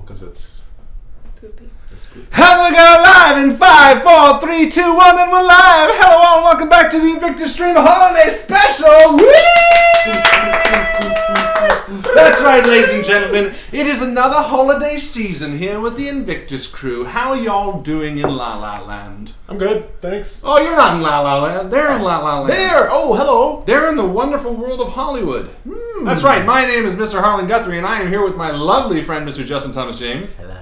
because it's poopy. It's poopy. And we go live in 5, 4, 3, 2, 1, and we're live! Hello all, and welcome back to the INVICTUS Stream Holiday Special! Woo! That's right, ladies and gentlemen. It is another holiday season here with the INVICTUS crew. How are y'all doing in La La Land? I'm good, thanks. Oh, you're not in La La Land. They're in La La Land. There! Oh, hello! They're in the wonderful world of Hollywood. That's right, my name is Mr. Harlan Guthrie, and I am here with my lovely friend, Mr. Justin Thomas James. Hello.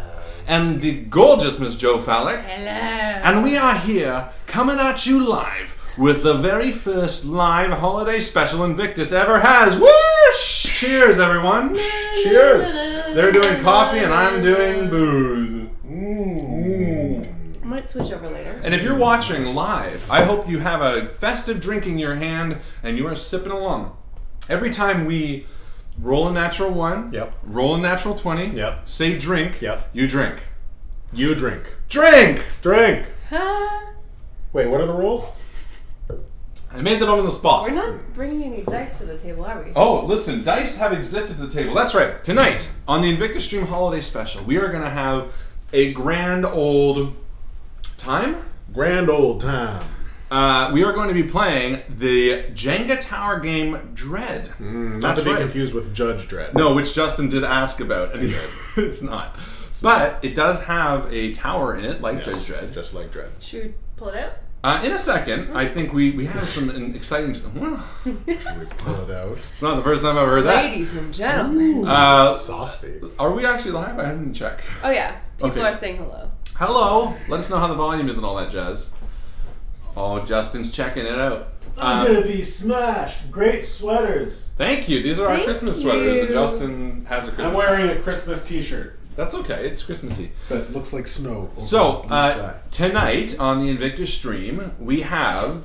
And the gorgeous Miss Jo Fallak. Hello. And we are here, coming at you live, with the very first live holiday special INVICTUS ever has. Whoosh! Cheers, everyone. Cheers. They're doing coffee, and I'm doing booze. I might switch over later. And if you're watching live, I hope you have a festive drink in your hand, and you are sipping along. Every time we roll a natural 1, Yep. roll a natural 20, Yep. say drink, Yep. you drink. You drink. Drink! Drink! Huh? Wait, what are the rules? I made them up on the spot. We're not bringing any dice to the table, are we? Oh, listen, dice have existed at the table. That's right. Tonight, on the INVICTUS Stream Holiday Special, we are going to have a grand old time. Grand old time. We are going to be playing the Jenga Tower game Dread. Not to be confused with Judge Dredd. No, which Justin did ask about, and it's not. But it does have a tower in it, like Yes, Judge Dredd. just like Dredd. Should we pull it out? In a second, I think we have some exciting stuff. Well, Should we pull it out? it's not the first time I've heard that. Ladies and gentlemen. Saucy. Are we actually live? I didn't check. Oh yeah, people Okay. are saying hello. Hello. Let us know how the volume is and all that jazz. Oh, Justin's checking it out. I'm gonna be smashed. Great sweaters. Thank you. These are our Thank Christmas sweaters, and you. Justin has a Christmas. I'm wearing a Christmas t-shirt. That's okay. It's Christmassy. That looks like snow. over So the blue sky. tonight on the INVICTUS stream, we have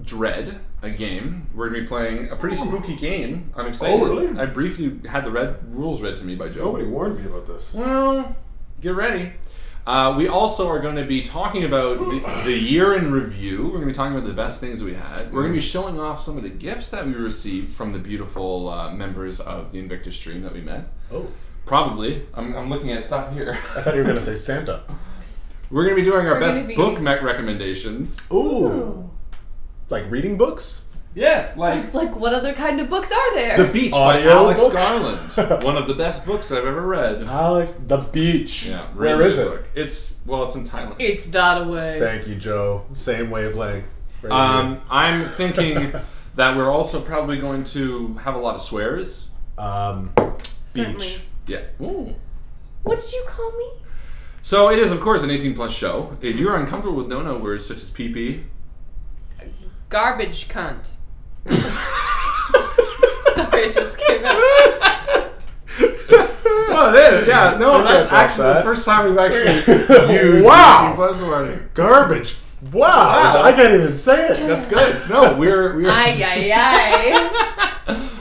Dread, a game. We're gonna be playing a pretty spooky game. I'm excited. Oh, really? I briefly had the rules read to me by Joe. Nobody warned me about this. Well, get ready. We also are going to be talking about the year in review. We're going to be talking about the best things we had. We're going to be showing off some of the gifts that we received from the beautiful members of the INVICTUS stream that we met. Oh. Probably. I'm looking at stuff here. I thought you were going to say Santa. We're going to be doing our We're best gonna be- book recommendations. Ooh. Like reading books? Yes, like Like, what other kind of books are there? The Beach by Audio Alex books? Garland. One of the best books I've ever read. Alex, the beach. Yeah, Where really is good it? book. It's in Thailand. It's that away. Thank you, Joe. Same wavelength. Right here. I'm thinking that we're also probably going to have a lot of swears. Certainly. Beach. Yeah. Ooh. What did you call me? So it is, of course, an 18+ show. If you're uncomfortable with no-no words such as pee-pee, Garbage cunt. Sorry, it just came out. oh, it is. Yeah. No, We that's can't touch actually that. the first time we've actually used Wow. 18+ wording. Garbage. Wow. I can't even say it. That's good. No, we're. Ay, ay, ay.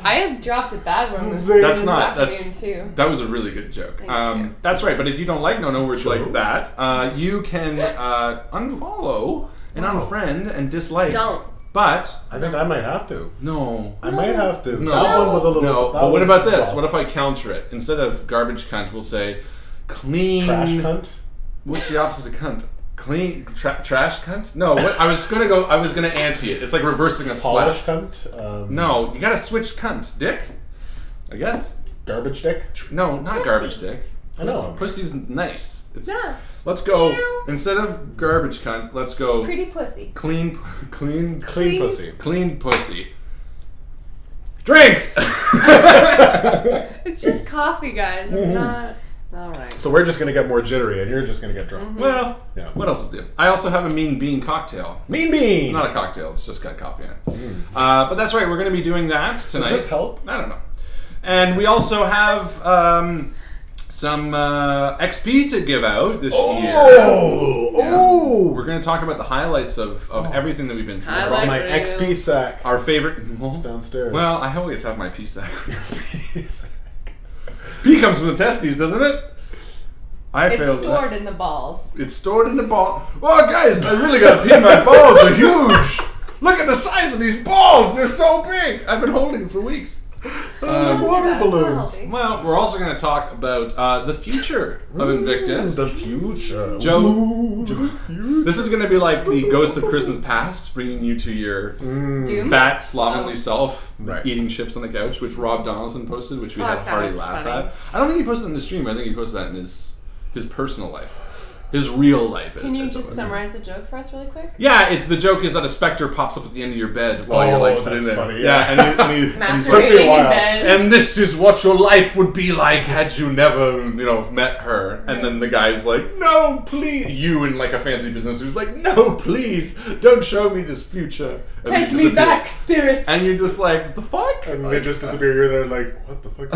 I have dropped a bad one this That's not. afternoon, too. That was a really good joke. Thank you. That's right. But if you don't like no words Sure. like that, you can unfollow and unfriend and dislike. Don't. But I think I might have to. no. I might have to. No. That one was a little. No. that But what was about this? rough. What if I counter it? Instead of garbage cunt, we'll say clean. Trash cunt? What's the opposite of cunt? Clean trash cunt? No. What, I was gonna anti it. It's like reversing a Polish slash. cunt? No, you gotta switch cunt. Dick. I guess. Garbage dick? No, not Pussy. garbage dick. I know. Pussy's nice. It's, No. Let's go. Meow. Instead of garbage cunt, let's go Pretty pussy. clean Clean Clean. pussy. clean pussy. Drink. It's just coffee, guys. I'm not. Alright. So we're just gonna get more jittery, and you're just gonna get drunk. Well, Yeah. what else is there? I also have a mean bean cocktail. Mean bean. It's not a cocktail. It's just got coffee in it. But that's right. We're going to be doing that tonight. Does this help? I don't know. And we also have some XP to give out this year. Oh! We're going to talk about the highlights of everything that we've been through. Highlight- My Real. XP sack. Our favorite. It's downstairs. Well, I always have my pee sack. Pee comes from the testes, doesn't it? I It's failed stored that. in the balls. It's stored in the ball. Oh, guys, I really got to pee. My balls are huge. Look at the size of these balls. They're so big. I've been holding them for weeks. Water balloons. Well, we're also going to talk about the future of Invictus. The future. Joe, this is going to be like the ghost of Christmas past, bringing you to your fat, slovenly self, eating chips on the couch, which Rob Donaldson posted, which we had a hearty laugh at. I don't think he posted it in the stream. I think he posted that in his personal life. His real life. Can you just summarize the joke for us really quick? Yeah, it's the joke is that a specter pops up at the end of your bed while you're like sitting there. Funny, yeah, and masturbating in bed. And this is what your life would be like had you never, met her. And then the guy's like, no, please. You in like a fancy business who's like, no, please, don't show me this future. And take me back, spirit. And you're just like, the fuck? And they just disappear. You're there like, what the fuck?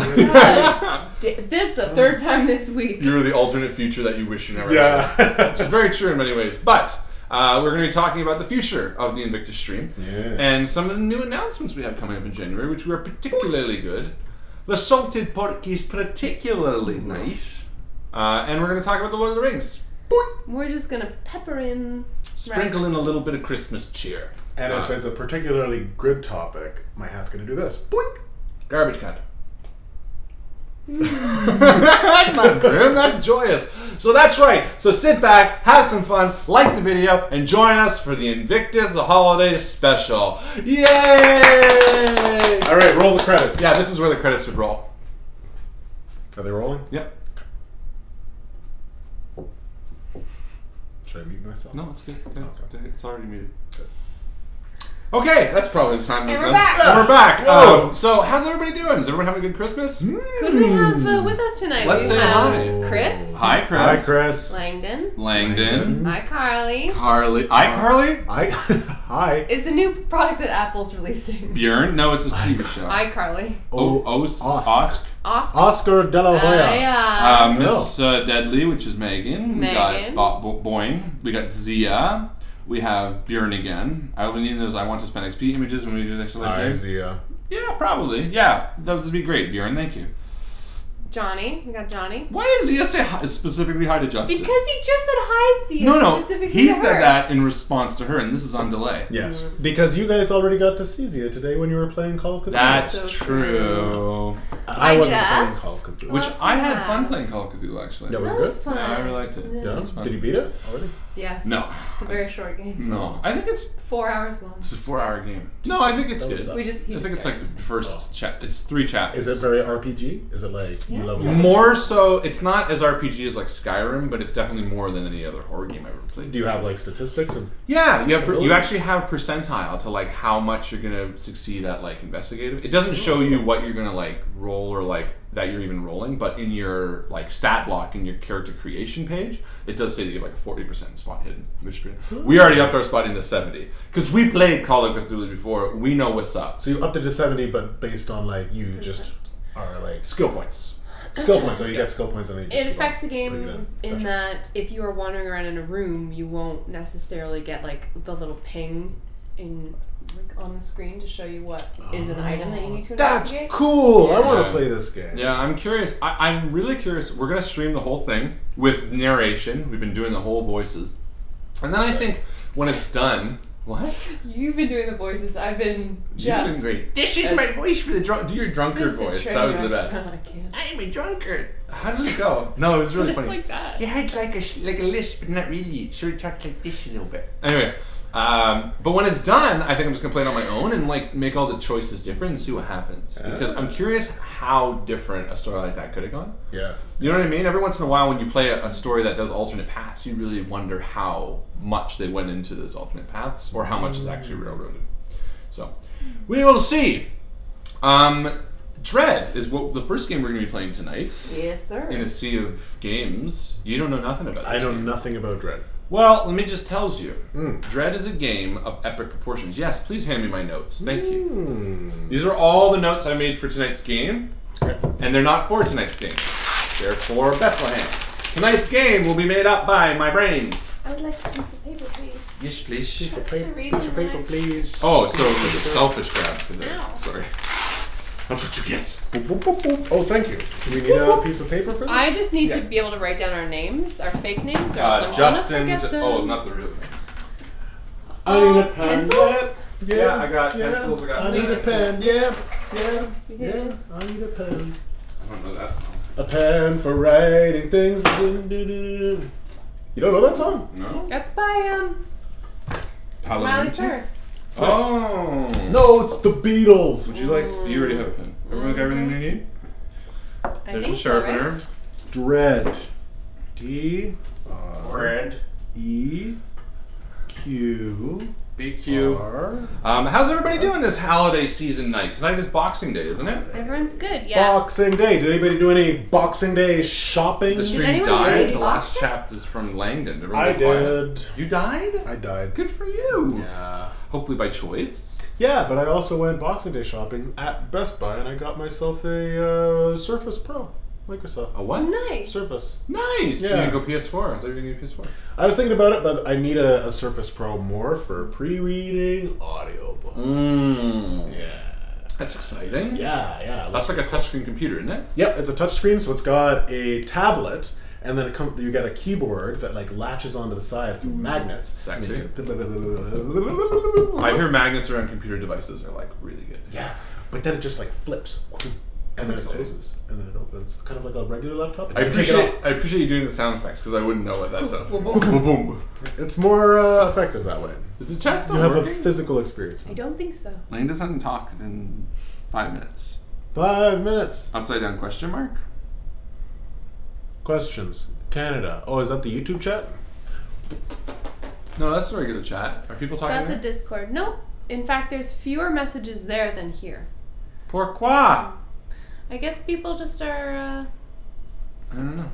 This is the third time this week. You're the alternate future that you wish you never had. Which is very true in many ways. But we're going to be talking about the future of the Invictus stream. Yes. And some of the new announcements we have coming up in January, which were particularly good. The salted pork is particularly nice. And we're going to talk about the Lord of the Rings. Boing. We're just going to pepper in... Sprinkle in a little bit of Christmas cheer. And if it's a particularly good topic, my hat's going to do this. Boink. Garbage cat. That's not grim, that's joyous. So that's right. So sit back, have some fun, like the video, and join us for the Invictus Holiday Special. Yay! Alright, roll the credits. Yeah, this is where the credits would roll. Are they rolling? Yep. Should I mute myself? No, it's good. It's already muted. Good. Okay, that's probably the time. And we're back. And we're back. So, how's everybody doing? Is everyone having a good Christmas? Who do we have with us tonight? Let's say hi. Chris. Hi, Chris. Hi, Chris. Langdon. Hi, Carly. Carly. Hi, Carly. Hi. It's a new product that Apple's releasing. Bjorn. No, it's a TV show. Hi, Carly. Oscar De La Hoya. Miss Deadly, which is Megan. We got Boyne. We got Zia. We have Bjorn again. I will be needing those I want to spend XP images when we do next Hi, Zia. Yeah, probably. Yeah, that would be great, Bjorn. Thank you. Johnny. We got Johnny. Why does Zia say hi, specifically hi to Justin? Because he just said hi, Zia. No. Specifically He to said her. that in response to her, and this is on delay. Yes. Because you guys already got to see Zia today when you were playing Call of Cthulhu. That's So true. I wasn't Jeff. playing Call of Cthulhu. Which I had fun playing Call of Cthulhu, actually. That was That good? was fun. Yeah, I really liked it. Yeah. That's fun. Did you beat it already? Yes. No. It's a very short game. No. I think it's 4 hours long. a 4-hour game. No, I think it's That was good. up. He I just think it's like started. the first chapter. It's 3 chapters. Is it very RPG? Is it like you level up? More so, it's not as RPG as like Skyrim, but it's definitely more than any other horror game I've ever played. Do you have like statistics? And Yeah, you actually have percentile to like how much you're gonna succeed at like investigative. It doesn't show you what you're gonna like roll or like that you're even rolling, but in your like stat block in your character creation page, it does say that you have like a 40% spot hidden. Which we already upped our spot into 70 because we played Call of Cthulhu before. We know what's up. so you upped it to 70, but based on like you just are like Skill points. skill points. So you get skill points and then you just It affects the bring it game in Gotcha. that if you are wandering around in a room, you won't necessarily get like the little ping in like on the screen to show you what is an item that you need to That's investigate. cool. I want Yeah. to play this game. Yeah, I'm curious. I'm really curious. We're gonna stream the whole thing with narration. We've been doing the whole voices, and then I think when it's done, what? You've been doing the voices. I've been You've just. been great. This is my voice for the drunk. Do your drunkard Just a voice. train That was the wreck. best. I can't. I'm a drunkard. How did it go? No, it was really Just funny. like that. Yeah, it's like a lisp, but not really. Sort of talks like this a little bit. Anyway, but when it's done, I think I'm just gonna play it on my own and like make all the choices different and see what happens. Because I'm curious how different a story like that could have gone. Yeah. You know what I mean? Every once in a while, when you play a story that does alternate paths, you really wonder how much they went into those alternate paths, or how much is actually railroaded. So, we will see. Dread is what the first game we're going to be playing tonight. Yes, sir. In a sea of games. You don't know nothing about this I know game. nothing about Dread. Well, let me just tell you. Dread is a game of epic proportions. Yes, please hand me my notes. Thank you. These are all the notes I made for tonight's game. And they're not for tonight's game. They're for Bethlehem. Tonight's game will be made up by my brain. I would like a piece of paper, please. Yes, please. Piece of The reason paper, why- please. Oh, so it was a selfish grab for the... Ow. Sorry. That's what you get. Boop, boop, boop, boop. Oh, thank you. Do we need a piece of paper for this? I just need to be able to write down our names, our fake names, or else I'm Justin... gonna forget them. Oh, not the real names. I need a pen. Pencils? Yeah, I got pencils. I got I need a pen. Yeah. I need a pen. I don't know that song. A pen for writing things. You don't know that song? No. That's by Miley Cyrus. Oh. No, it's the Beatles. Would you like? You already have a pen. Everyone got everything they need. There's a sharpener. So, right? Dread. D. Red. E. Q. BQ. R. How's everybody doing this holiday season night? Tonight is Boxing Day, isn't it? Everyone's good, yeah. Boxing Day. Did anybody do any Boxing Day shopping? The stream anyone do died. any The last boxing? chap is from Langdon. Everyone I be quiet. did. You died? I died. Good for you. Yeah. Hopefully by choice. Yeah, but I also went Boxing Day shopping at Best Buy, and I got myself a Surface Pro. Microsoft. A what? Nice. Surface. Nice. Yeah. You gonna go PS4? I thought you were gonna get PS4. I was thinking about it, but I need a Surface Pro more for pre-reading audiobooks. Yeah. That's exciting. Yeah. That's like a touchscreen computer, isn't it? Yep, it's a touchscreen, so it's got a tablet, and then you get a keyboard that like latches onto the side through magnets. Sexy. And you I can- hear magnets around computer devices are like really good. Yeah, but then it just like flips, and then it exciting. closes, and then it opens, kind of like a regular laptop. I You take it off. appreciate you doing the sound effects because I wouldn't know what that sounds like. Boom. It's more effective that way. Is the chat still You have a working? physical experience. I don't think so. Lane doesn't talk in 5 minutes. 5 minutes. Upside down question mark? Questions. Canada. Oh, is that the YouTube chat? No, that's the regular chat. Are people talking That's a there? Discord. Nope. In fact, there's fewer messages there than here. Pourquoi? I guess people just are, I don't know.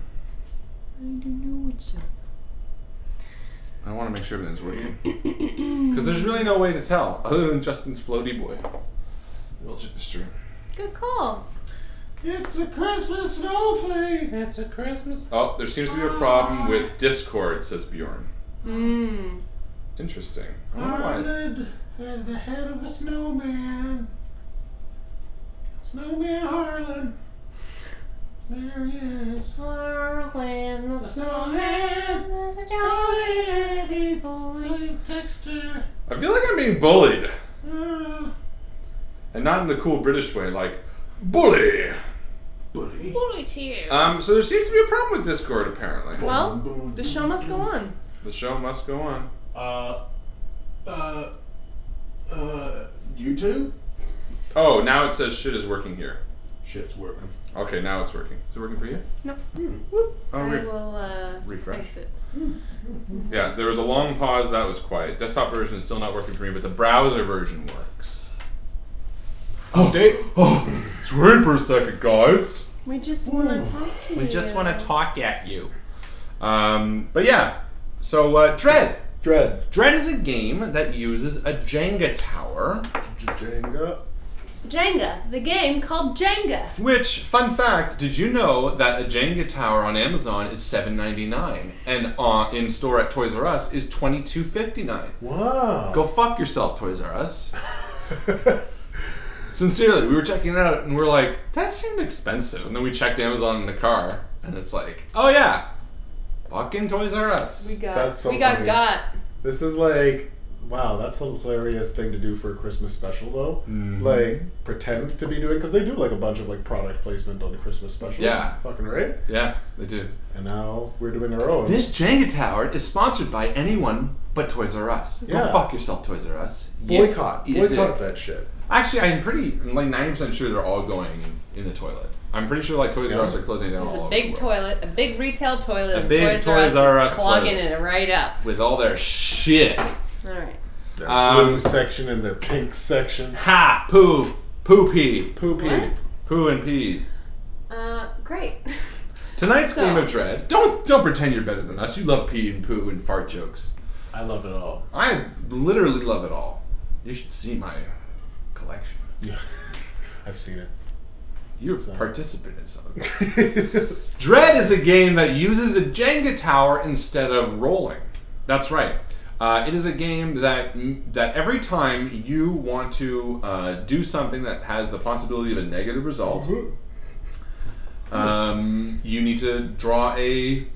I don't know what's up. I want to make sure everything's working. Because there's really no way to tell other than Justin's floaty boy. We'll check the stream. Good call. It's a Christmas snowflake. It's a Christmas. Oh, there seems to be a problem with Discord, says Bjorn. Interesting. I don't know why. Harlan has the head of a snowman. Snowman Harlan. There he is. Harlan, the snowman. was a jolly happy boy. Texture. I feel like I'm being bullied. I don't know. And not in the cool British way, like, bully. Buddy. Bully to you. So there seems to be a problem with Discord, apparently. Well, the show must go on. The show must go on. YouTube? Oh, now it says shit is working here. Shit's working. Okay, now it's working. Is it working for you? No. Oh, I weird. will Refresh. exit. Yeah, there was a long pause. That was quiet. Desktop version is still not working for me, but the browser version works. Update. Just wait for a second, guys. We just want to talk to you. We just want to talk at you. But yeah, so Dread. Dread. Dread is a game that uses a Jenga tower. Jenga. Jenga, the game called Jenga. Which, fun fact, did you know that a Jenga tower on Amazon is $7.99 and in store at Toys R Us is $22.59? Wow. Go fuck yourself, Toys R Us. Sincerely, we were checking it out and we're like, that seemed expensive. And then we checked Amazon in the car and it's like, oh yeah, fucking Toys R Us. We got That's so we got funny. got. This is like, wow, that's a hilarious thing to do for a Christmas special, though. Mhm. Like, pretend to be doing, because they do like a bunch of like product placement on the Christmas specials. Yeah. Fucking right. Yeah, they do. And now we're doing our own. This Jenga tower is sponsored by anyone but Toys R Us. Go Yeah. fuck yourself, Toys R Us. Boycott. Eat a Boycott dick. that shit. Actually, I'm like 90% sure they're all going in the toilet. I'm pretty sure like Toys R Us are closing down It's all a over big the world. toilet, a big retail toilet, A and big Toys Toys R R Us Us is clogging toilet. it right up. With all their shit. All right. Their Um, blue section and their pink section. Ha! Poo! Poo pee! Poopy. What? Poo and pee. Great. Tonight's So- game of Dread. Don't pretend you're better than us. You love pee and poo and fart jokes. I love it all. I literally love it all. You should see my collection. Yeah. I've seen it. You're a participant in some of it. Dread is a game that uses a Jenga tower instead of rolling. That's right. It is a game that every time you want to do something that has the possibility of a negative result, you need to draw a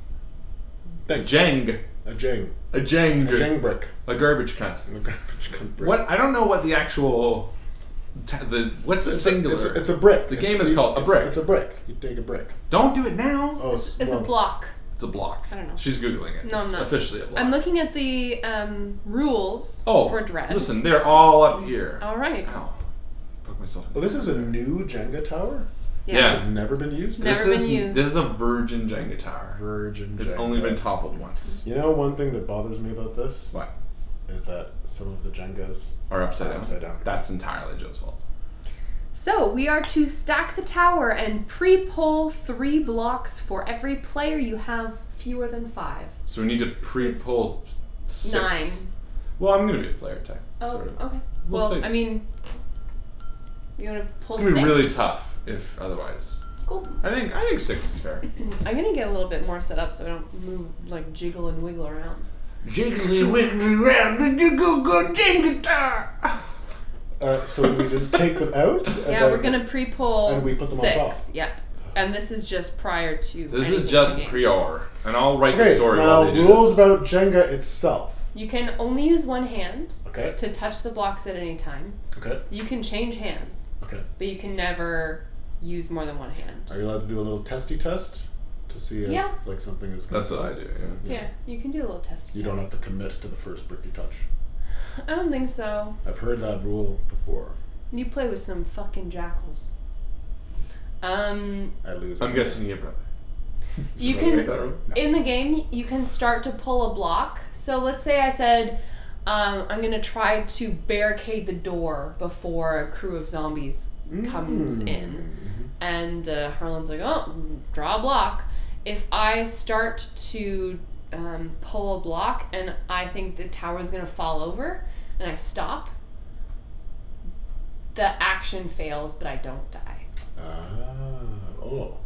Thanks. Jeng A jing. A jang. A jing brick. A garbage cunt. A garbage cunt brick. What? I don't know what the actual... what's the singular? It's a brick. The game is called a brick. It's a brick. You take a brick. Don't do it now. Oh, It's a block. It's a block. I don't know. She's Googling it. No, it's I'm not. Officially a block. I'm looking at the rules for Dread. Listen, they're all up here. All right. Ow. Poke myself. Well, this is a new Jenga tower? Yes. It's never been used? Never been used. This is a virgin Jenga tower. Virgin Jenga. It's only been toppled once. You know one thing that bothers me about this? What? Is that some of the Jengas Are upside down. That's entirely Joe's fault. So we are to stack the tower and pre-pull 3 blocks for every player you have fewer than 5. So we need to pre-pull 6. 9. Well, I'm going to be a player type. Oh, sort of. okay. We'll see. I mean, you want to pull It's going to 6? be really tough if otherwise. Cool. I think 6 is fair. I'm going to get a little bit more set up so I don't move, like, jiggle and wiggle around. Jiggly wiggly round, but you go Jenga tower. So we just take them out? Yeah, we're going to pre-pull and we put them 6. on top. Yep. And this is just prior to This anything is just in the game. prior. And I'll write the Okay, story now while they do rules this. about Jenga itself. You can only use one hand Okay. to touch the blocks at any time. Okay. You can change hands, Okay. but you can never use more than one hand. Are you allowed to do a little testy test to see if Yeah. like something is going That's what I do, yeah. Yeah, you can do a little test. You don't have to commit to the first brick you touch. I don't think so. I've heard that rule before. You play with some fucking jackals. I lose. I'm guessing you brother. You Should I make can, that rule? in the game, you can start to pull a block. So let's say I said, I'm going to try to barricade the door before a crew of zombies comes in. And Harlan's like, oh, draw a block. If I start to pull a block and I think the tower's going to fall over and I stop, the action fails, but I don't die. Oh.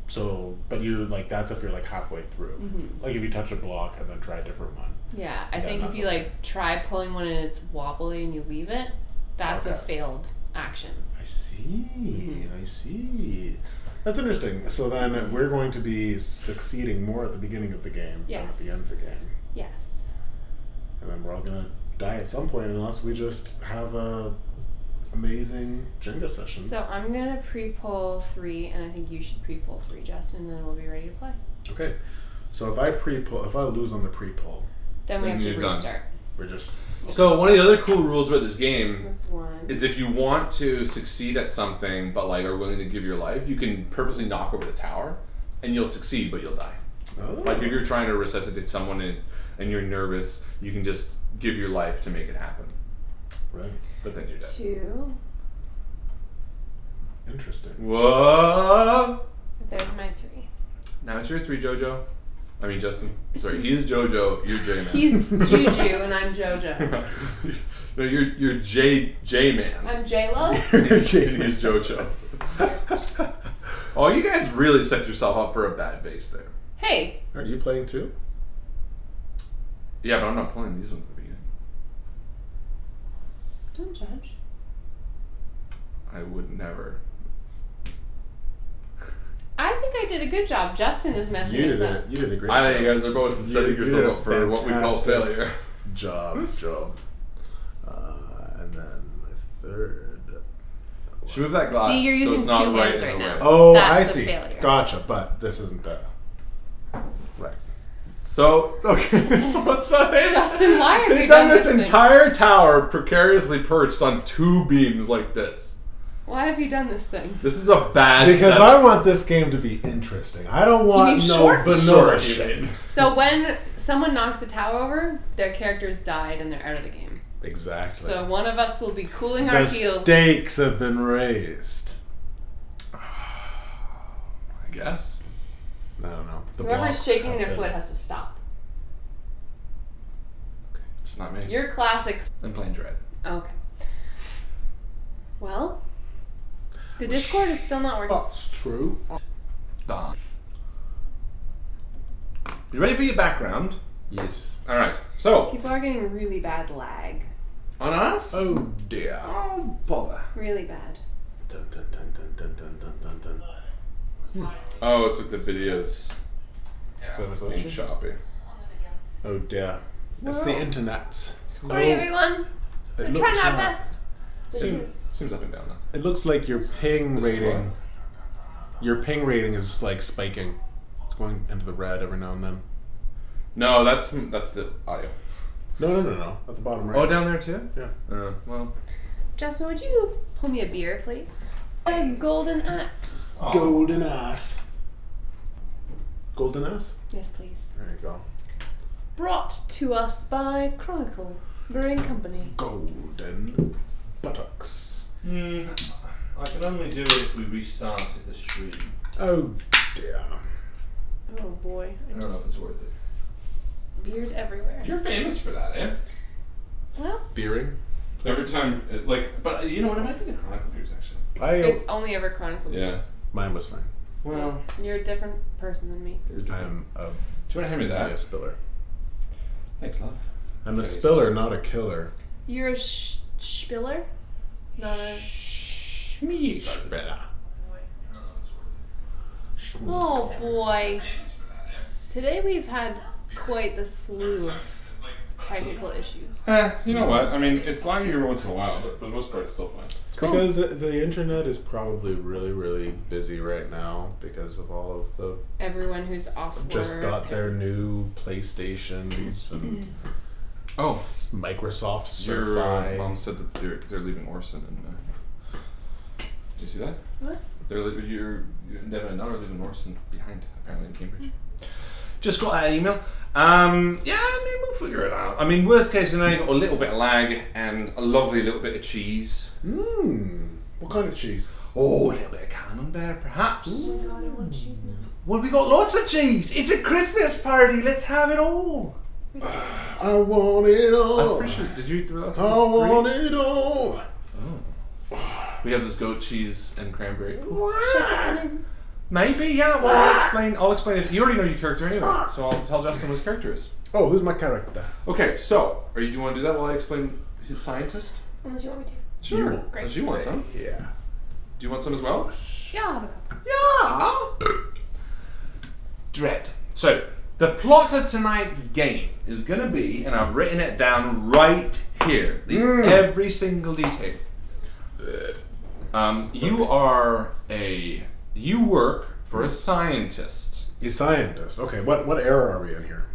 So, but you, like, that's if you're, like, halfway through. Like, if you touch a block and then try a different one. Yeah, I think if you, like, try pulling one and it's wobbly and you leave it, that's a failed action. I see. I see. That's interesting. So then we're going to be succeeding more at the beginning of the game than at the end of the game. Yes. And then we're all going to die at some point unless we just have a amazing Jenga session. So I'm going to pre-pull 3, and I think you should pre-pull 3, Justin, and then we'll be ready to play. Okay. So if I lose on the pre-pull, Then we Then have to you're done. restart. we're just... So one of the other cool rules about this game That's 1. is if you want to succeed at something but like are willing to give your life, you can purposely knock over the tower and you'll succeed but you'll die. Oh. Like if you're trying to resuscitate someone and you're nervous, you can just give your life to make it happen. Right. But then you're dead. 2. Interesting. Whoa! There's my 3. Now it's your 3, Jojo. I mean Justin. Sorry, he is Jojo, you're J-Man. He's Juju, and I'm Jojo. No, you're J-Man. I'm J-Lo. And he's Jojo. Oh, you guys really set yourself up for a bad base there. Hey. Are you playing too? Yeah, but I'm not playing these ones at the beginning. Don't judge. I would never. I think I did a good job. Justin is messing You us did up. it. You did a great I job. think you guys are both setting You did yourself a up for what we call fantastic failure. Job. And then my third. Should we move that glass See, you're so using it's not 2 right hands in right the now. way? Oh, That's I a see. failure. Gotcha, but this isn't right. So, okay, so Justin, why have they've you done done this this thing? entire tower precariously perched on 2 beams like this. Why have you done this thing? This is a bad Because setup. I want this game to be interesting. I don't want mean no short? vanilla Short, you shit. mean. So when someone knocks the tower over, their character's died and they're out of the game. Exactly. So one of us will be cooling our the heels. stakes have been raised. I guess. I don't know. The Whoever's blocks shaking have their been- foot has to stop. It's not me. You're classic. I'm playing Dread. Okay. Well, the Discord is still not working. That's true. Done. You ready for your background? Yes. Alright, so, People are getting really bad lag. on us? Oh dear. Oh, bother. Really bad. Dun, dun, dun, dun, dun, dun, dun, dun, dun. Oh, it's like the videos Bit of a being glitch. choppy. On the video. Oh dear. It's the internet. Sorry, everyone. We're trying our best. Seems up and down though. It looks like your ping rating. Your ping rating is like spiking. It's going into the red every now and then. No, that's the audio. No. At the bottom right. Oh, down there too? Yeah. Well. Justin, would you pull me a beer, please? A golden axe. Oh. Golden ass. Golden ass? Yes, please. There you go. Brought to us by Chronicle Brewing Company. Golden buttocks. I can only do it if we restarted the stream. Oh dear. Oh boy. I don't know if it's worth it. Beard everywhere. You're famous for that, eh? Well, Beering? Every time, but you know what? It might be the Chronicle beers actually. it's only ever Chronicle Yeah. beers. Mine was fine. Well, You're a different person than me. I am a do you want to hand me that? spiller. Thanks, love. I'm a spiller, not a killer. You're a spiller? Not a... Schmee. Spiller. Oh boy. Today we've had quite the slew of technical issues. You know what? I mean, it's laggy every once in a while, but for the most part, it's still fine. Cool. Because the internet is probably really, really busy right now because of all of the... Everyone who's off work. Just got their new PlayStations and Microsoft Surfi. Your mom said that they're leaving Orson. And did you see that? What? You're Devin and Nell are leaving Orson behind, apparently in Cambridge. Just got that email. Yeah, I mean, we'll figure it out. I mean, worst case scenario, got a little bit of lag and a lovely little bit of cheese. What kind of cheese? Oh, a little bit of camembert, perhaps. Oh my god, I want cheese now. Well, we got lots of cheese. It's a Christmas party. Let's have it all. I want it all. I'm pretty sure. Did you do that? I want it all. We have this goat cheese and cranberry. Wow. Maybe, yeah. Well, I'll explain it. You already know your character anyway, so I'll tell Justin what his character is. Oh, who's my character? Okay, so do you want to do that while I explain his scientist? Unless you want me to. Sure. Great. Does you want some? Yeah. Do you want some as well? Yeah, I'll have a couple. Yeah. Dread. So the plot of tonight's game is going to be, and I've written it down right here, every single detail. You work for a scientist. A scientist. Okay, what era are we in here?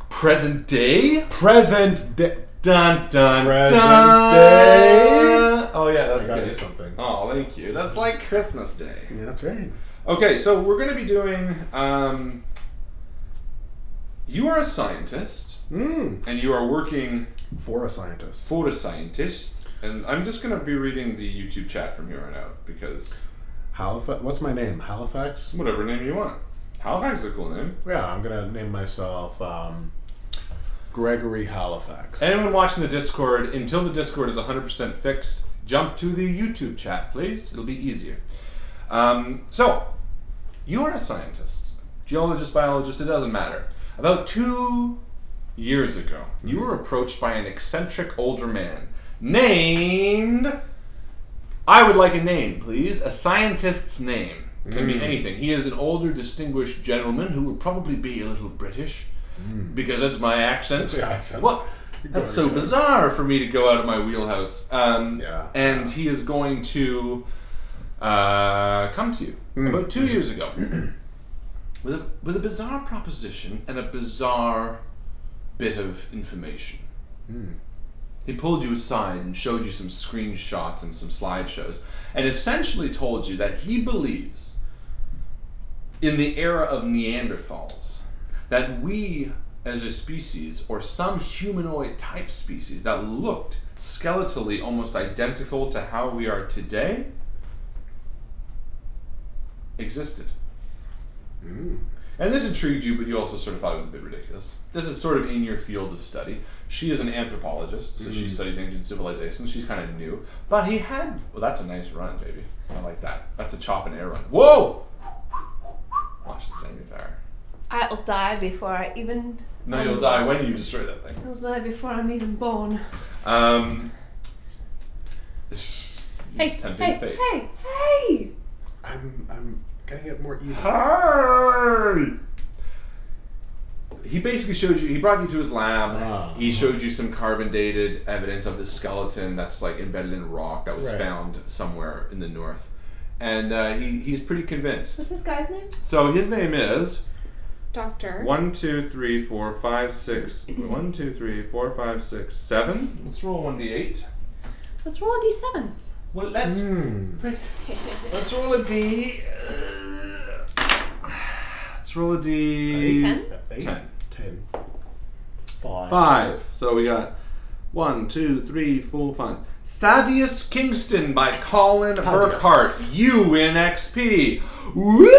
Present day? Present day. Dun dun Present dun. day. Oh yeah, that's I got good. you something. Oh, thank you. That's like Christmas Day. Yeah, that's right. Okay, so we're going to be doing. You are a scientist, and you are working For a scientist. for a scientist, and I'm just going to be reading the YouTube chat from here on out because Halifax. What's my name? Halifax? whatever name you want. Halifax is a cool name. Yeah, I'm gonna name myself Gregory Halifax. Anyone watching the Discord, until the Discord is 100% fixed, jump to the YouTube chat, please. It'll be easier. So, you are a scientist, geologist, biologist, it doesn't matter. About 2 years ago, you were approached by an eccentric older man named... I would like a name, please. A scientist's name. Can be anything. He is an older, distinguished gentleman who would probably be a little British, because that's my accent. That's your accent. What? That's so bizarre for me to go out of my wheelhouse. And he is going to come to you about 2 years ago with a bizarre proposition and a bizarre bit of information. He pulled you aside and showed you some screenshots and some slideshows and essentially told you that he believes in the era of Neanderthals that we as a species, or some humanoid type species that looked skeletally almost identical to how we are today, existed. And this intrigued you, but you also sort of thought it was a bit ridiculous. This is sort of in your field of study. She is an anthropologist, so she studies ancient civilizations. She's kind of new. But he had... Well, that's a nice run, baby. I like that. That's a chop and air run. Whoa! Watch the Jenga tower. I'll die before I even... No, you'll die when you destroy that thing. I'll die before I'm even born. Hey! I'm gonna get more evil. Hey! he basically showed you. He brought you to his lab. He showed you some carbon-dated evidence of this skeleton that's like embedded in rock that was found somewhere in the north, and he's pretty convinced. What's this guy's name? So his name is Doctor. 1, 2, 3, 4, 5, 6. 1, 2, 3, 4, 5, 6, 7. Let's roll 1d8. Let's roll a d7. Well, let's roll a d. Let's roll a d. 10. 10. 5. 5. So we got 1, 2, 3, 4, 5. Thaddeus Kingston by Colin Burkhart. UNXP. Woo!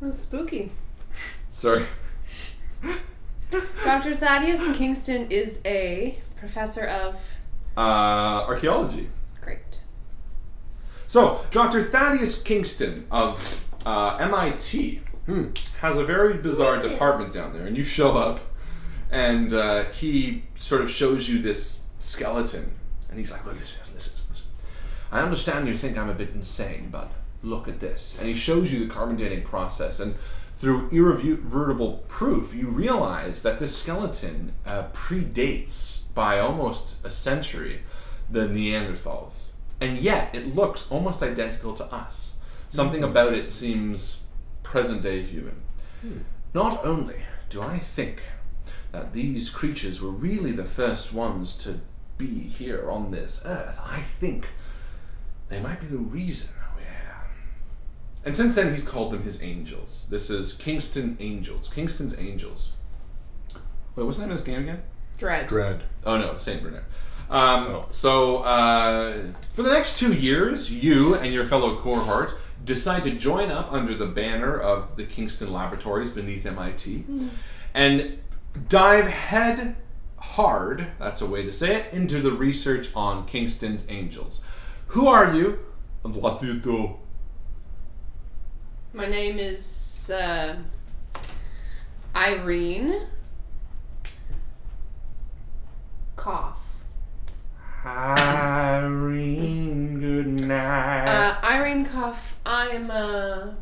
That was spooky. Sorry. Dr. Thaddeus Kingston is a professor of archaeology. Great. So, Dr. Thaddeus Kingston of MIT has a very bizarre department down there, and you show up, and he sort of shows you this skeleton, and he's like, well, listen. I understand you think I'm a bit insane, but look at this. And he shows you the carbon dating process, and through irrefutable proof, you realize that this skeleton predates by almost a century the Neanderthals. And yet, it looks almost identical to us. Something about it seems present-day human. Not only do I think that these creatures were really the first ones to be here on this earth, I think they might be the reason we're here. And since then, he's called them his angels. This is Kingston Angels. Kingston's Angels. Wait, what's the name of this game again? Dread. Oh no, Saint Bernard. So, for the next 2 years, you and your fellow cohort decide to join up under the banner of the Kingston Laboratories beneath MIT and dive head hard, that's a way to say it, into the research on Kingston's Angels. Who are you, and what do you do? My name is Irene. Cough. Irene, good night. Irene Cough. I'm a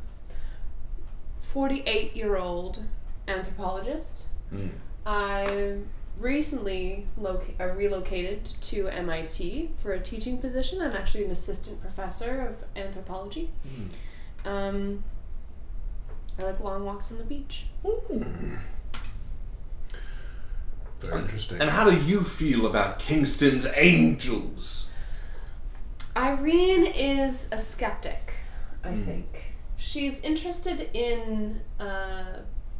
48-year-old anthropologist. I recently relocated to MIT for a teaching position. I'm actually an assistant professor of anthropology. I like long walks on the beach. Very interesting. And how do you feel about Kingston's Angels? Irene is a skeptic, I think. She's interested in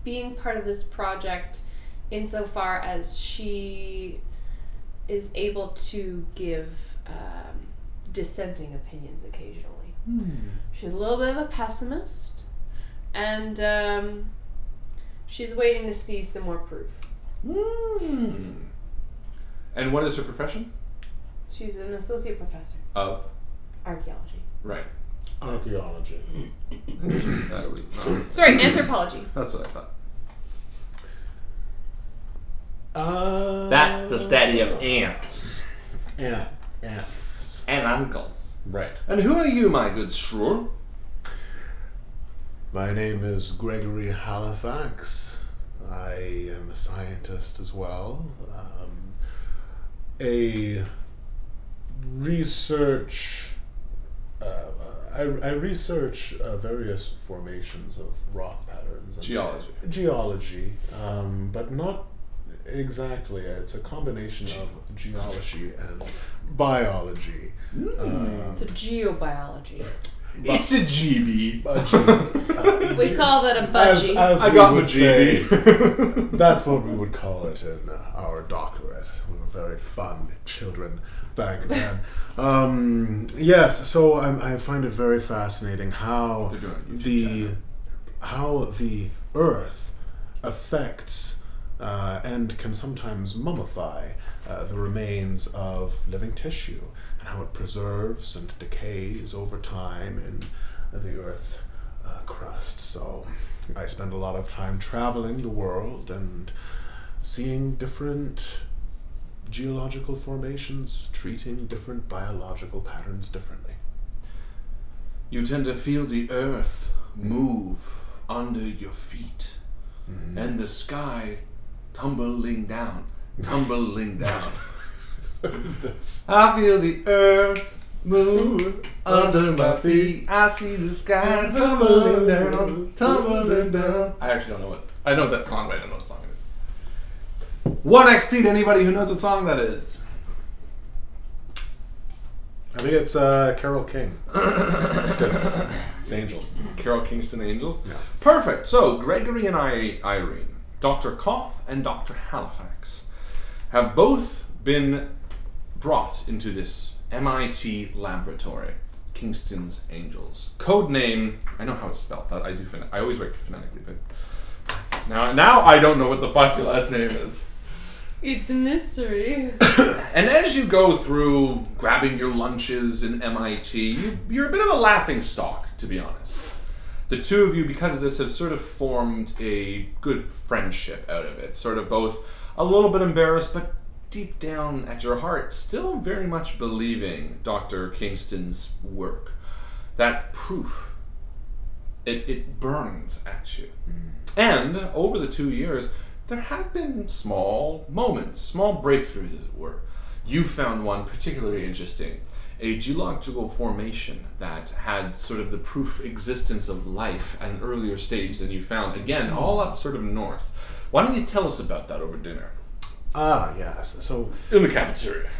being part of this project insofar as she is able to give dissenting opinions occasionally. She's a little bit of a pessimist, and she's waiting to see some more proof. And what is her profession? She's an associate professor Of? archaeology. Right. Archaeology. Sorry, anthropology. That's what I thought. That's the study of ants. Yeah. Ants. And uncles. Right. And who are you, my good Shrew? My name is Gregory Halifax. I am a scientist as well. I research various formations of rock patterns. And Geology, but not exactly. It's a combination of geology and biology. It's a geobiology. It's a GB. We call that a budgie. As I got my my GB. That's what we would call it in our doctorate. We were very fun children back then. Yes, so I find it very fascinating how the Earth affects and can sometimes mummify the remains of living tissue, and how it preserves and decays over time in the Earth's crust. So I spend a lot of time traveling the world and seeing different geological formations, treating different biological patterns differently. You tend to feel the Earth move under your feet, and the sky tumbling down, tumbling down. What is this? I feel the earth move under my feet. I see the sky tumbling down, tumbling down. I actually don't know what. I know that song, but I don't know what song it is. 1 XP to anybody who knows what song that is. I think it's Carole King. It's Angels. Carole Kingston Angels? Yeah. Perfect. So, Gregory and Irene, Dr. Koth and Dr. Halifax, have both been brought into this MIT laboratory, Kingston's Angels. Code name, I know how it's spelled. I always write phonetically, but now I don't know what the fuck your last name is. It's a mystery. And as you go through grabbing your lunches in MIT, you're a bit of a laughing stock, to be honest. The two of you, because of this, have sort of formed a good friendship out of it. Sort of both a little bit embarrassed, but deep down at your heart, still very much believing Dr. Kingston's work. That proof, it burns at you. And over the 2 years, there have been small moments, small breakthroughs, as it were. You found one particularly interesting, a geological formation that had sort of the proof existence of life at an earlier stage than you found. Again, all up sort of north. Why don't you tell us about that over dinner? Ah, yes. So In the cafeteria.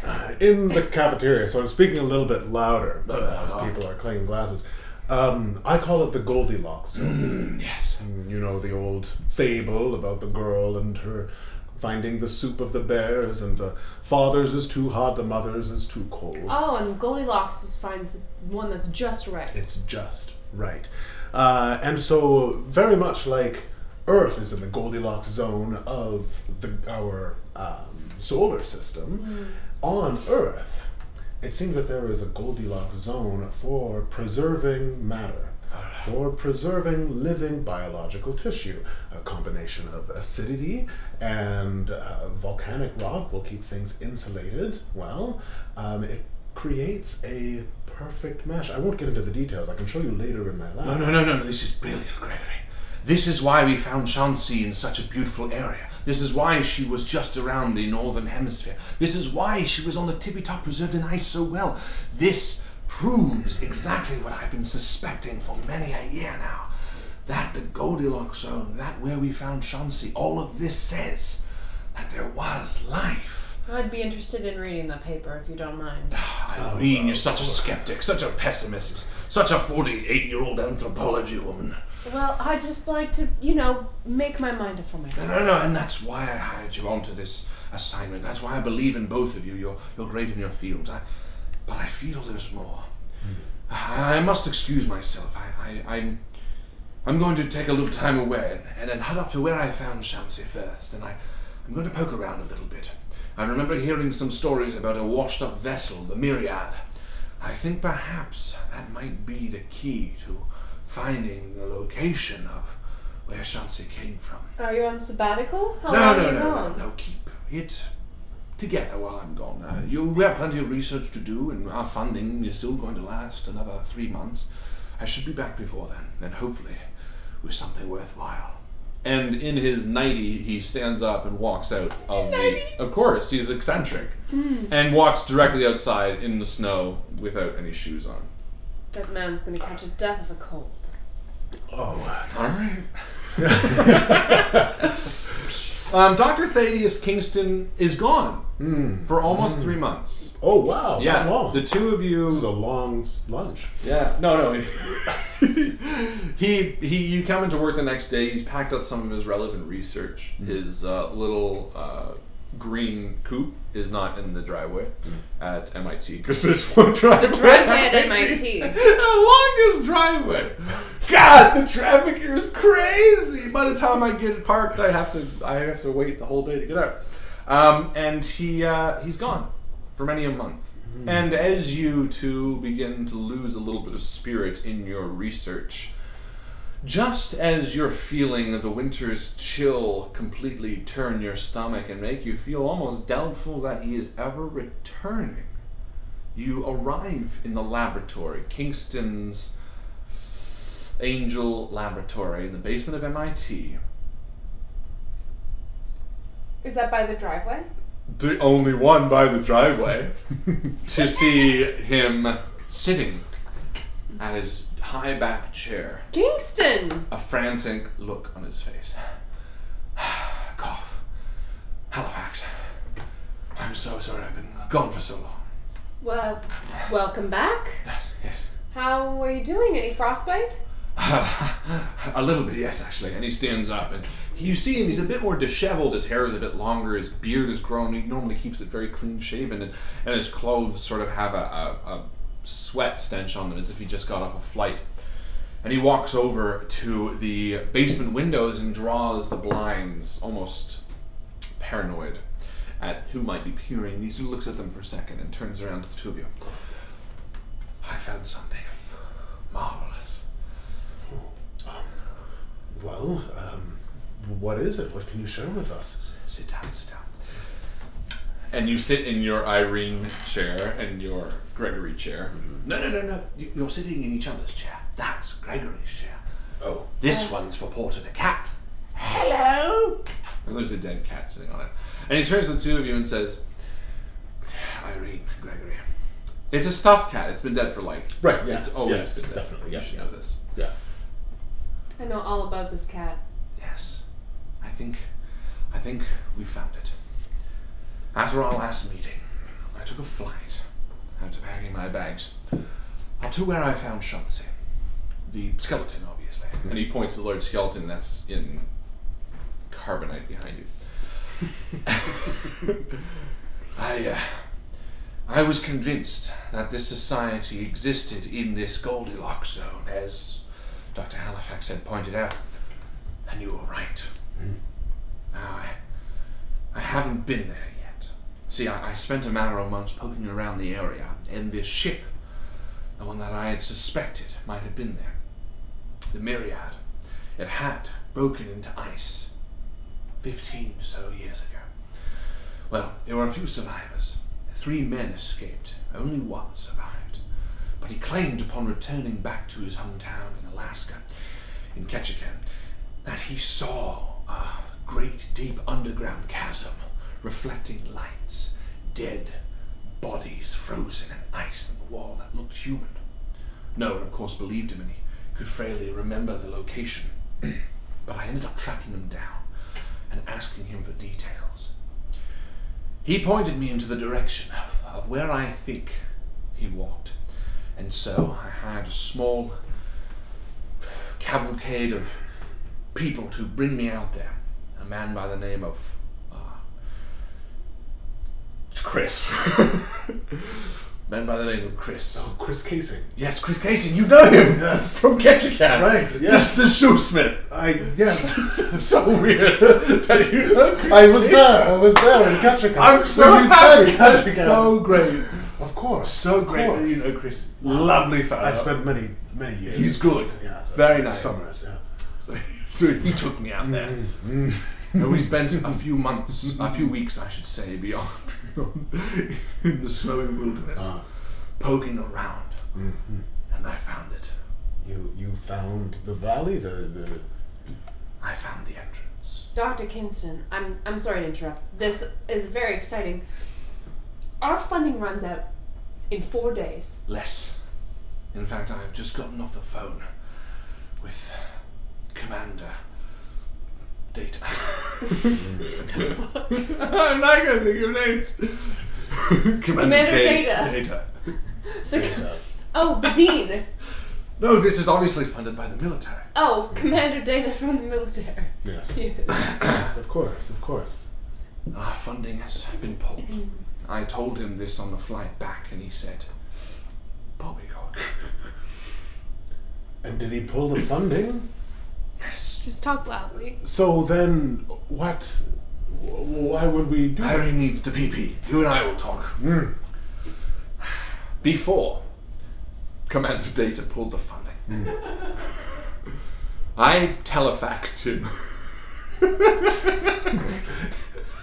in the cafeteria, so I'm speaking a little bit louder as people are clinking glasses. I call it the Goldilocks zone. Yes. You know the old fable about the girl and her finding the soup of the bears, and the father's is too hot, the mother's is too cold. Oh, and Goldilocks just finds the one that's just right. It's just right. And so, very much like Earth is in the Goldilocks zone of our solar system, on Earth, it seems that there is a Goldilocks zone for preserving matter, for preserving living biological tissue. A combination of acidity and volcanic rock will keep things insulated. Well, it creates a perfect mesh. I won't get into the details. I can show you later in my lab. No. This is brilliant, Gregory. This is why we found Chauncey in such a beautiful area. This is why she was just around the northern hemisphere. This is why she was on the tippy top preserved in ice so well. This proves exactly what I've been suspecting for many a year now. That the Goldilocks zone, that where we found Chauncey, all of this says that there was life. I'd be interested in reading the paper if you don't mind. Irene, you're such a skeptic, such a pessimist, such a 48-year-old anthropology woman. Well, I just like to, make my mind up for myself. No, and that's why I hired you onto this assignment. That's why I believe in both of you. You're great in your fields. But I feel there's more. I must excuse myself. I'm going to take a little time away and then head up to where I found Chauncey first, and I'm going to poke around a little bit. I remember hearing some stories about a washed-up vessel, the Myriad. I think perhaps that might be the key to finding the location of where Chauncey came from. Are you on sabbatical? How long are you gone? No, keep it together while I'm gone. We have plenty of research to do, and our funding is still going to last another 3 months. I should be back before then, and hopefully with something worthwhile. And in his nightie, he stands up and walks out of the... Of course, he's eccentric. And walks directly outside in the snow without any shoes on. That man's gonna catch a death of a cold. Oh, All right. Dr. Thaddeus Kingston is gone for almost 3 months. oh wow! Yeah, That long. the two of you... This is a long lunch. Yeah, no. You come into work the next day. He's packed up some of his relevant research. His little green coupe is not in the driveway at MIT because there's one driveway. The driveway at MIT. The longest driveway. God, the traffic here is crazy. By the time I get it parked, I have to wait the whole day to get out. And he's gone for many a month. And as you two begin to lose a little bit of spirit in your research, just as you're feeling the winter's chill completely turn your stomach and make you feel almost doubtful that he is ever returning, you arrive in the laboratory, Kingston's Angel Laboratory in the basement of MIT. Is that by the driveway? The only one by the driveway. To see him sitting at his high back chair. Kingston! A frantic look on his face. Cough. Halifax. I'm so sorry I've been gone for so long. Well, welcome back. Yes. How are you doing? Any frostbite? A little bit, yes, actually. And he stands up, and you see him, he's a bit more disheveled, his hair is a bit longer, his beard is grown, he normally keeps it very clean shaven, and his clothes sort of have a sweat stench on them, as if he just got off a flight. And he walks over to the basement windows and draws the blinds, almost paranoid at who might be peering. He looks at them for a second and turns around to the two of you. I found something marvelous. Well, what is it? What can you share with us? Sit down. And you sit in your Irene chair and your Gregory chair. No. You're sitting in each other's chair. That's Gregory's chair. Oh. This one's for Porter the cat. Hello! And there's a dead cat sitting on it. And he turns to the two of you and says, Irene, Gregory. It's a stuffed cat. It's been dead for like... Right, yes. It's always yes, been dead. Definitely, You should know this. Yeah. I know all about this cat. Yes. I think we found it. After our last meeting, I took a flight, after packing my bags, up to where I found Chauncey. The skeleton, obviously. And he points to the large skeleton that's in carbonite behind you. I was convinced that this society existed in this Goldilocks zone, as Dr. Halifax had pointed out. And you were right. Now, I haven't been there yet. See, I spent a matter of months poking around the area, and this ship, the one that I had suspected might have been there, the Myriad, it had broken into ice 15 or so years ago. Well, there were a few survivors. 3 men escaped. Only one survived. But he claimed upon returning back to his hometown in Alaska, in Ketchikan, that he saw a great deep underground chasm reflecting lights, dead bodies frozen in ice in the wall that looked human. No one, of course, believed him, and he could frailly remember the location. But I ended up tracking him down and asking him for details. He pointed me into the direction of where I think he walked. And so I hired a small cavalcade of people to bring me out there. A man by the name of Chris. Man by the name of Chris. Oh, Chris Casing. Yes, Chris Casing. You know him. Yes. From Ketchikan. Right, yes. The shoesmith. Yes. It's so weird that you know Chris I was there in Ketchikan. I'm so When you happy. said That's Ketchikan. so great. Of course. So great that you know Chris. Lovely fellow. I've spent many years. He's good. Yeah. Very nice. Summers, yeah. So he took me out there. And we spent a few weeks, I should say, beyond in the snowy wilderness, poking around. And I found it. You found the valley, I found the entrance. Dr. Kingston, I'm sorry to interrupt. This is very exciting. Our funding runs out in 4 days. Less. In fact, I've just gotten off the phone with Commander Data. I'm not going to think of names. Commander Data. Oh, the Dean. No, this is obviously funded by the military. Oh, Commander Data from the military. Yes. Yes. Yes, of course. Funding has been pulled. I told him this on the flight back, and he said, "Poppycock." And did he pull the funding? Yes. Just talk loudly. So then, what? Why would we do Harry needs to pee-pee. You and I will talk. Before Commander Data pulled the funding, I telefaxed him.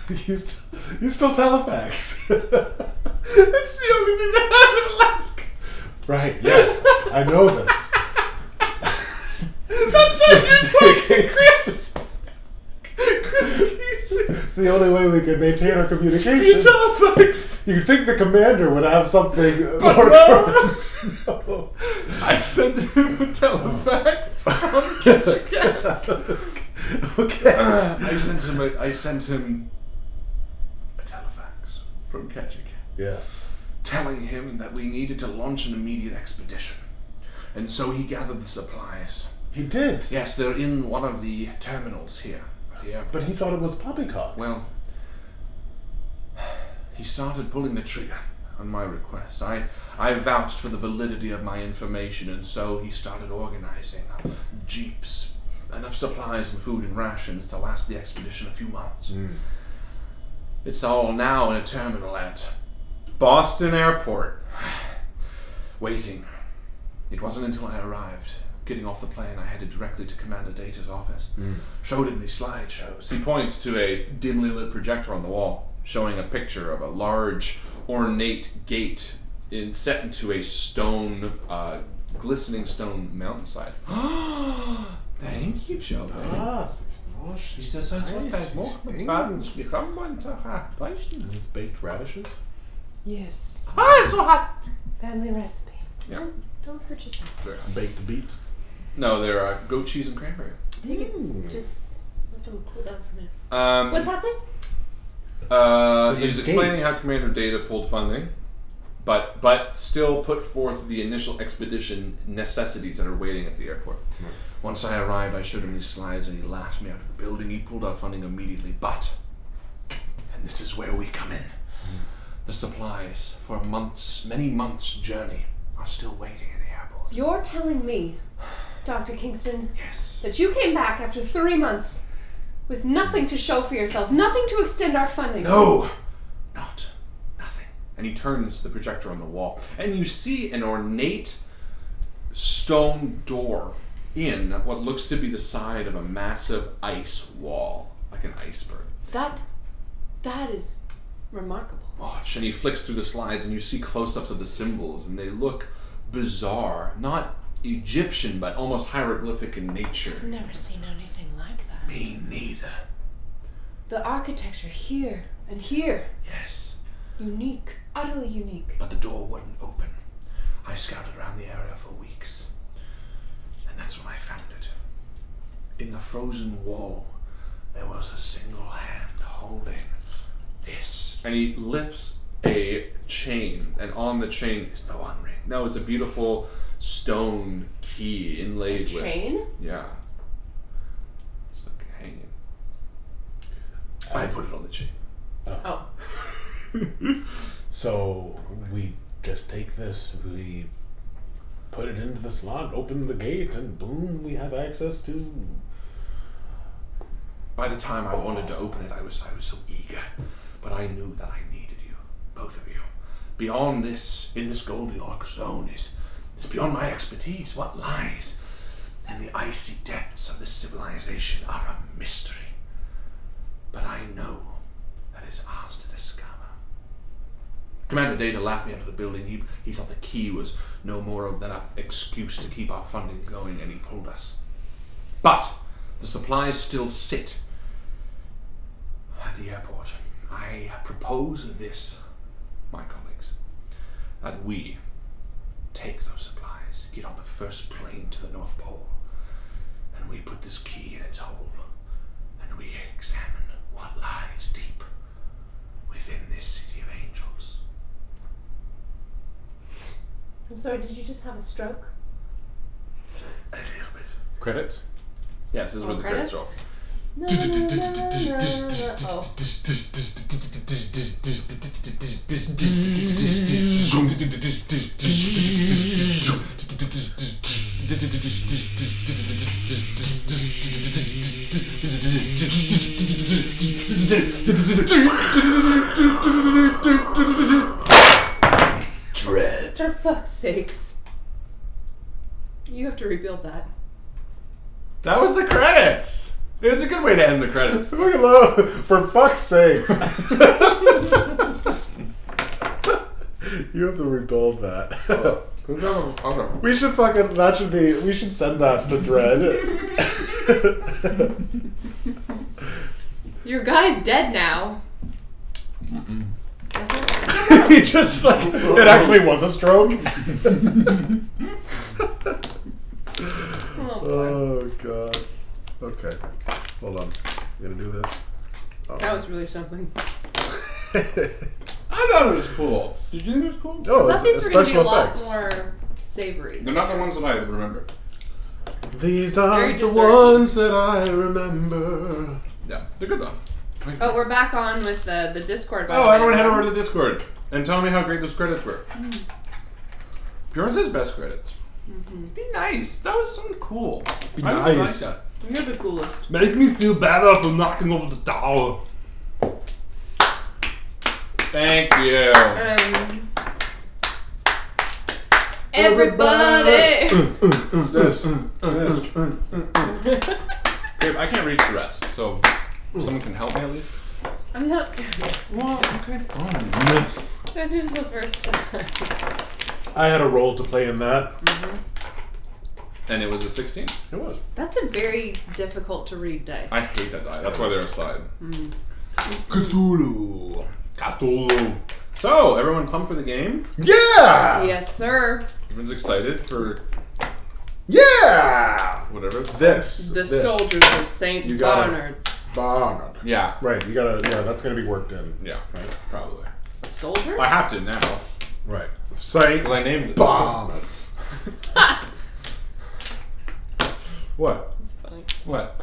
You still telefax. It's the only thing that I have in Alaska. Right, yes. I know this. That's how you talk to Chris. It's the only way we can maintain our communication. Telefax. You'd think the commander would have something But more no. no. I sent him a telefax from Ketchikan. Okay. I sent him a telefax from Ketchikan. Yes. Telling him that we needed to launch an immediate expedition. And so he gathered the supplies. He did. Yes, they're in one of the terminals here at the airport. But he thought it was poppycock. Well, he started pulling the trigger on my request. I vouched for the validity of my information, and so he started organizing jeeps, enough supplies and food and rations to last the expedition a few months. It's all now in a terminal at Boston Airport, waiting. It wasn't until I arrived, getting off the plane, I headed directly to Commander Data's office. Showed him these slideshows. He points to a dimly lit projector on the wall, showing a picture of a large, ornate gate set into a stone, glistening stone mountainside. Thank you, Joe. These baked radishes? Yes. It's so hot. Family recipe. Yeah. Don't hurt yourself. Baked beets? No, they're goat cheese and cranberry. Take it. Just let them cool down for a minute. What's happening? He was explaining how Commander Data pulled funding, but still put forth the initial expedition necessities that are waiting at the airport. Once I arrived, I showed him these slides, and he laughed me out of the building. He pulled out funding immediately, but, and this is where we come in, the supplies for many months' journey are still waiting in the airport. You're telling me, Dr. Kingston, Yes. that you came back after 3 months with nothing to show for yourself, nothing to extend our funding. No, nothing. And he turns the projector on the wall, and you see an ornate stone door in what looks to be the side of a massive ice wall, like an iceberg. That is remarkable. Watch, and he flicks through the slides, and you see close-ups of the symbols, and they look bizarre, not Egyptian, but almost hieroglyphic in nature. I've never seen anything like that. Me neither. The architecture here and here, Yes, unique, utterly unique. but the door wouldn't open. I scouted around the area for weeks, and that's when I found it. In the frozen wall, there was a single hand holding this. And he lifts a chain, and on the chain is the One Ring. No, it's a beautiful stone key inlaid with... Chain? Yeah. It's like hanging. I put it on the chain. Oh. So we just take this, we put it into the slot, open the gate, and boom, we have access to... By the time I wanted to open it, I was so eager. But I knew that I needed you, both of you. Beyond this, in this Goldilocks zone, is beyond my expertise. What lies in the icy depths of this civilization are a mystery. But I know that it's ours to discover. Commander Data laughed me out of the building. He thought the key was no more than an excuse to keep our funding going, and he pulled us. But the supplies still sit at the airport. I propose this, my colleagues, that we take those supplies, get on the first plane to the North Pole, and we put this key in its hole, and we examine what lies deep within this city of angels. I'm sorry, did you just have a stroke? A little bit. Credits? Yes, this is where the credits roll. No, no, no, no, no. Oh. Dread. For fuck's sakes. You have to rebuild that. That was the credits. It was a good way to end the credits. For fuck's sakes. You have to rebuild that. Okay. We should send that to Dread. Your guy's dead now. He just like it actually was a stroke. Oh god. Okay. Hold on. You gonna do this? Oh. That was really something. I thought it was cool. Did you think it was cool? Oh, I thought these it's were going to be a special lot effects. more savory. They're not the ones that I remember. These are Very the desserty. ones that I remember. Yeah, they're good though. Oh, we're back on with the Discord. by the Oh, way. everyone head over to the Discord and tell me how great those credits were. Bjorn says best credits. Be nice. That was something cool. Be I really nice. like that. You're the coolest. Make me feel better for knocking over the tower. Thank you. Everybody! This. Gabe, I can't reach the rest, so someone can help me at least. I'm not doing it. Well, okay. I did it the first time. I had a role to play in that. And it was a 16. It was. That's a very difficult to read dice. I hate that die. That's why they're aside. Cthulhu. Cthulhu. So, everyone pumped for the game? Yeah. Yes, sir. Everyone's excited for Yeah. whatever it's This. The this. soldiers of St. You got it. Bernard's. Barnard. Yeah. Right. You gotta. Yeah. That's gonna be worked in. Yeah. Right. Probably. Soldiers? I have to now. Right. Saint Because I named it. Barnard. What? That's funny. What?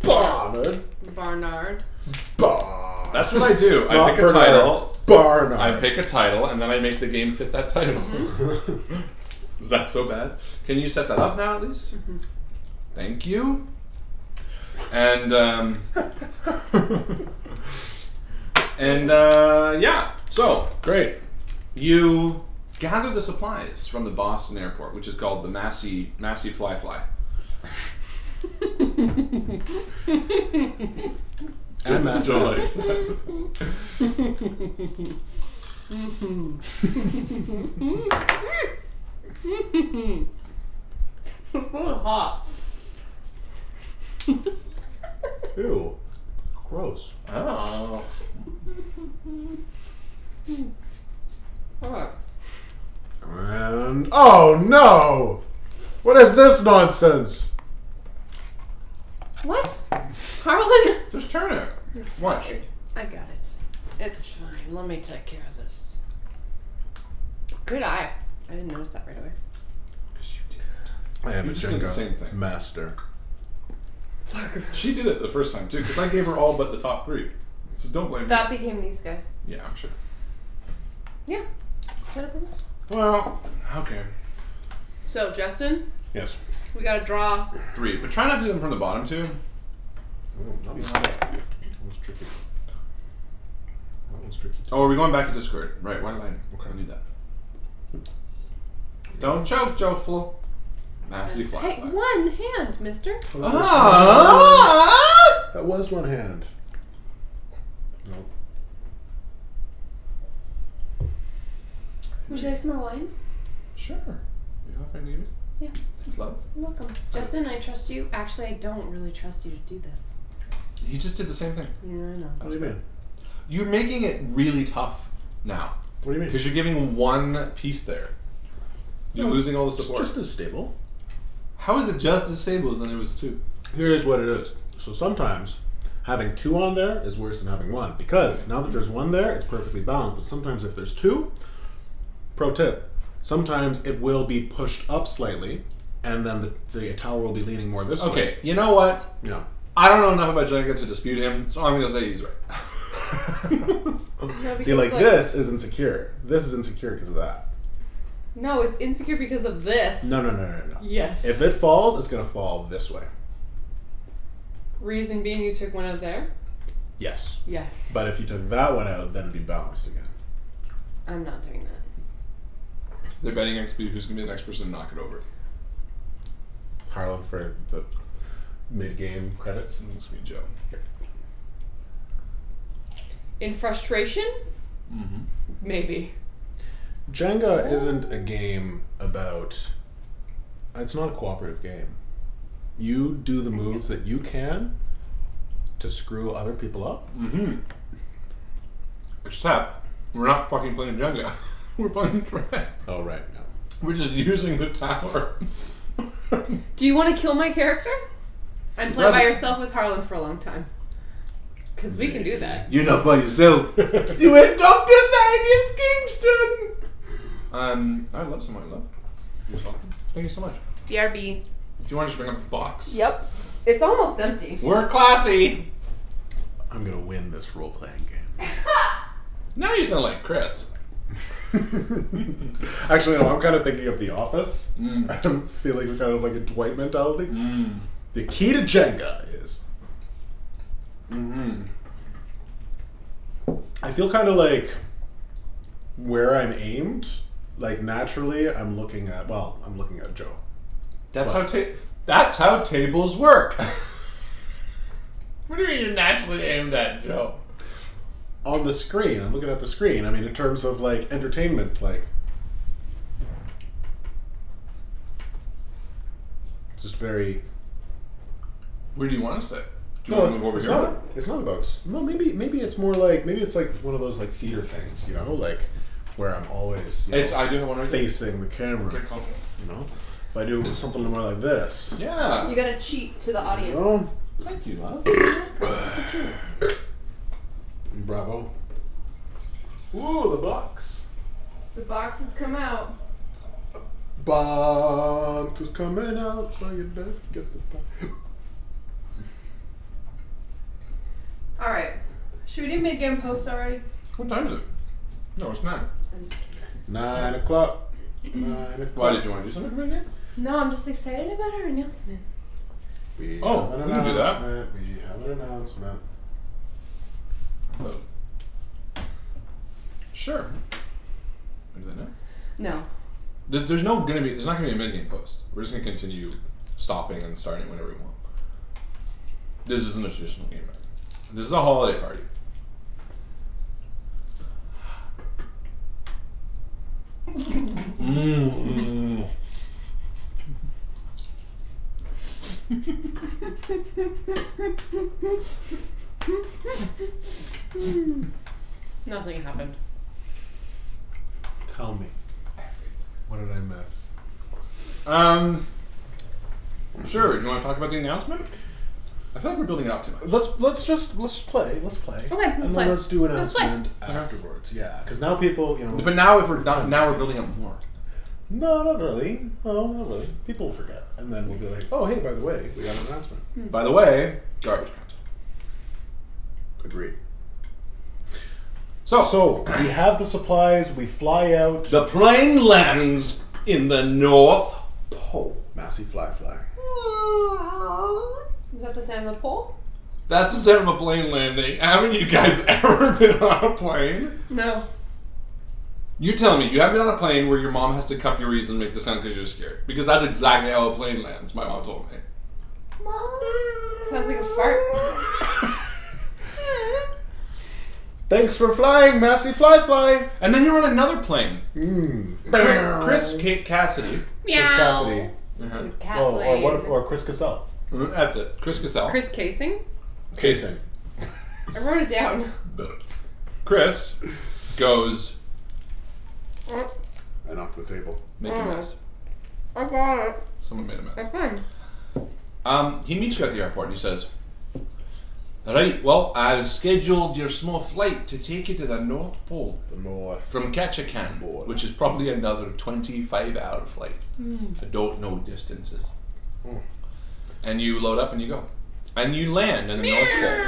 Barnard. Barnard. Barnard. That's what I do. I Not pick a Bernard. title. Barnard. I pick a title, and then I make the game fit that title. Is that so bad? Can you set that up now, at least? Thank you. And yeah. So Great. you gather the supplies from the Boston airport, which is called the Massey Fly. And Matt Joe likes that. It's really hot. Ew. Gross. Oh. Alright. And oh no! What is this nonsense? What? Harlan? Just turn it. Watch. Fired. I got it. It's fine. Let me take care of this. Good eye. I didn't notice that right away. I am You a just did the Jenga same thing. master. She did it the first time too, because I gave her all but the top 3. So don't blame me. That became these guys. Yeah, I'm sure. Yeah. Set up in this. Well, okay. So, Justin, Yes. we gotta draw. 3, but try not to do them from the bottom too. Oh, that one's tricky. That one's tricky. Oh, are we going back to Discord? Right, why did I need that? Don't choke, Joe Flo. Nasty fly. Hey, one hand, mister. Ah! That was one hand. No. Would you like some more wine? Sure. You have any news? Yeah. Thanks, love. You're welcome. Justin, I trust you. Actually, I don't really trust you to do this. He just did the same thing. Yeah, I know. What do you mean? You're making it really tough now. What do you mean? Because you're giving one piece there. You're No, losing all the It's support. just as stable. How is it just as stable as then there was 2? Here's what it is. So sometimes having 2 on there is worse than having 1 because now that there's 1 there, it's perfectly balanced. But sometimes if there's 2, pro tip, sometimes it will be pushed up slightly, and then the tower will be leaning more this way. Okay, you know what? Yeah. I don't know enough about Jenga to dispute him, so I'm going to say he's right. No, See, like because, this is insecure. This is insecure because of that. No, it's insecure because of this. No. Yes. If it falls, it's going to fall this way. Reason being you took one out there? Yes. Yes. But if you took that one out, then it'd be balanced again. I'm not doing that. They're betting XP who's going to be the next person to knock it over. Harlan for the mid-game credits. And it's going to be Joe. In frustration? Mm-hmm. Maybe. Jenga isn't a game about... It's not a cooperative game. you do the move that you can to screw other people up. Mm-hmm. Except, we're not fucking playing Jenga. We're playing track. Oh, right. No. We're just using the tower. Do you want to kill my character? And play by yourself with Harlan for a long time. Because we can do that. You're not by yourself. You went Dr. Thaddeus Kingston! I'd love somebody love. You're welcome. Thank you so much. BRB. Do you want to just bring up the box? Yep. It's almost empty. We're classy! I'm going to win this role-playing game. Now you sound like Chris. Actually, no, I'm kind of thinking of The Office. I'm feeling kind of like a Dwight mentality. The key to Jenga is... I feel kind of like where I'm aimed, like naturally I'm looking at Joe. That's how tables work. What do you mean you're naturally aimed at, Joe? On the screen, I'm looking at the screen. I mean, in terms of like entertainment, like just very. Where do you want to sit? Do you want to move over here? It's not about. No, maybe it's more like it's like one of those like theater things, you know, like where I'm always. I do have one right there. Facing the camera. You know, if I do something more like this. Yeah. You gotta cheat to the audience. You know? Thank you, love. Bravo. Ooh, the box. The box has come out. Box is coming out, so you better get the box. Alright. Should we do mid-game posts already? What time is it? No, it's 9. I'm just kidding. 9 o'clock. 9 o'clock. Why did you want to do something right here? No, I'm just excited about our announcement. We Oh, have an we can do that. announcement. We have an announcement. Oh. Sure. We do that now? No. There's not gonna be a mid-game post. We're just gonna continue stopping and starting whenever we want. This isn't a traditional game night. This is a holiday party. Nothing happened. Tell me. What did I miss? Sure. You want to talk about the announcement? I feel like we're building it up too much. Let's play. Okay, and then let's do an announcement play. afterwards. Yeah, because now people, you know. But now if we're done, now we're building up more. No, not really. No, not really. People will forget, and then we'll be like, "Oh, hey, by the way, we got an announcement." By the way, garbage content. Agreed. So we have the supplies. We fly out. the plane lands in the North Pole. Massey fly. Is that the sound of the pole? That's the sound of a plane landing. Haven't you guys ever been on a plane? No. You tell me, you haven't been on a plane where your mom has to cup your ears and make the sound because you're scared. Because that's exactly how a plane lands, my mom told me. Mom. Sounds like a fart. Thanks for flying, Massey fly. And then you're on another plane. Chris Cassidy. Meow. Chris Cassidy. Cat Oh, plane. or Chris Cassell. That's it. Chris Cassell. Chris Casing? Casing. I wrote it down. Chris goes, I knocked the table. make a mess. I got it. Someone made a mess. That's fun. He meets you at the airport and he says, "Right, well, I've scheduled your small flight to take you to the North Pole The North. from Ketchikan, which is probably another 25-hour flight. I don't know distances." And you load up and you go. And you land in the North Pole.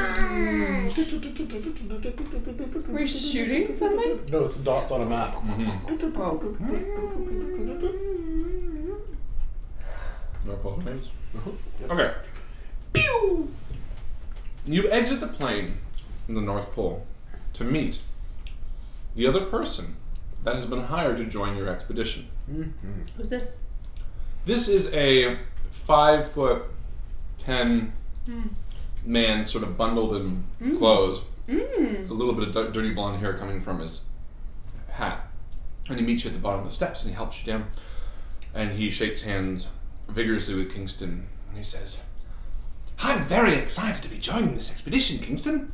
Were you shooting something? No, it's dots on a map. North Pole remains. Okay. Pew! You exit the plane in the North Pole to meet the other person that has been hired to join your expedition. Who's this? This is a 5'10" man, sort of bundled in clothes. A little bit of dirty blonde hair coming from his hat. And he meets you at the bottom of the steps and he helps you down. And he shakes hands vigorously with Kingston. And he says, I'm very excited to be joining this expedition, Kingston.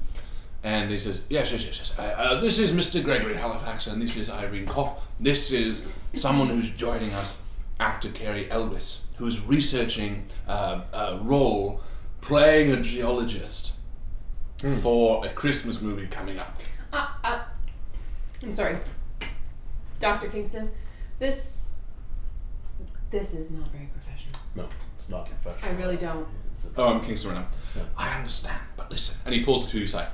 And he says, yes. This is Mr. Gregory Halifax, and this is Irene Koff. This is someone who's joining us, actor Carrie Elwes, who's researching a role playing a geologist for a Christmas movie coming up. I'm sorry. Dr. Kingston, this is not very professional. No, it's not professional. I really don't. Oh, I'm Kingston right now. Yeah. I understand, but listen. And he pulls to his side.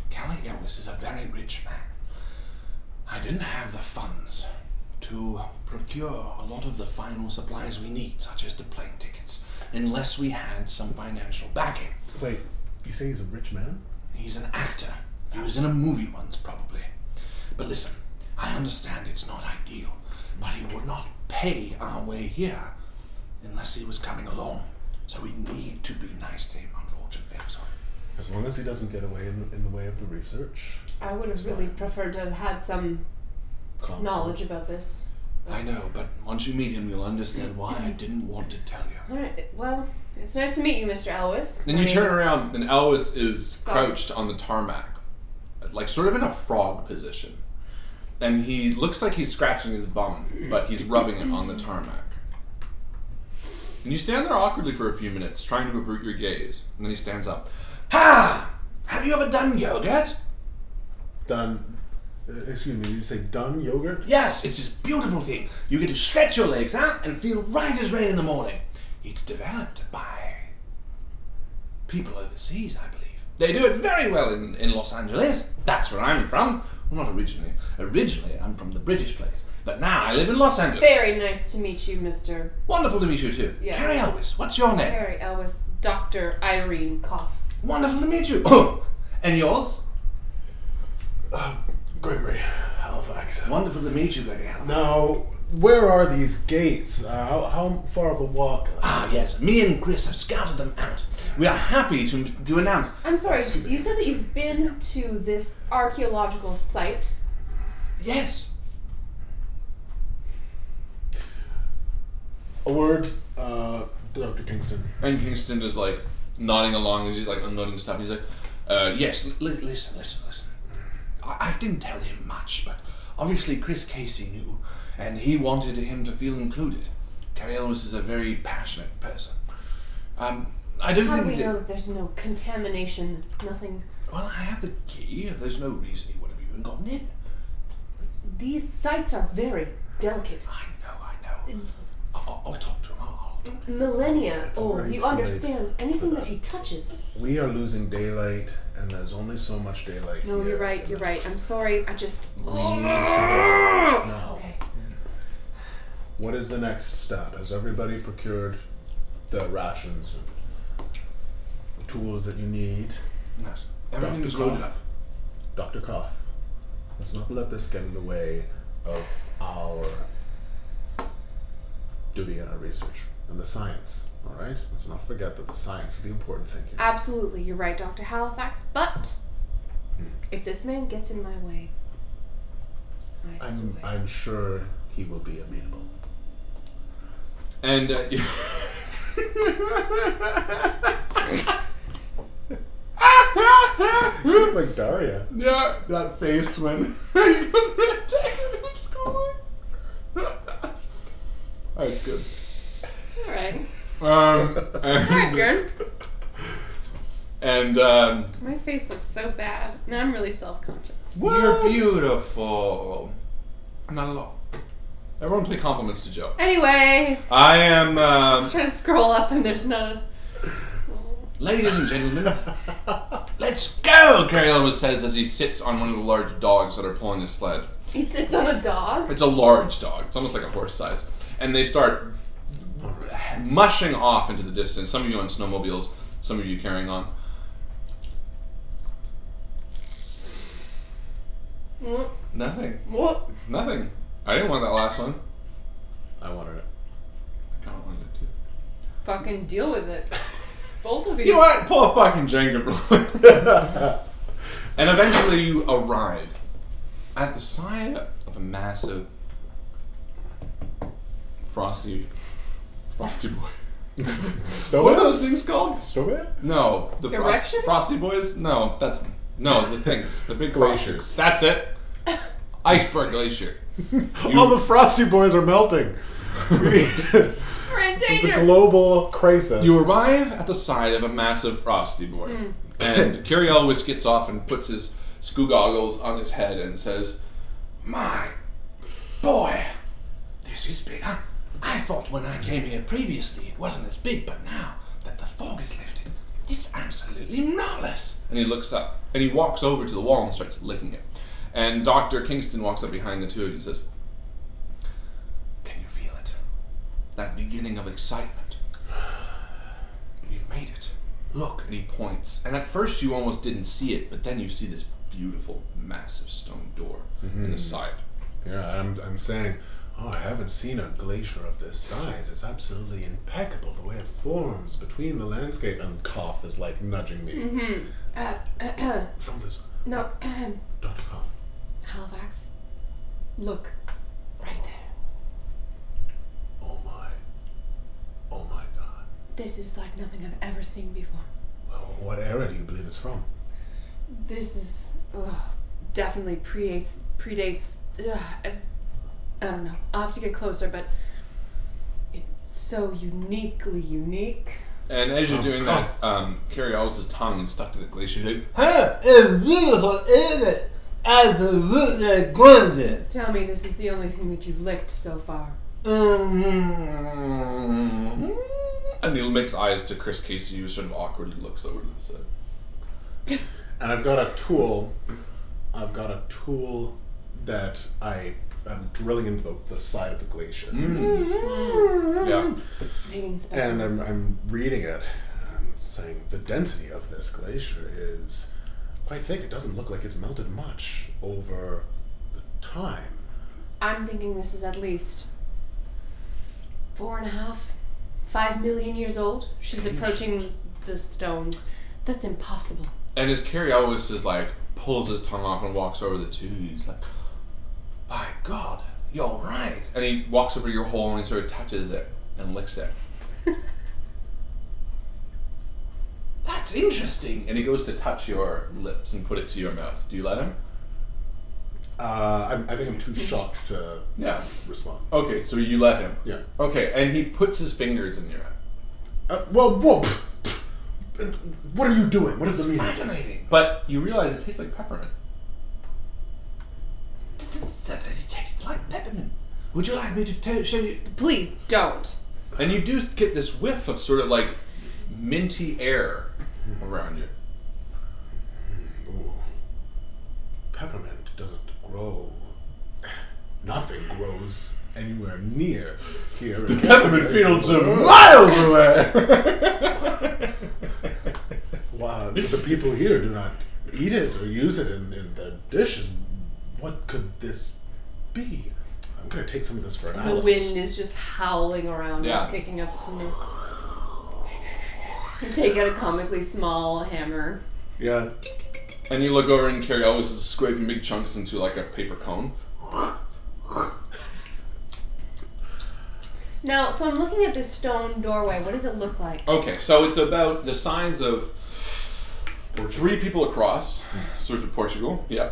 Carrie Elwes is a very rich man. I didn't have the funds to procure a lot of the final supplies we need, such as the plane tickets, unless we had some financial backing. Wait, you say he's a rich man? He's an actor. He was in a movie once, probably. But listen, I understand it's not ideal, but he would not pay our way here unless he was coming along. So we need to be nice to him, unfortunately. I'm sorry. As long as he doesn't get away in the way of the research. I would have really preferred to have had some knowledge about this. I know, but once you meet him, you'll understand why I didn't want to tell you. Alright, well, it's nice to meet you, Mr. Elwes. Then you turn around, and Elwes is crouched on the tarmac, like sort of in a frog position. And he looks like he's scratching his bum, but he's rubbing it on the tarmac. And you stand there awkwardly for a few minutes, trying to avert your gaze. And then he stands up. Ha! Have you ever done yogurt? Done. Excuse me, you say done yogurt? Yes, it's this beautiful thing. You get to stretch your legs out and feel right as rain in the morning. It's developed by people overseas, I believe. They do it very well in Los Angeles. That's where I'm from. Well, not originally. Originally, I'm from the British place. But now I live in Los Angeles. Very nice to meet you, Mr. Wonderful to meet you too. Yes. Carrie Elwes, what's your name? Carrie Elwes, Dr. Irene Koff. Wonderful to meet you. And yours? Gregory Halifax. Wonderful to meet you, Gregory Halifax. Now, where are these gates? How far of a walk? Ah, yes. Me and Chris have scouted them out. We are happy to announce. I'm sorry, you said that you've been to this archaeological site. Yes. A word, Dr. Kingston. And Kingston is like nodding along as he's like unloading stuff. He's like, yes, listen. I didn't tell him much, but obviously Chris Casey knew, and he wanted him to feel included. Carrie Elwes is a very passionate person. I don't How think do we know that there's no contamination, nothing? Well, I have the key, and there's no reason he would have even gotten in. These sites are very delicate. I know. I'll talk to him. I'll talk to him. Millennia old. already You too late understand anything for that that. he touches. We are losing daylight, and there's only so much daylight No, here. you're right. I'm sorry. I just. We need to go now. Okay. What is the next step? Has everybody procured the rations and the tools that you need? Yes. Everything is loaded up. Dr. Koff, let's not let this get in the way of our duty and our research and the science, all right? Let's not forget that the science is the important thing here. Absolutely, you're right, Dr. Halifax. But if this man gets in my way, I swear. I'm sure he will be amenable. And You look like Daria. yeah, that face when you go through attacking the school. That's good. Alright. And, Good. and My face looks so bad. Now I'm really self-conscious. you're beautiful. Not at all. Everyone pay compliments to Joe. Anyway, I am, let's try to scroll up and there's none. ladies and gentlemen, let's go, Carrie Elwes says as he sits on one of the large dogs that are pulling his sled. He sits on a dog. It's a large dog. It's almost like a horse size. And they start mushing off into the distance. Some of you on snowmobiles, some of you carrying on. What? Nothing. What? Nothing. I didn't want that last one. I wanted it. I kind of wanted it too. Fucking deal with it. Both of you. You know what? Pull a fucking Jenga, bro. And eventually you arrive at the side of a massive frosty boy. What are those things called? Snowman? No, the Erection? Frosty Boys. No, the things, the big Glaciers. glaciers. That's it. Iceberg glacier. All the Frosty Boys are melting. We're in It's a danger. global crisis. You arrive at the side of a massive Frosty Boy, and Carrie Elwes gets off and puts his screw goggles on his head and says, "My boy, this is bigger. I thought when I came here previously it wasn't as big, but now that the fog is lifted, it's absolutely marvelous." And he looks up, and he walks over to the wall and starts licking it. And Dr. Kingston walks up behind the two of you and says, "Can you feel it? That beginning of excitement. We've made it. Look." And he points. And at first you almost didn't see it, but then you see this beautiful, massive stone door in the side. Yeah, I'm saying, oh, I haven't seen a glacier of this size. It's absolutely impeccable the way it forms between the landscape. And Cough is like nudging me. From this. No, Dr. Cough. Halifax. Look, right there. Oh my. Oh my God. This is like nothing I've ever seen before. Well, what era do you believe it's from? This is definitely predates. I don't know. I'll have to get closer, but it's so uniquely unique. And as you're doing that, Carrie Elwes' tongue is stuck to the glacier. He's like, Huh, it's beautiful, isn't it? Absolutely gorgeous. Tell me this is the only thing that you've licked so far. and he makes eyes to Chris Casey, who sort of awkwardly looks over to the side. And I've got a tool. That I am drilling into the side of the glacier. Yeah. And I'm reading it. I'm saying the density of this glacier is quite thick. It doesn't look like it's melted much over the time. I'm thinking this is at least 4.5, 5 million years old. She's approaching the stones. That's impossible. And as Carrie Elwes is like, pulls his tongue off and walks over the two, he's like, "By God, you're right." And he walks over to your hole and he sort of touches it and licks it. "That's interesting." And he goes to touch your lips and put it to your mouth. Do you let him? I think I'm too shocked to respond. Okay, so you let him. Yeah. Okay, and he puts his fingers in your mouth. Whoa. What are you doing? What is the meaning? Fascinating. But you realize it tastes like peppermint. It tastes like peppermint. Would you like me to show you? Please don't. And you do get this whiff of sort of like minty air around you. Ooh. Peppermint doesn't grow. Nothing grows anywhere near here. The peppermint fields are miles away. Wow, the people here do not eat it or use it in their dishes. What could this be? I'm gonna take some of this for The analysis. wind is just howling around Yeah. us, kicking up some. Take out a comically small hammer. Yeah. And you look over and Carrie Elwes is scraping big chunks into like a paper cone. Now, so I'm looking at this stone doorway. What does it look like? Okay, so it's about the size of 3 people across, sort of Portugal. Yeah.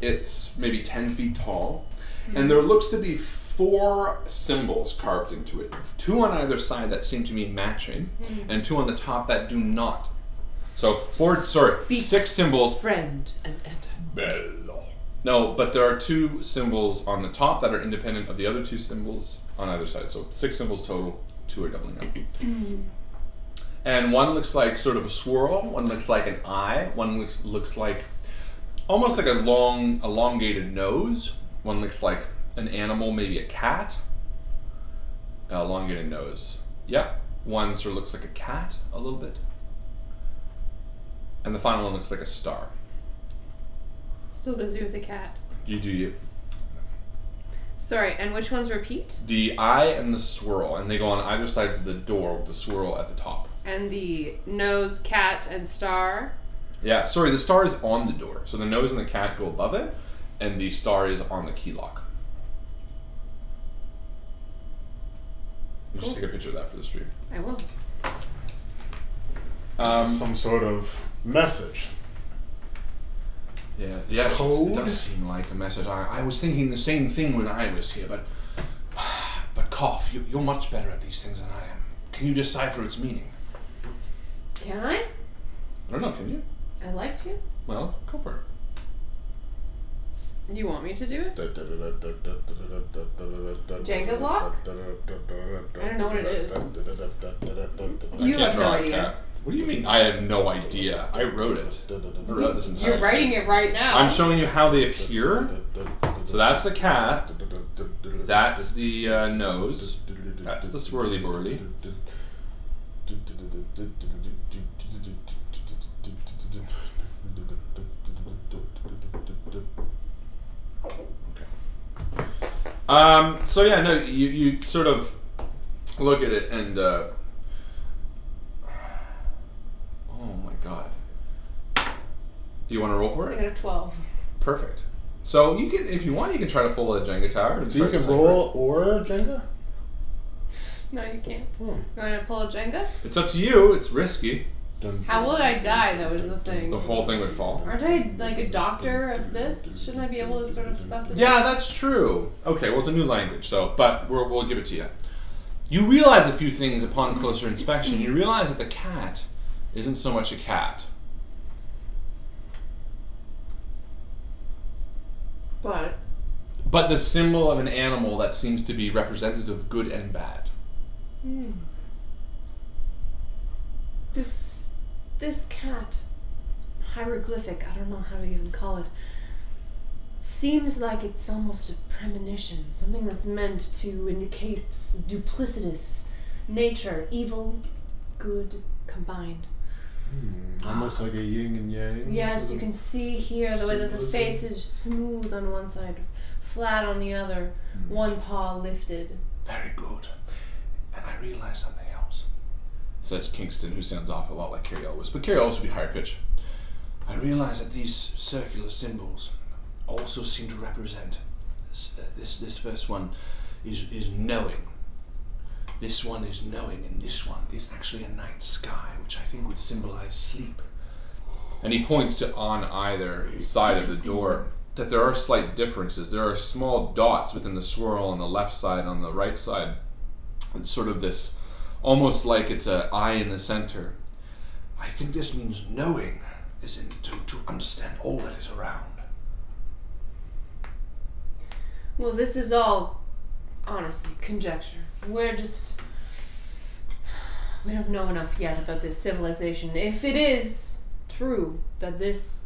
It's maybe 10 feet tall. And there looks to be 4 symbols carved into it. 2 on either side that seem to be matching, and 2 on the top that do not. So 6 symbols. Friend and enter. Bello. No, but there are 2 symbols on the top that are independent of the other 2 symbols on either side. So 6 symbols total, 2 are doubling up. And one looks like sort of a swirl, one looks like an eye, one looks like almost like a long, elongated nose, one looks like an animal, maybe a cat. Elongated nose. Yeah, one sort of looks like a cat a little bit. And the final one looks like a star. Still busy with the cat. You do you. Sorry, and which ones repeat? The eye and the swirl, and they go on either sides of the door with the swirl at the top. And the nose, cat, and star. Yeah, sorry, the star is on the door. So the nose and the cat go above it, and the star is on the key lock. Just take a picture of that for the stream. I will. Some sort of message. Yeah, Code? it does seem like a message. I was thinking the same thing when I was here, but Cough, you're much better at these things than I am. Can you decipher its meaning? Can I? I don't know, can you? I'd like to. Well, go for it. You want me to do it? Jenga block? I don't know what it is. You have no idea. What do you mean? I have no idea. I wrote it. I wrote this entire You're writing it right now. I'm showing you how they appear. So that's the cat. That's the nose. That's the swirly burly. So yeah, no, you sort of look at it and oh my god. You want to roll for I it? got a 12. Perfect. So you can, if you want, you can try to pull a Jenga tower. And So you start can deciphering. roll or Jenga? No, you can't. You want to pull a Jenga? It's up to you. It's risky. How would I die, though, is the thing. The whole thing would fall. Aren't I, like, a doctor of this? Shouldn't I be able to sort of suss it Yeah, out? that's true. Okay, well, it's a new language, so but we'll give it to you. You realize a few things upon closer inspection. You realize that the cat isn't so much a cat. But the symbol of an animal that seems to be representative of good and bad. This cat, hieroglyphic, I don't know how to even call it, seems like it's almost a premonition, something that's meant to indicate duplicitous nature, evil, good, combined. Almost like a yin and yang. Yes, sort you of can see here the way that the symbolism. face is smooth on one side, flat on the other, one paw lifted. Very good. And I realize something else, says Kingston, who sounds off a lot like Carrie Elwes, but Carrie Elwes would be higher pitch. I realize that these circular symbols also seem to represent this first one is knowing. This one is knowing, and this one is actually a night sky, which I think would symbolize sleep. And he points to on either side of the door that there are slight differences. There are small dots within the swirl on the left side and on the right side. It's sort of this, almost like it's an eye in the center. I think this means knowing, as in to understand all that is around. Well, this is all, honestly, conjecture. We don't know enough yet about this civilization. If it is true that this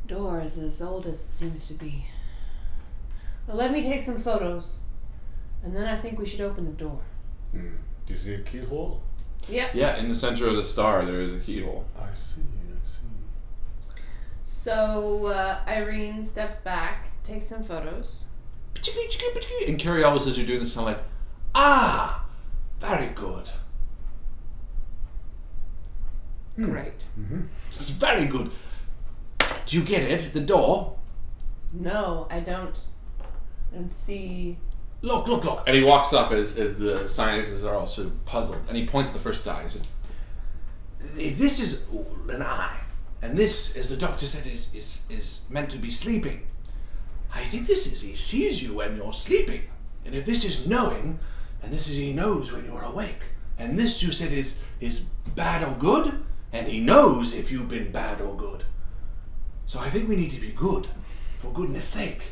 door is as old as it seems to be, well, let me take some photos, and then I think we should open the door. Do you see a keyhole? Yep. Yeah, in the center of the star there is a keyhole. I see. So Irene steps back, takes some photos. And Carrie always says you're doing this, and I'm like, ah, very good. Great. That's very good. Do you get it? The door? No, I don't see. Look. And he walks up as the scientists are all sort of puzzled, and he points at the first eye. He says, if this is an eye, and this, as the doctor said, is meant to be sleeping, I think this is he sees you when you're sleeping. And if this is knowing, and this is he knows when you're awake. And this, you said, is bad or good, and he knows if you've been bad or good. So I think we need to be good, for goodness sake.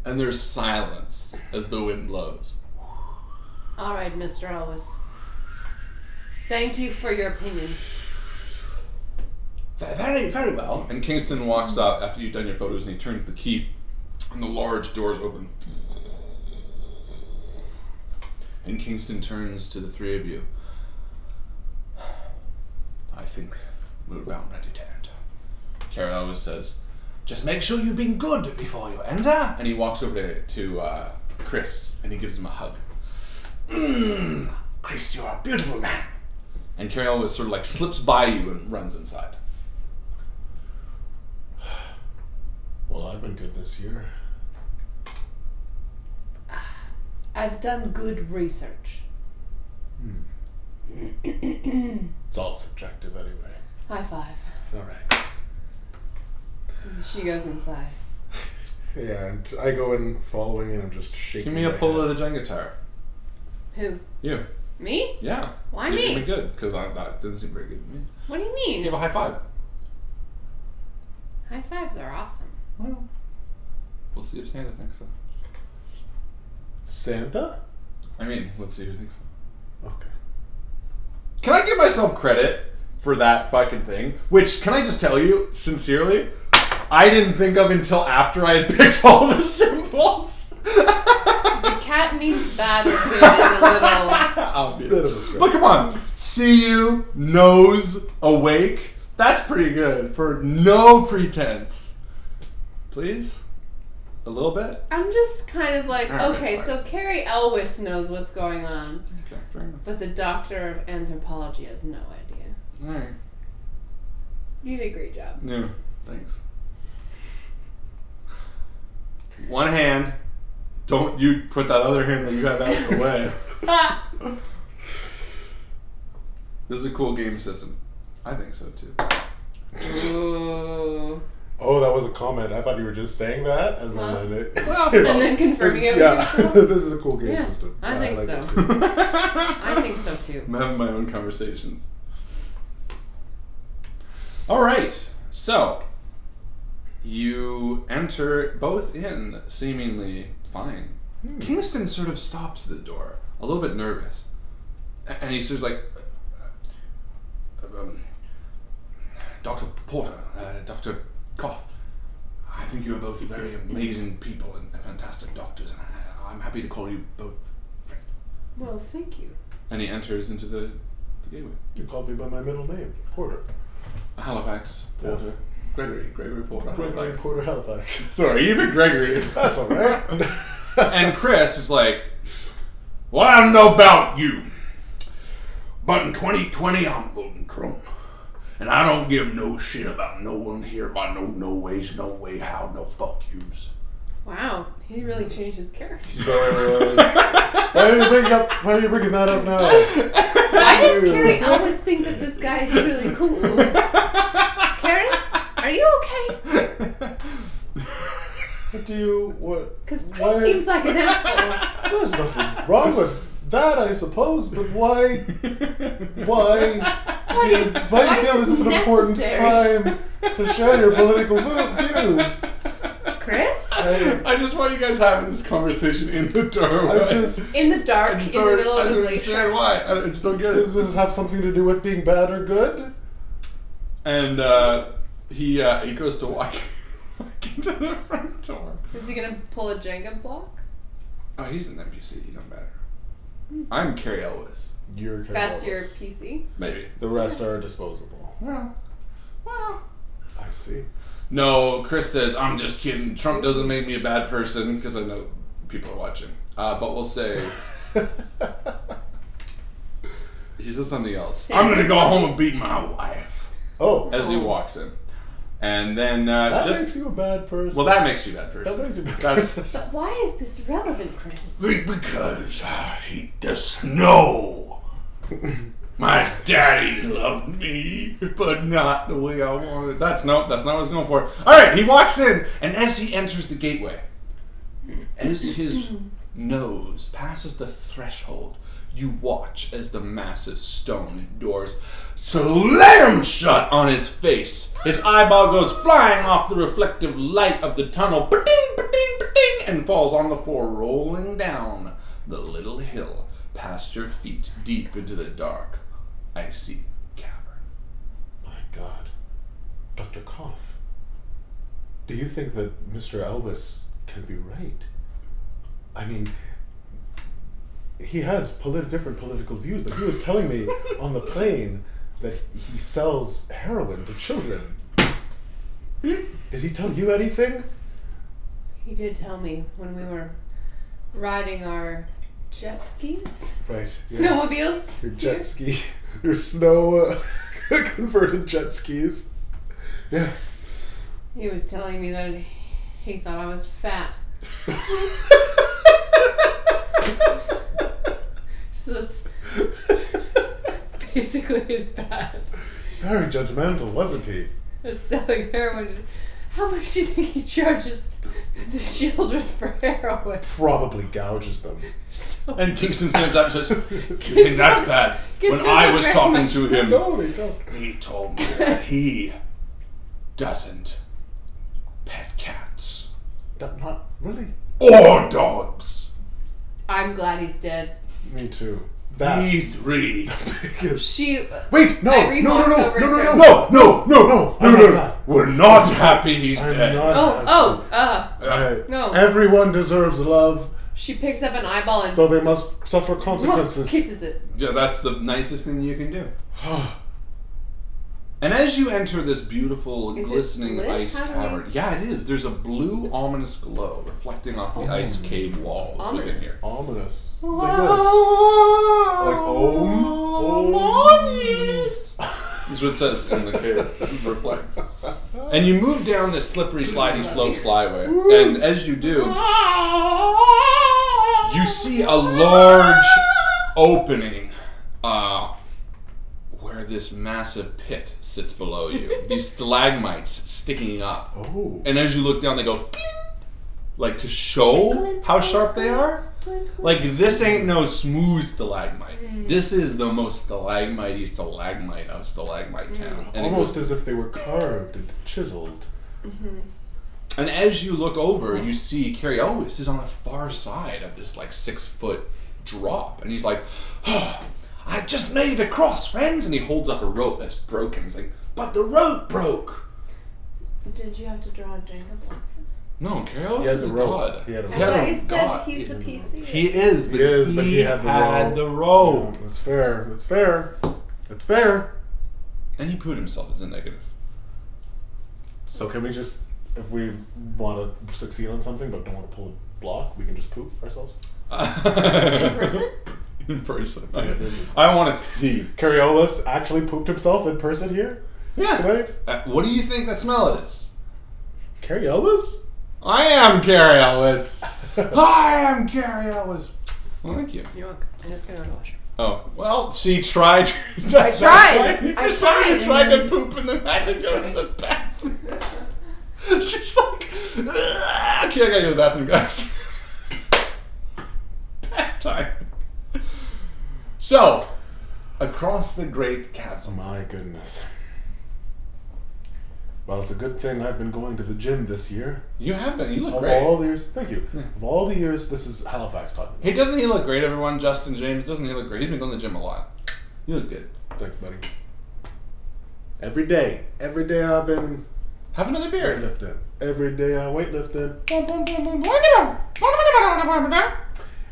And there's silence as the wind blows. All right, Mr. Elwes. Thank you for your opinion. Very, very well. And Kingston walks up after you've done your photos, and he turns the key, and the large doors open. And Kingston turns to the three of you. I think we're about ready to enter. Carrie always says, just make sure you've been good before you enter. And he walks over to Chris, and he gives him a hug. Chris, you're a beautiful man. And Carrie always sort of like slips by you and runs inside. Well, I've been good this year. I've done good research. It's all subjective anyway. High five. All right. She goes inside. Yeah, and I go in following, and I'm just shaking. Give me a my pull head. of the Jenga tower. Who? You. Me? Yeah. Why See me? if you're good, because that didn't seem very good to me. What do you mean? Give a high five. High fives are awesome. Well, we'll see if Santa thinks so. Santa? I mean, let's see who thinks so. Okay. Can I give myself credit for that fucking thing? Which, can I just tell you, sincerely, I didn't think of until after I had picked all the symbols. The cat means bad or good is a little... Obvious. Bit of a stretch. But come on, see you, nose, awake. That's pretty good for no pretense. Please? A little bit? I'm just kind of like, All right, okay, fine. so Carrie Elwes knows what's going on, Okay, fair enough. but the doctor of anthropology has no idea. Alright. You did a great job. Yeah, thanks. One hand. Don't you put that other hand that you have out of the way. This is a cool game system. I think so too. Ooh. Oh, that was a comment. I thought you were just saying that, and then it, And then confirming it with yeah, yourself? this is a cool game Yeah, system. I think like so. it too. I think so too. I'm having my own conversations. Alright, so you enter both in seemingly fine. Kingston sort of stops at the door, a little bit nervous. And he's sort of like, Dr. Porter, Dr. Koff, I think you are both very amazing people and fantastic doctors, and I'm happy to call you both friend. Well, thank you. And he enters into the gateway. You called me by my middle name, Porter. Halifax, Porter, Gregory Porter. Gregory Halifax. Porter Halifax. Sorry, even Gregory. That's all right. And Chris is like, well, I don't know about you, but in 2020 I'm voting Trump. And I don't give no shit about no one here by no ways, no way, how, no fuck yous. Wow, he really changed his character. So, why are you bringing that up now? Why does Carrie always think that this guy is really cool? Carrie, are you okay? What? Because Chris seems like an asshole. There's nothing wrong with that, I suppose, but why do you feel this is an important time to share your political views? Chris? I just want you guys having this conversation in the doorway. In the dark, in the middle of the I glacier. understand why. I just don't get does it. this have something to do with being bad or good? And he goes to walk into the front door. Is he gonna pull a Jenga block? Oh, he's an NPC. He don't matter. I'm Carrie Elwes. You're That's your careless. PC? Maybe. The rest are disposable. Well. I see. No, Chris says, I'm just kidding. Trump doesn't make me a bad person, because I know people are watching. But we'll say... he says something else. I'm going to go home and beat my wife. Oh. As he walks in. And then That just... makes you a bad person. Well, that makes you a bad person. That makes you a bad That's... person. But why is this relevant, Chris? Because I hate the snow. My daddy loved me, but not the way I wanted. That's not what I was going for. Alright, he walks in, and as he enters the gateway, as his nose passes the threshold, you watch as the massive stone doors slam shut on his face. His eyeball goes flying off the reflective light of the tunnel, ba-ding, ba-ding, ba-ding, and falls on the floor, rolling down the little hill past your feet, deep into the dark, icy cavern. My God. Dr. Koff, do you think that Mr. Elvis can be right? I mean, he has different political views, but he was telling me on the plane that he sells heroin to children. Did he tell you anything? He did tell me when we were riding our jet skis. Right. Yes. Snowmobiles. Your jet ski. Your snow converted jet skis. Yes. He was telling me that he thought I was fat. So that's basically his bad. He's very judgmental, wasn't he? Selling heroin. How much do you think he charges the children for heroin? Probably gouges them. So And Kingston stands up and says, "You think that's bad?" When I was talking to him, Totally don't. he told me that he doesn't pet cats That not really. or dogs. I'm glad he's dead. Me too. That's E3. She. Wait, no, Irene no, no, walks no, over no, and no, says- no, no, no, no, no, no. We're not happy he's I'm dead. not happy. No. Everyone deserves love, She picks up an eyeball and though they must suffer consequences. kisses it. Yeah, that's the nicest thing you can do. And as you enter this beautiful, Is it glistening lit? ice How do cavern, yeah, it is. There's a blue, ominous glow reflecting off the ice cave walls within Ominous. here. Ominous. Like Om? Ominous. That's what it says in the cave. It reflects. And you move down this slippery, slidey slope slyway, and as you do, you see a large opening where this massive pit sits below you. These stalagmites sticking up. Oh. And as you look down, they go cling, like to show how sharp they are. Like, this ain't no smooth stalagmite. This is the most stalagmite-y stalagmite of Stalagmite Town. And it Almost goes- as if they were carved and chiseled. And as you look over, you see Carrie Elwes is on the far side of this like 6-foot drop, and he's like, "Oh, I just made it across, friends!" And he holds up a rope that's broken. He's like, "But the rope broke." Did you have to draw a Jenga block? No, Carrie He Elwes had is the a rope. god. He had a I rope. Yeah, thought you no, said God. he's the PC. He is, but He is, but he had the rope. rope. That's fair. That's fair. That's fair. And he proved himself as a negative. So can we just, if we want to succeed on something but don't want to pull a block, we can just poop ourselves? In person? In person. Yeah, in person. I want to see. Cariolis actually pooped himself in person here Yeah. tonight? What do you think that smell is? Cariolis? I am Carrie Elwes. I am Carrie Elwes. Well, thank you. You're welcome. I'm just gonna go to the washroom. Oh, well, she tried. I tried. You I tried tried, to and poop and then had to That's go right. to the bathroom. She's like, "Ugh, okay, I gotta go to the bathroom, guys." Bath time. So, across the great Oh chasm. my goodness. Well, it's a good thing I've been going to the gym this year. You have been. You look Of great. all the years, thank you. Of all the years, this is Halifax talking. Hey, doesn't he look great, everyone? Justin James, doesn't he look great? He's been going to the gym a lot. You look good. Thanks, buddy. Every day I've been Have another beer. weightlifting. Every day I weightlifting.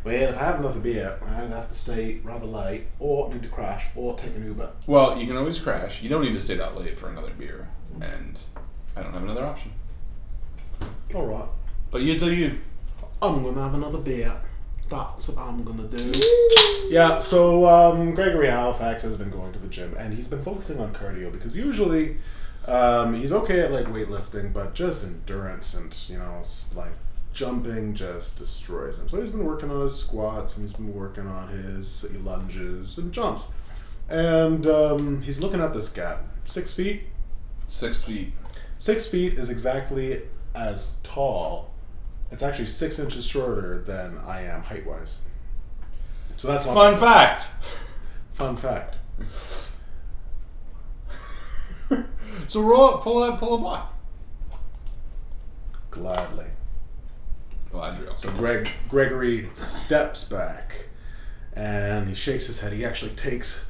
Well, if I have another beer, I either have to stay rather late, or need to crash, or take an Uber. Well, you can always crash. You don't need to stay that late for another beer. And I don't have another option. All right. But you do you. I'm gonna have another beer. That's what I'm gonna do. Yeah, so Gregory Halifax has been going to the gym, and he's been focusing on cardio because usually he's okay at like weightlifting, but just endurance and like jumping just destroys him. So he's been working on his squats, and he's been working on his lunges and jumps, and he's looking at this gap. 6 feet. 6 feet. 6 feet is exactly as tall. It's actually 6 inches shorter than I am height-wise. So that's not Fun fact. Fun fact. So pull a block. Gladly. Galadriel. So Gregory steps back, and he shakes his head. He actually takes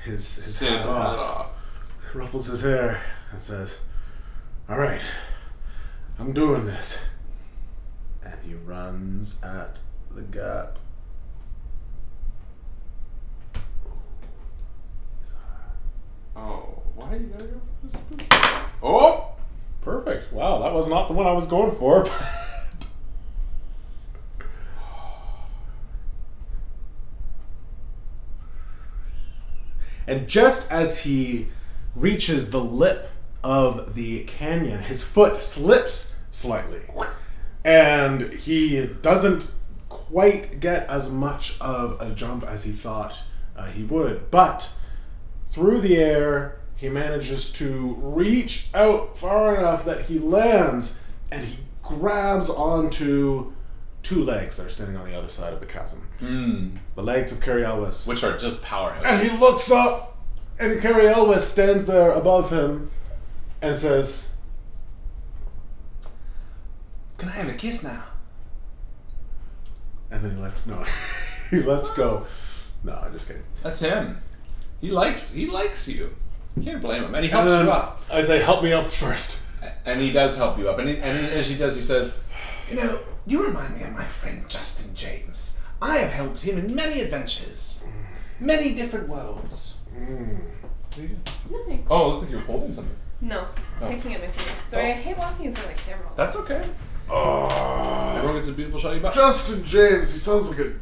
his hat off, ruffles his hair, and says, "All right, I'm doing this." And he runs at the gap. Oh, why you gotta go for this? Oh! Perfect. Wow, that was not the one I was going for. And just as he reaches the lip of the canyon, his foot slips slightly. And he doesn't quite get as much of a jump as he thought he would. But through the air, he manages to reach out far enough that he lands, and he grabs onto 2 legs that are standing on the other side of the chasm. The legs of Cary Elwes. Which are just powerhouses. And he looks up, and Cary Elwes stands there above him and says, "Can I have a kiss now?" and then he lets go. No, I'm just kidding. That's him. He likes you. You can't blame him. And he helps you up. I say, help me up first. And he does help you up. And as he does, he says, "You know, you remind me of my friend Justin James. I have helped him in many adventures. Many different worlds." What are you doing? Nothing. Oh, it looked like you were holding something. No. Oh. Picking at my finger. Sorry, I hate walking in front of the camera. That's okay. Oh, Everyone gets a beautiful shot of your butt. Justin James, he sounds like a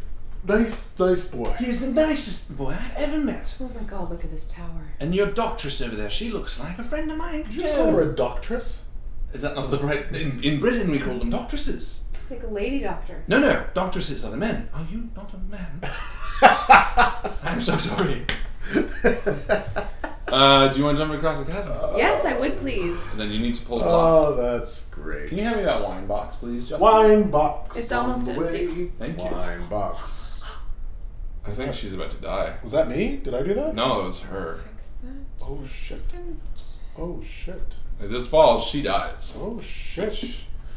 nice boy. He is the nicest boy I've ever met. Oh my god, look at this tower. And your doctress over there, she looks like a friend of mine. Did you just call her a doctress? Is that not the right... In Britain, we call them doctresses. Like a lady doctor. No, doctresses are the men. Are you not a man? I'm so sorry. Do you want to jump across the chasm? Yes, I would please. And then you need to pull the block. Oh, that's great. Can you hand me that wine box, please, Justin? Wine box. It's on almost the empty. way. Thank you. Wine box. I think she's about to die. Was that me? Did I do that? No, it was her. Fix that. Oh shit. Oh shit. If this falls, she dies. Oh shit.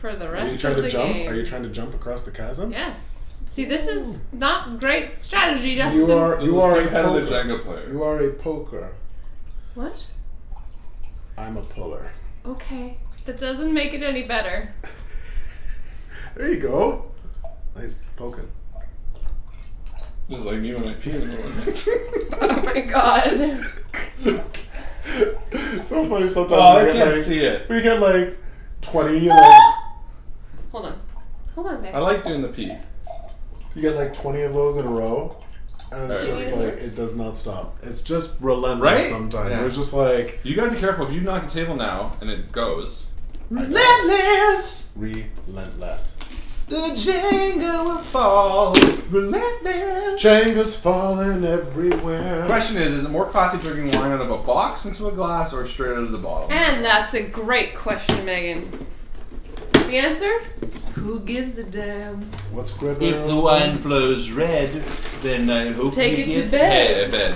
For the Are rest you trying of to the jump? game. Are you trying to jump across the chasm? Yes. See, this is not great strategy, Justin. You are a competitive poker. Jenga player. You are a poker. What? I'm a puller. Okay. That doesn't make it any better. There you go. Nice poking. This is like me when I pee in the morning. Oh my god. It's so funny sometimes. Oh, we I get, can't like, see it. We get like 20, like, Hold on. Hold on there. I like doing the pee. you get like 20 of those in a row, and it's Alright. just like, it does not stop. It's just relentless Right? sometimes. Yeah. It's just like, You gotta be careful. If you knock a table now and it goes. relentless. Relentless. The Jenga will fall. Relentless. Jenga's falling everywhere. The question is it more classy drinking wine out of a box into a glass or straight out of the bottle? And that's a great question, Megan. The answer? Who gives a damn? What's Gribber? If the wine flows red, then I hope Take you it to get bed. bed.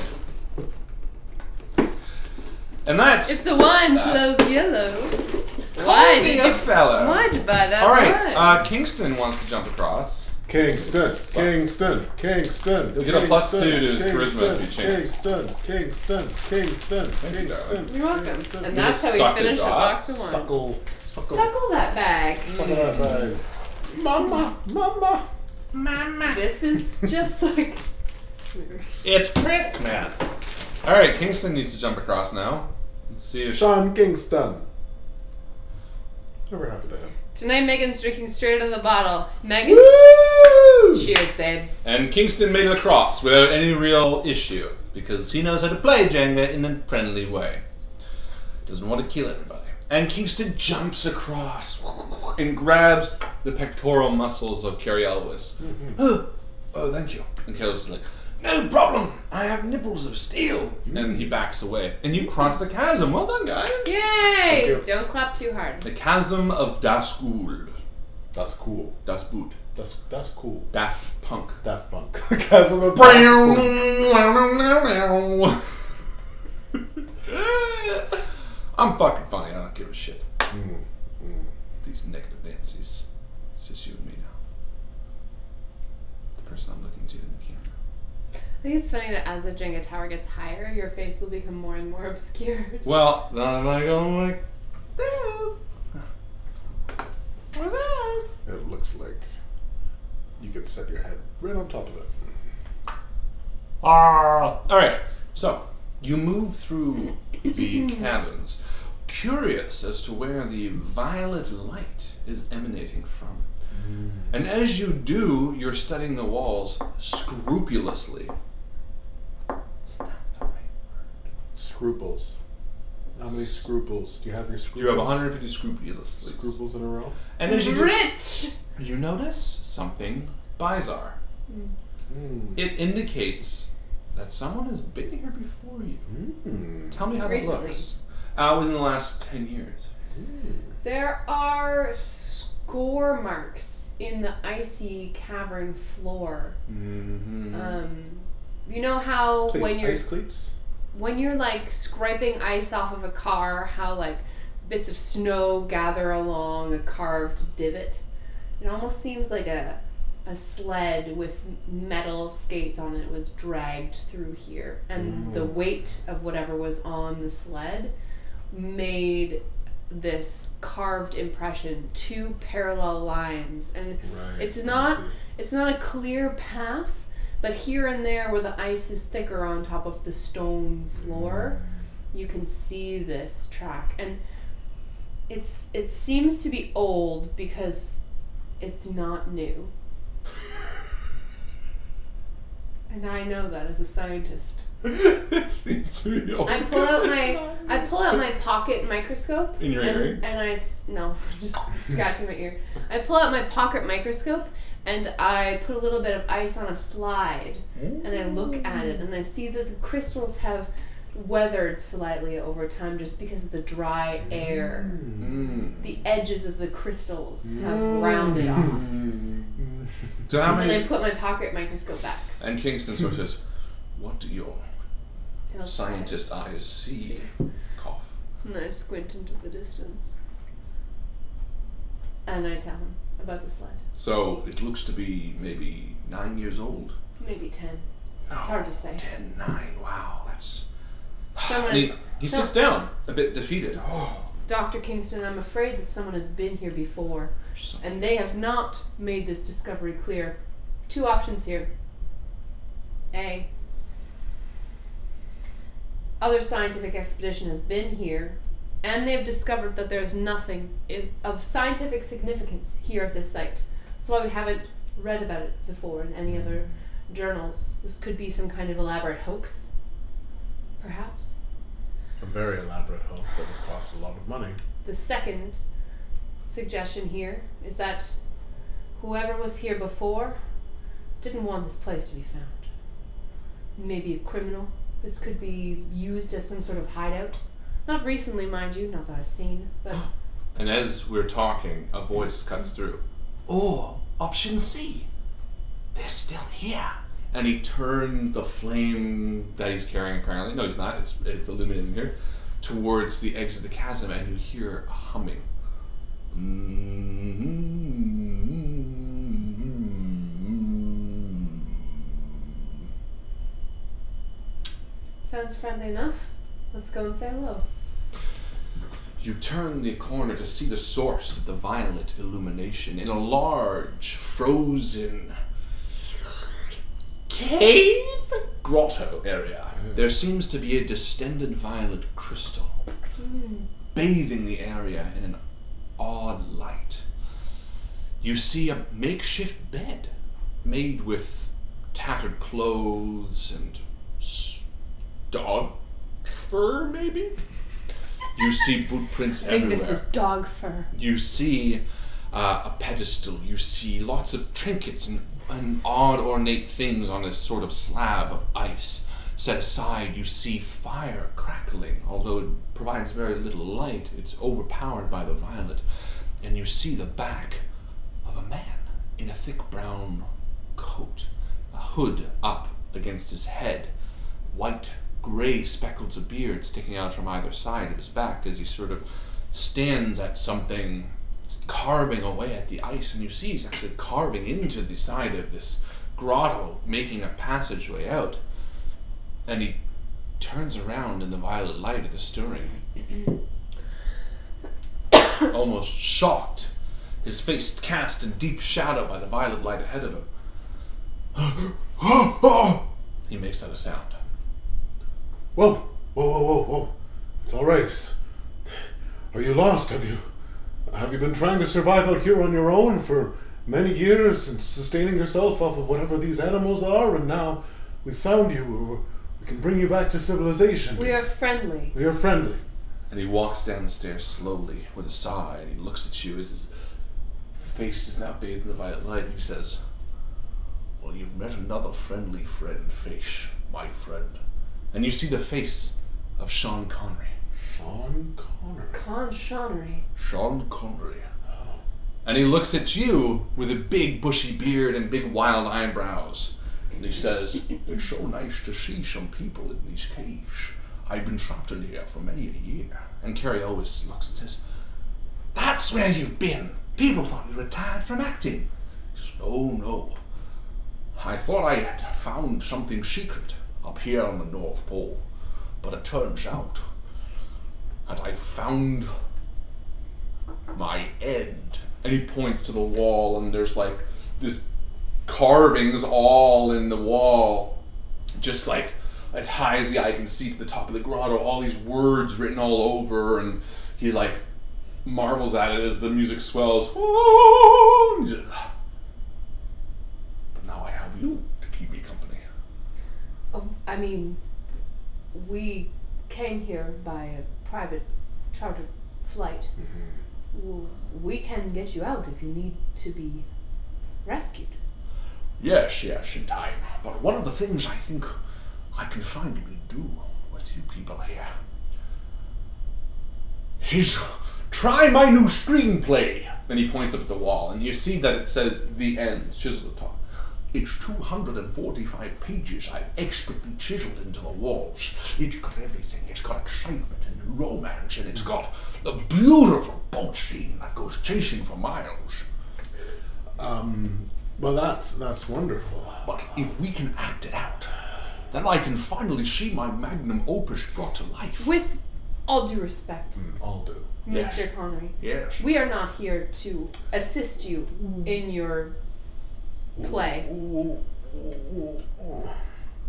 And that's If the wine that. flows yellow, why Call me did a you fella. why'd you buy that All wine? right, Kingston wants to jump across. Kingston. Kingston. Kingston. You'll get a +2 Kingston, to his charisma if you change. Kingston. you, darling. You're welcome. Kingston. And You that's just how we suck finish it a off. box of wine. Suckle. Suckle that bag. Suckle that bag. Mama. This is just like. It's Christmas. All right, Kingston needs to jump across now. Let's see if Sean Kingston. Never happened to him. Tonight, Megan's drinking straight out of the bottle. Megan, Woo! cheers, babe. And Kingston made it across without any real issue because he knows how to play Jenga in a friendly way. Doesn't want to kill everybody. And Kingston jumps across and grabs the pectoral muscles of Cary Elwes. Oh, thank you. And Cary Elwes is like, no problem. I have nipples of steel. And he backs away. And you cross the chasm. Well done, guys. Yay! you. Don't clap too hard. The chasm of Das Ghoul. That's cool. Das Boot. That's cool. Daft Punk. Daft Punk. The chasm of Daft I'm fucking funny. I don't give a shit. Punk. These negative Nancy's. It's just you and me now. The person I'm looking to in the camera. I think it's funny that as the Jenga tower gets higher, your face will become more and more obscured. Well, then I'm like going like this. Or this. It looks like you can set your head right on top of it. Alright, so you move through the caverns, curious as to where the violet light is emanating from. And as you do, you're studying the walls scrupulously. Is that the right word? Scruples. How many scruples? Do you have your scruples? You have 150 scrupulously. scruples in a row? And as you do, Rich! you notice something Bizarre. It indicates that someone has been here before you. Tell me how Recently. that looks. Within the last 10 years. There are score marks in the icy cavern floor. You know how Ice cleats? when you're like scraping ice off of a car, how like bits of snow gather along a carved divot? It almost seems like a sled with metal skates on it was dragged through here, and the weight of whatever was on the sled made this carved impression, 2 parallel lines, and it's not a clear path, but here and there where the ice is thicker on top of the stone floor, you can see this track, and it seems to be old because it's not new. And I know that as a scientist. It seems to be old. I pull out my pocket microscope. In your ear? And no, just scratching my ear. I pull out my pocket microscope and I put a little bit of ice on a slide and I look at it and I see that the crystals have weathered slightly over time just because of the dry air. The edges of the crystals have rounded off. So how And many? then I put my pocket microscope back. And Kingston sort of says, "What do your He'll scientist eyes see?" Cough. And I squint into the distance. And I tell him about the sled. So it looks to be maybe 9 years old. Maybe 10. It's hard to say. 10, 9. Wow, that's. Someone And is, he sits down, a bit defeated. Dr. Kingston, I'm afraid that someone has been here before, and they have not made this discovery clear. 2 options here. A. Other scientific expedition has been here, and they've discovered that there's nothing of scientific significance here at this site. That's why we haven't read about it before in any other journals. This could be some kind of elaborate hoax, perhaps. A very elaborate hoax that would cost a lot of money. The second suggestion here is that whoever was here before didn't want this place to be found. Maybe a criminal. This could be used as some sort of hideout. Not recently, mind you, not that I've seen, but... And as we're talking, a voice cuts through. "Oh, option C. They're still here." And he turned the flame that he's carrying, apparently, no he's not, it's illuminating here, towards the edge of the chasm, and you hear a humming. Sounds friendly enough. Let's go and say hello. You turn the corner to see the source of the violet illumination in a large, frozen cave grotto area. There seems to be a distended violet crystal bathing the area in an odd light. You see a makeshift bed made with tattered clothes and dog fur, maybe? You see boot prints I think everywhere. this is dog fur. You see a pedestal. You see lots of trinkets and odd ornate things on this sort of slab of ice set aside. You see fire crackling, although it provides very little light. It's overpowered by the violet. And you see the back of a man in a thick brown coat, a hood up against his head, white, gray speckles of beard sticking out from either side of his back as he sort of stands at something, carving away at the ice, and you see he's actually carving into the side of this grotto, making a passageway out. And he turns around in the violet light at the stirring, almost shocked, his face cast in deep shadow by the violet light ahead of him. He makes out a sound. Whoa, whoa, whoa, whoa, whoa. It's all right. Are you lost? Have you been trying to survive out here on your own for many years and sustaining yourself off of whatever these animals are, and now we found you. We can bring you back to civilization. We are friendly. We are friendly. And he walks down the stairs slowly with a sigh, and he looks at you as his face is now bathed in the violet light, and he says, Well, you've met another friendly face, my friend. And you see the face of Sean Connery. Sean Connery. Connery. Sean Connery. And he looks at you with a big bushy beard and big wild eyebrows. And he says, it's so nice to see some people in these caves. I've been trapped in here for many a year. And Carrie always looks and says, that's where you've been. People thought you retired from acting. He says, no. I thought I had found something secret up here on the North Pole. But it turns out that I found my end. And he points to the wall, and there's like this carvings all in the wall, just like as high as the eye can see to the top of the grotto, all these words written all over, and he like marvels at it as the music swells. But now I have you to keep me company. Oh, I mean, we came here by a private chartered flight. We can get you out if you need to be rescued. Yes, in time. But one of the things I think I can finally do with you people here is try my new screenplay. And he points up at the wall, and you see that it says The End, chiseled at the top. It's 245 pages I've expertly chiseled into the walls. It's got everything. It's got excitement and romance, and it's got the beautiful boat scene that goes chasing for miles. Well, that's wonderful. But if we can act it out, then I can finally see my magnum opus brought to life. With all due respect, I'll do. Yes. Mr. Connery. Yes. We are not here to assist you in your play.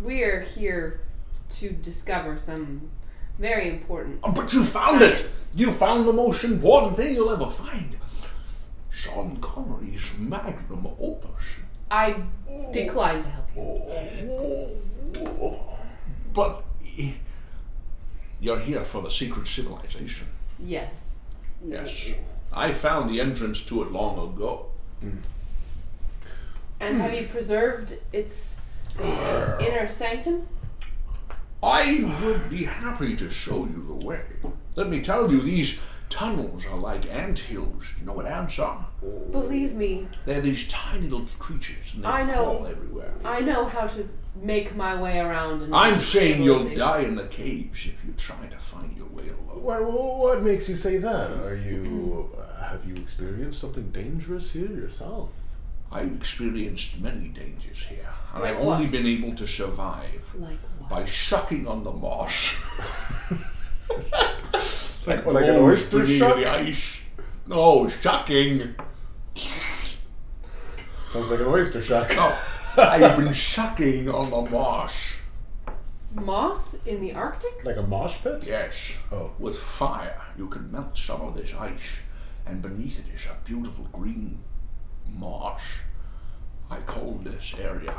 We are here to discover some very important But you found science. it! You found the most important thing you'll ever find. Sean Connery's magnum opus. I decline to help you. But you're here for the secret civilization. Yes. Yes. I found the entrance to it long ago. And have you preserved its inner sanctum? I would be happy to show you the way. Let me tell you, these tunnels are like anthills. You know what ants are? Believe me, They're these tiny little creatures, and they I know. crawl everywhere. I know how to make my way around. And I'm saying you'll die in the caves if you try to find your way alone. What makes you say that? Have you experienced something dangerous here yourself? I've experienced many dangers here, and Like I've only what? been able to survive Like what? by shucking on the moss. Like an oyster beneath shuck? the ice. No, shucking. Sounds like an oyster shuck. No, I've been shucking on the moss. Moss in the Arctic? Like a mosh pit? Yes. Oh. With fire, you can melt some of this ice, and beneath it is a beautiful green moss. I call this area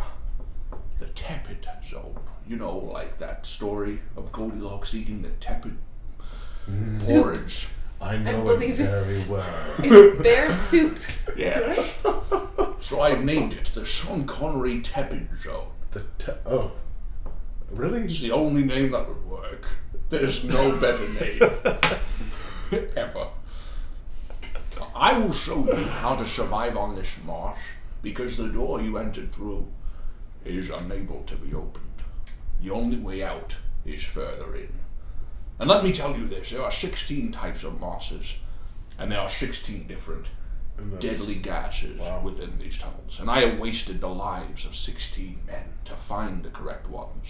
the tepid zone. You know, like that story of Goldilocks eating the tepid porridge. I know it believe very it's- well. It's bear soup. Yes. So I've named it the Sean Connery tepid zone. Oh. Really? It's the only name that would work. There's no better name ever. I will show you how to survive on this marsh, because the door you entered through is unable to be opened. The only way out is further in. And let me tell you this, there are 16 types of mosses, and there are 16 different deadly gases within these tunnels. And I have wasted the lives of 16 men to find the correct ones.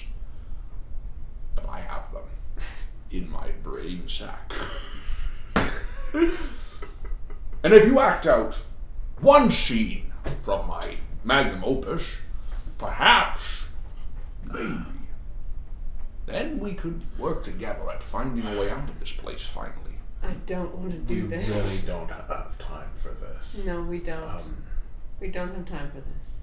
But I have them in my brain sack. And if you act out one scene from my magnum opus, perhaps, maybe, then we could work together at finding a way out of this place finally. I don't want to do We this. really don't have time for this. No, we don't. We don't have time for this.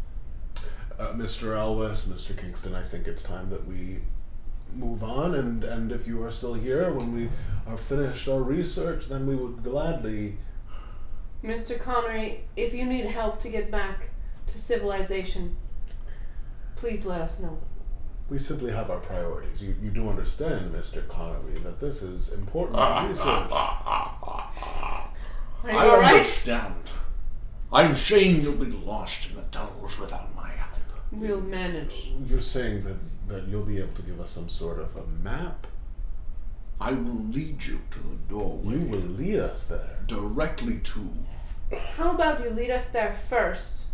Mr. Elwes, Mr. Kingston, I think it's time that we move on, and if you are still here when we are finished our research, then we would gladly... Mr. Connery, if you need help to get back to civilization, Please let us know. We simply have our priorities. You do understand, Mr. Connery, that this is important research. Are you I alright? understand. I'm saying you'll be lost in the tunnels without my help. We'll manage. You're saying that you'll be able to give us some sort of a map? I will lead you to the doorway. You will lead us there. Directly to... How about you lead us there first,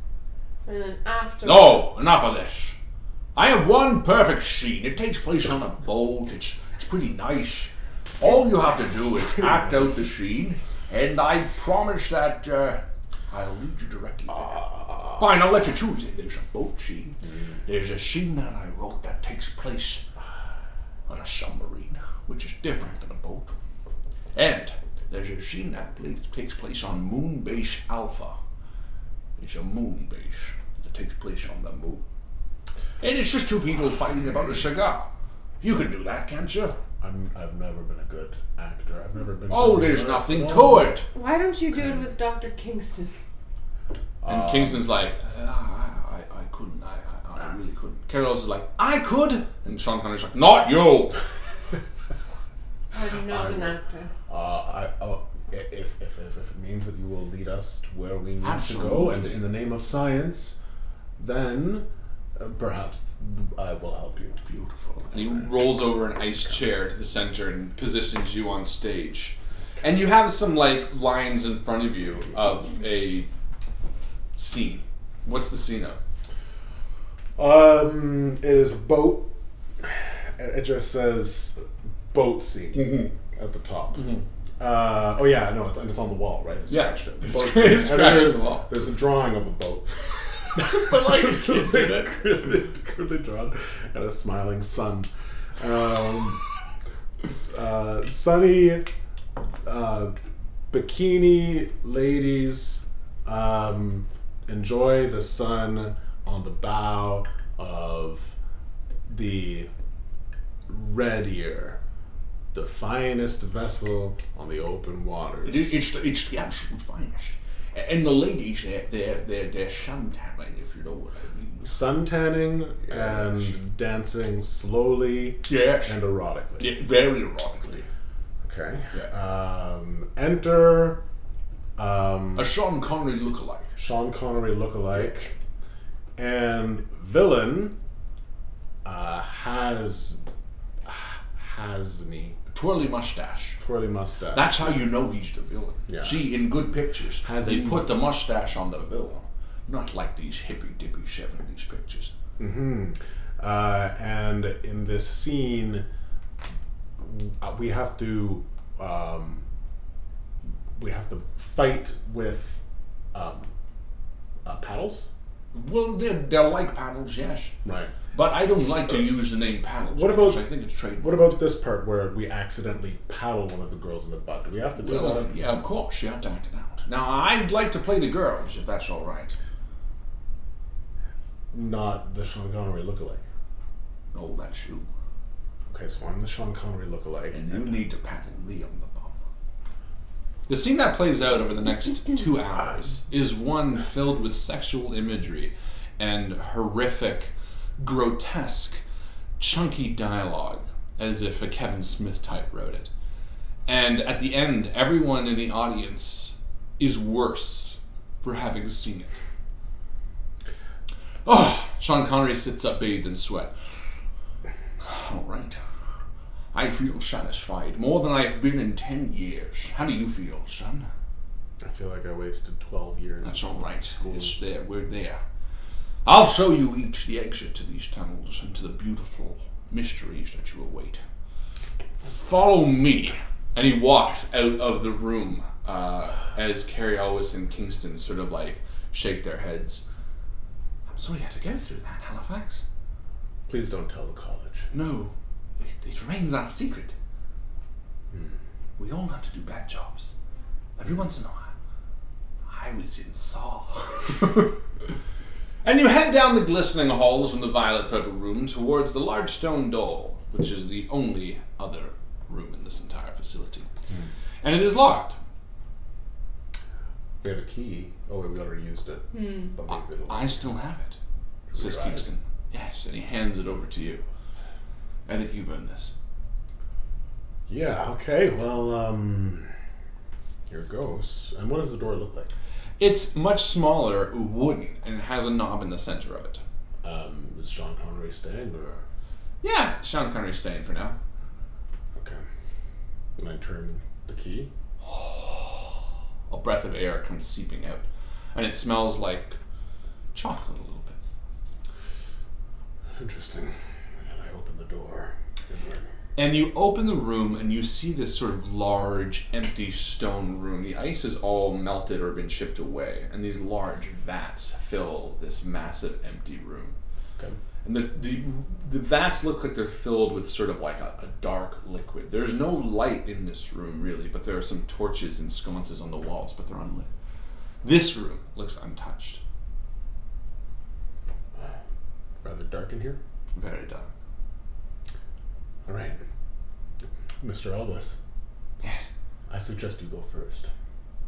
and then afterwards? No, enough of this. I have one perfect scene. It takes place on a boat. It's pretty nice. All you have to do is act out the scene, and I promise that I'll lead you directly there. Fine, I'll let you choose it. There's a boat scene. There's a scene that I wrote that takes place on a submarine, which is different than a boat. And there's a scene that takes place on Moon Base Alpha. It's a moon base that takes place on the moon. And it's just two people fighting about a cigar. You can do that, can't you? I've never been a good actor. I've never been. Oh, there's nothing to it. Why don't you do it with Dr. Kingston? And Kingston's like, I couldn't. I really couldn't. Carrie Ellis is like, I could. And Sean Connery's like, not you. I'm not an actor. If it means that you will lead us to where we need Absolutely. to go, and in the name of science, then perhaps I will help you. Beautiful. And he rolls over an ice chair to the center and positions you on stage. And you have some like lines in front of you of a scene. What's the scene of? It is a boat. It just says boat scene at the top. Oh yeah, no, it's on the wall, right? It's scratched it. It's Boat scratched scene. And then the wall. There's a drawing of a boat. But like, crudely drawn, and a smiling sun. Sunny bikini ladies enjoy the sun on the bow of the Red Ear, the finest vessel on the open waters. it's the absolute finest. And the ladies, they're sun-tanning, if you know what I mean. Suntanning and dancing slowly Yes. and erotically. Yeah, very erotically. Okay. Yeah. Enter A Sean Connery lookalike. Sean Connery lookalike, and villain Hasney, Twirly mustache. twirly mustache. That's how you know he's the villain. Yeah. See, in good pictures, Has they he- put the mustache on the villain. Not like these hippy-dippy 70s pictures. And in this scene, we have to fight with paddles. Well, they're like paddles, yes. Right. But I don't like to use the name paddles. What about- because I think it's trademark. What about this part where we accidentally paddle one of the girls in the butt? Do we have to do Well, that? yeah, of course, you have to act it out. Now, I'd like to play the girls, if that's all right. Not the Sean Connery lookalike. No, that's you. Okay, so I'm the Sean Connery lookalike. And you need to paddle me on the bum. The scene that plays out over the next 2 hours is one filled with sexual imagery and horrific, grotesque, chunky dialogue, as if a Kevin Smith type wrote it. And at the end, everyone in the audience is worse for having seen it. Oh, Sean Connery sits up bathed in sweat. All right. I feel satisfied, more than I've been in 10 years. How do you feel, son? I feel like I wasted 12 years. That's all right. It's there. We're there. I'll show you each the exit to these tunnels and to the beautiful mysteries that you await. Follow me. And he walks out of the room as Carrie Ellis and Kingston sort of like shake their heads. I'm sorry you had to go through that, Halifax. Please don't tell the college. No, it remains our secret. We all have to do bad jobs. Every once in a while. I was in Saw. And you head down the glistening halls from the violet purple room towards the large stone door, which is the only other room in this entire facility. And it is locked. We have a key. Oh, wait, we already used it. But maybe it'll... I still have it, says Right. Kingston. Yes, and he hands it over to you. I think you've earned this. Yeah, okay, well, here goes. And what does the door look like? It's much smaller, wooden, and it has a knob in the center of it. Is Sean Connery staying, or? Yeah, Sean Connery's staying for now. Okay. And I turn the key. A breath of air comes seeping out, and it smells like chocolate a little bit. Interesting. And I open the door. And you open the room, and you see this sort of large, empty stone room. The ice is all melted or been chipped away, and these large vats fill this massive, empty room. Okay. And the vats look like they're filled with sort of like a dark liquid. There's no light in this room, really, but there are some torches and sconces on the walls, but they're unlit. This room looks untouched. Rather dark in here? Very dark. All right. Mr. Elvis, Yes. I suggest you go first.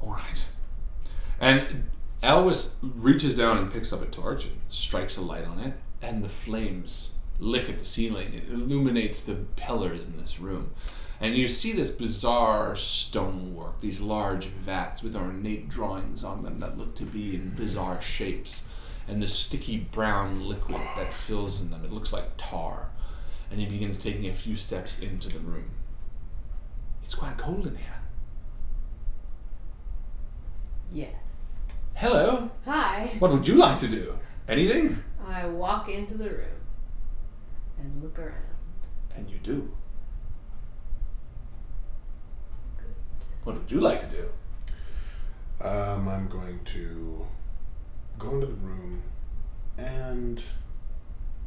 All right. And Elvis reaches down and picks up a torch and strikes a light on it, and the flames lick at the ceiling. It illuminates the pillars in this room. And you see this bizarre stonework, these large vats with ornate drawings on them that look to be in bizarre shapes, and the sticky brown liquid that fills in them. It looks like tar. And he begins taking a few steps into the room. It's quite cold in here. Yes. Hello. Hi. What would you like to do? Anything? I walk into the room and look around. And you do. Good. What would you like to do? I'm going to go into the room, and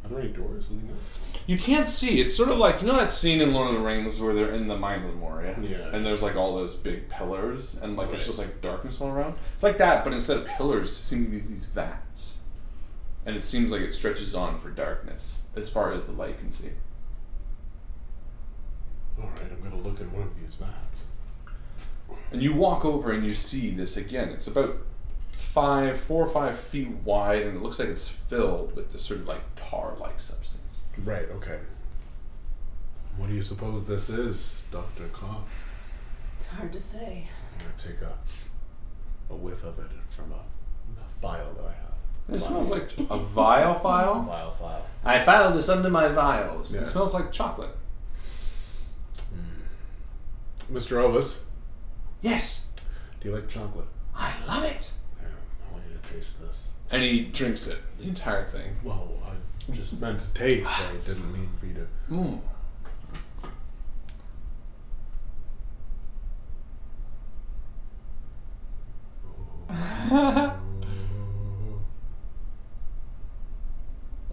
are there any doors leading out? You can't see. It's sort of like, you know that scene in Lord of the Rings where they're in the Mines of Moria? Yeah. And there's like all those big pillars, and like Right. it's just like darkness all around. It's like that, but instead of pillars, it seems to be these vats. And it seems like it stretches on for darkness, as far as the light can see. All right, I'm going to look in one of these vats. And you walk over and you see this again. It's about 4 or 5 feet wide, and it looks like it's filled with this sort of like tar-like substance. Right, okay. What do you suppose this is, Dr. Koff? It's hard to say. I'm going to take a whiff of it from a vial that I have. It smells like a vial file? Vial. I filed this under my vials. It Yes. smells like chocolate. Mr. Elvis, Yes, do you like chocolate? I love it. Yeah, I want you to taste this. And he drinks it, the entire thing. Well, I just meant to taste. I didn't mean for you to... Mm.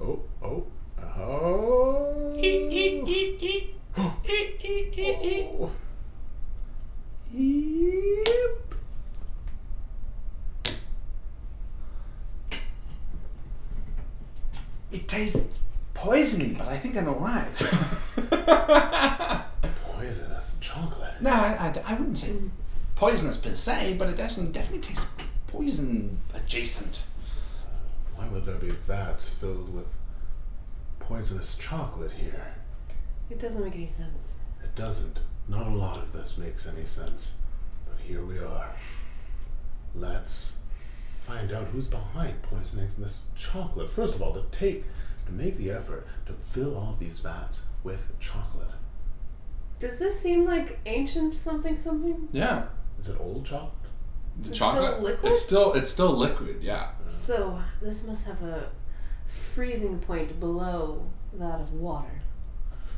Oh. Oh. It tastes poisony, but I think I'm alright. Poisonous chocolate. No, I wouldn't say poisonous per se, but it definitely tastes poison adjacent. Why would there be vats filled with poisonous chocolate here? It doesn't make any sense. It doesn't. Not a lot of this makes any sense. But here we are. Let's find out who's behind poisoning this chocolate. First of all, to make the effort to fill all of these vats with chocolate. Does this seem like ancient something? Yeah. Is it old chocolate? The It's chocolate. still liquid? It's still liquid, yeah. So this must have a freezing point below that of water.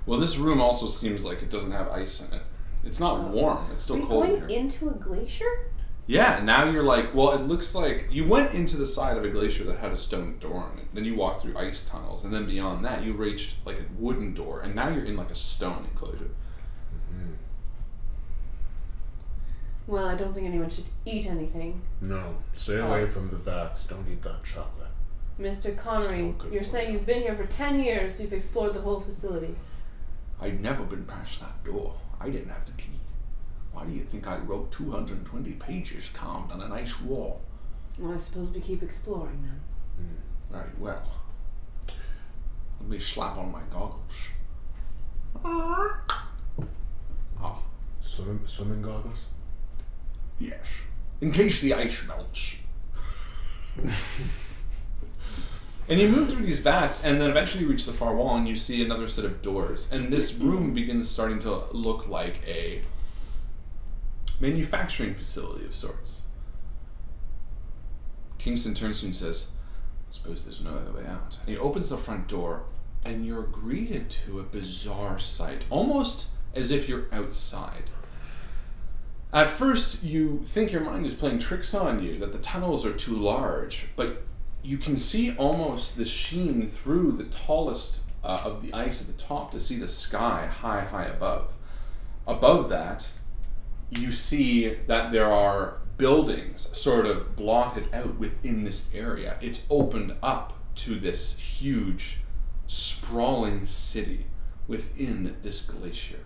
Well, this room also seems like it doesn't have ice in it. It's not warm. It's Are still we cold in going here. into a glacier? Yeah, now you're like, well, it looks like you went into the side of a glacier that had a stone door on it. Then you walked through ice tunnels, and then beyond that, you reached like a wooden door, and now you're in like a stone enclosure. Well, I don't think anyone should eat anything. No. Stay away from the vats. Don't eat that chocolate. Mr. Connery, no good you're for saying you. you've been here for 10 years, you've explored the whole facility. I'd never been past that door. I didn't have the key. Why do you think I wrote 220 pages carved on an ice wall? Well, I suppose we keep exploring then. Very well. Let me slap on my goggles. Ah, Swimming goggles? yes. In case the ice melts. And you move through these vats, and then eventually you reach the far wall, and you see another set of doors. And this room begins starting to look like a manufacturing facility of sorts. Kingston turns to you and says, I suppose there's no other way out. And he opens the front door, and you're greeted to a bizarre sight, almost as if you're outside. At first, you think your mind is playing tricks on you, that the tunnels are too large, but you can see almost the sheen through the tallest of the ice at the top to see the sky high above. Above that, you see that there are buildings sort of blotted out within this area. It's opened up to this huge, sprawling city within this glacier.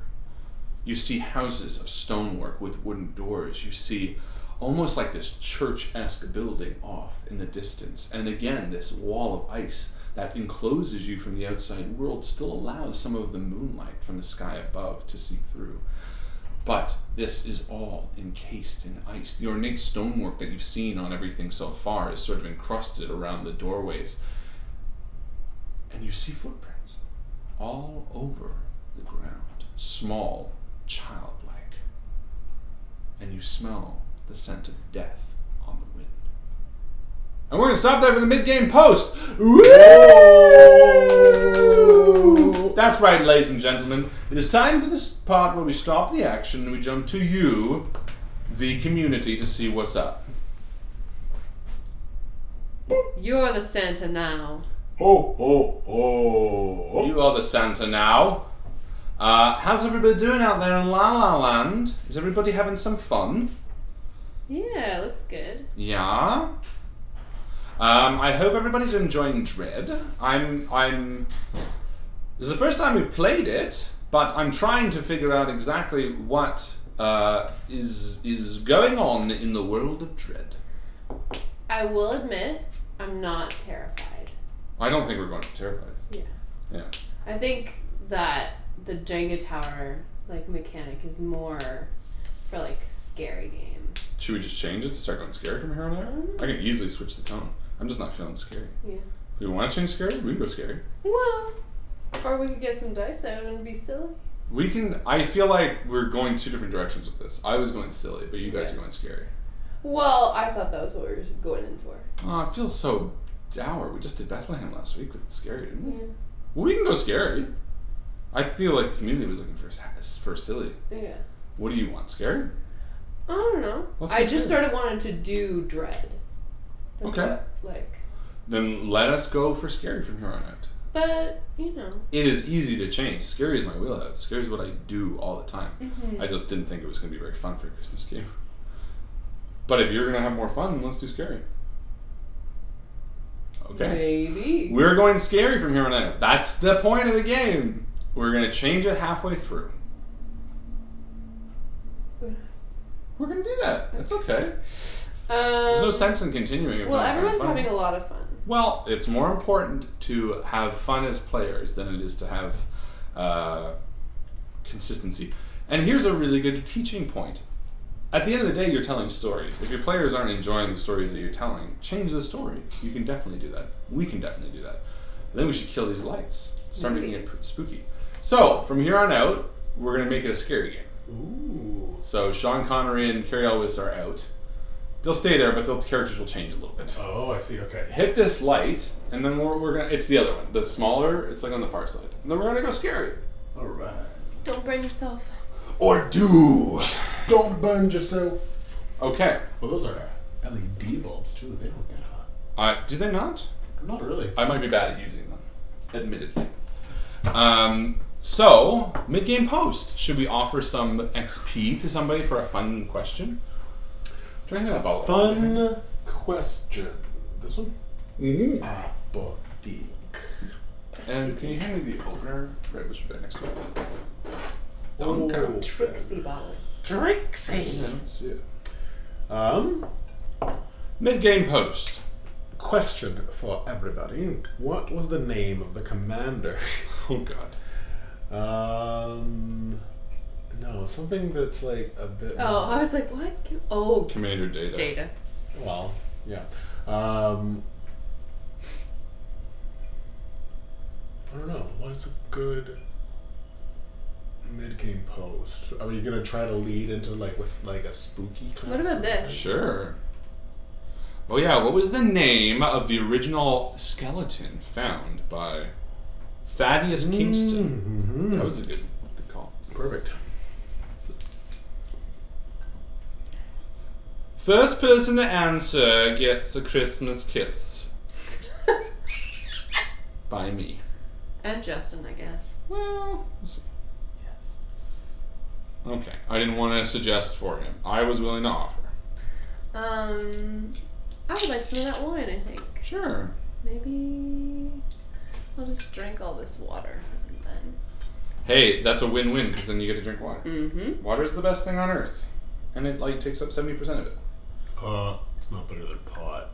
You see houses of stonework with wooden doors. You see almost like this church-esque building off in the distance. And again, this wall of ice that encloses you from the outside world still allows some of the moonlight from the sky above to seep through. But this is all encased in ice. The ornate stonework that you've seen on everything so far is sort of encrusted around the doorways. And you see footprints all over the ground, small, childlike. And you smell the scent of death on the wind. And we're going to stop there for the mid-game post. Woo! That's right, ladies and gentlemen. It is time for this part where we stop the action and we jump to you, the community, to see what's up. You're the Santa now. Ho, ho, ho. You are the Santa now. How's everybody doing out there in La La Land? Is everybody having some fun? Yeah, looks good. Yeah. I hope everybody's enjoying Dread. This is the first time we've played it, but I'm trying to figure out exactly what is going on in the world of Dread. I will admit, I'm not terrified. I don't think we're going to be terrified. Yeah. Yeah. I think that the Jenga tower mechanic is more for scary game. Should we just change it to start going scary from here on out? I can easily switch the tone. I'm just not feeling scary. Yeah. If we want to change scary, we can go scary. Well, or we could get some dice out and be silly. We can. I feel like we're going two different directions with this. I was going silly, but you guys are going scary. Well, I thought that was what we were going in for. Oh, it feels so dour. We just did Bethlehem last week with scary, didn't we? Yeah. Well, we can go scary. I feel like the community was looking for silly. Yeah. What do you want? Scary? I don't know. Let's I go just scary. sort of wanted to do Dread. That's Okay. what, Then let us go for scary from here on out. But, It is easy to change. Scary is my wheelhouse. Scary is what I do all the time. Mm-hmm. I just didn't think it was going to be very fun for a Christmas game. But if you're going to have more fun, then let's do scary. Okay. Maybe. We're going scary from here on out. That's the point of the game. We're going to change it halfway through. We're going to do that. It's okay. There's no sense in continuing if Well, no one's everyone's fun. having a lot of fun. Well, it's more important to have fun as players than it is to have consistency. And here's a really good teaching point. At the end of the day, you're telling stories. If your players aren't enjoying the stories that you're telling, change the story. You can definitely do that. We can definitely do that. Then we should kill these lights. Start making it spooky. So, from here on out, we're going to make it a scary game. Ooh. So, Sean Connery and Carrie Elwes are out. They'll stay there, but the characters will change a little bit. Oh, I see. Okay. Hit this light, and then we're gonna. It's the other one, the smaller. It's on the far side, and then we're gonna go scary. All right. Don't burn yourself. Or do. Don't burn yourself. Okay. Well, those are LED bulbs too. They don't get hot. Do they not? Not really. I might be bad at using them, admittedly. So mid-game post. Should we offer some XP to somebody for a fun question? Trying to about Fun question. This one? Mm-hmm. Apotheek. And can you hand me the opener? Right, which right next to it. Oh, Trixie bottle. Trixie. Yeah, let's see it. Mid-game post. question for everybody. What was the name of the commander? Oh God. No, something that's like a bit... Oh, I was like, what? Oh. Commander Data. Data. Well, yeah. I don't know. What's a good mid-game post? Are you gonna try to lead into like with like a spooky kind What of about this? Sure. Oh yeah, what was the name of the original skeleton found by Thaddeus Kingston? Mm-hmm. That was a good call. Perfect. First person to answer gets a Christmas kiss. By me. And Justin, I guess. Well, yes. Okay, I didn't want to suggest for him. I was willing to offer. I would like some of that wine, I think. Sure. Maybe I'll just drink all this water and then. Hey, that's a win-win because then you get to drink water. Mm-hmm. Water's the best thing on earth, and it like takes up 70% of it. It's not better than pot.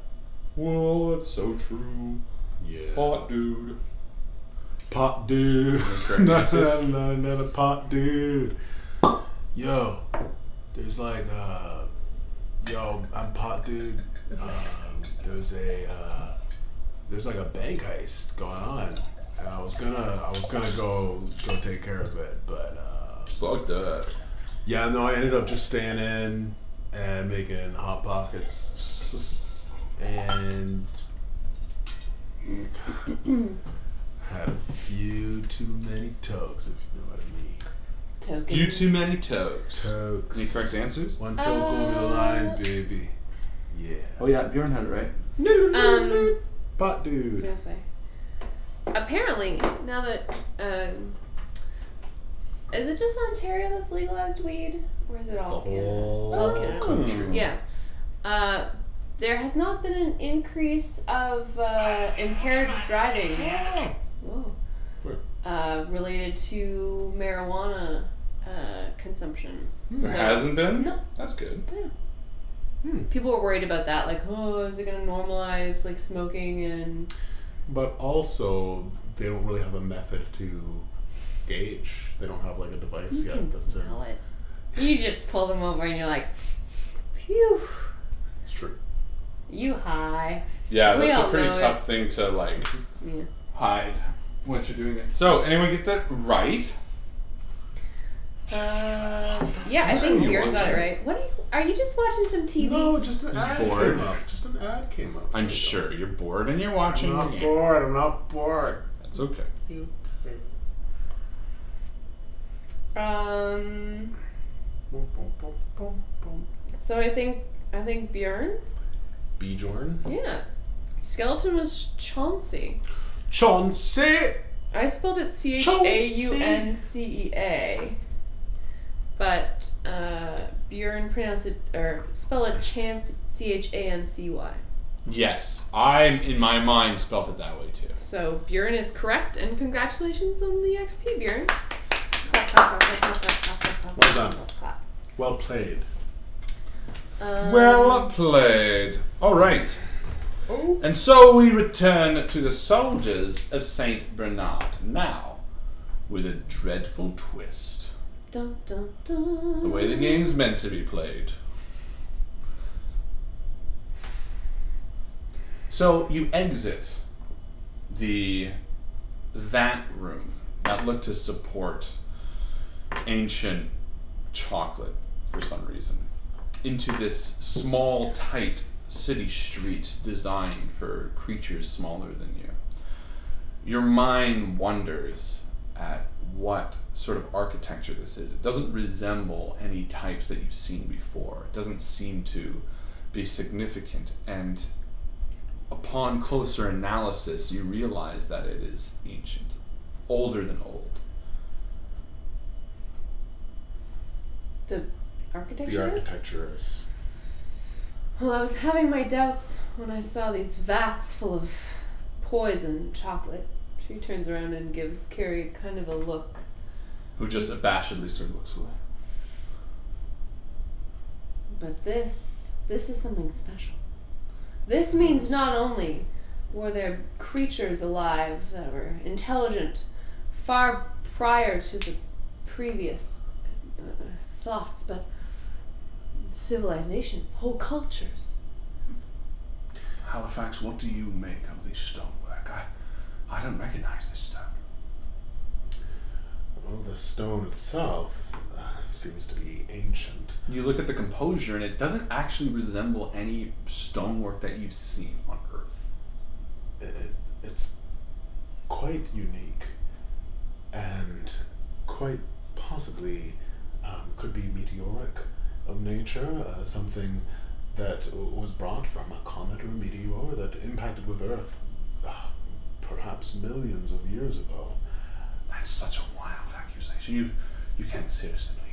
Whoa, that's so true. Yeah. Pot dude. Pot dude. Correct No, answers. another pot dude. Yo, there's like yo, I'm pot dude. There's like a bank heist going on, and I was gonna go take care of it, but Fuck that. yeah, no, I ended up just staying in and making hot pockets, and had a few too many tokes, if you know what I mean. Token. You too many toes. Tokes. Any correct answers? One toke over the line, baby. Yeah. Oh yeah, Bjorn had it right. I Pot was dude. gonna say. Apparently, now that is it just Ontario that's legalized weed, or is it all The Canada? whole All Canada. country. Yeah. There has not been an increase of impaired driving. Whoa. Where? Related to marijuana consumption. There hasn't been? No. That's good. Yeah. People were worried about that, like, oh, is it gonna normalize like smoking and? But also, they don't really have a method to gauge. They don't have like a device You yet can that's in. smell it. You just pull them over and you're like, phew, It's true. you high. Yeah, We that's a all pretty know tough thing to like Yeah. hide once you're doing it. So, anyone get that right? Yeah, I think You Bjorn got it watching? right. What are you just watching some TV? No, just an Just ad bored. came up. Just an ad came up. I'm There you sure you're bored and you're go. watching. I'm not Yeah. bored. I'm not bored. That's okay. So I think Bjorn. Bjorn. Yeah. Skeleton was Chauncey. Chauncey. I spelled it Chauncea. But Bjorn pronounced it or spell it Chancy. Yes, I in my mind spelt it that way too. So Bjorn is correct, and congratulations on the XP, Bjorn. Well done. Well played. Well played. All right. Oh. And so we return to the soldiers of Saint Bernard now, with a dreadful twist. Dun, dun, dun. The way the game's meant to be played. So you exit the vat room that looked to support ancient chocolate for some reason into this small, tight city street designed for creatures smaller than you. Your mind wonders at what sort of architecture this is. It doesn't resemble any types that you've seen before. It doesn't seem to be significant, and upon closer analysis you realize that it is ancient, older than old. The architecture. The is? architecture is. Well, I was having my doubts when I saw these vats full of poison chocolate. She turns around and gives Carrie kind of a look. Who just abashedly sort of looks away. But this is something special. This means not only were there creatures alive that were intelligent far prior to the previous thoughts, but civilizations, whole cultures. Halifax, what do you make of this stonework? I don't recognize this stone. Well, the stone itself seems to be ancient. You look at the composure, and it doesn't actually resemble any stonework that you've seen on Earth. It's quite unique, and quite possibly could be meteoric of nature, something that was brought from a comet or a meteor that impacted with Earth perhaps millions of years ago. That's such a wild accusation. You can't seriously believe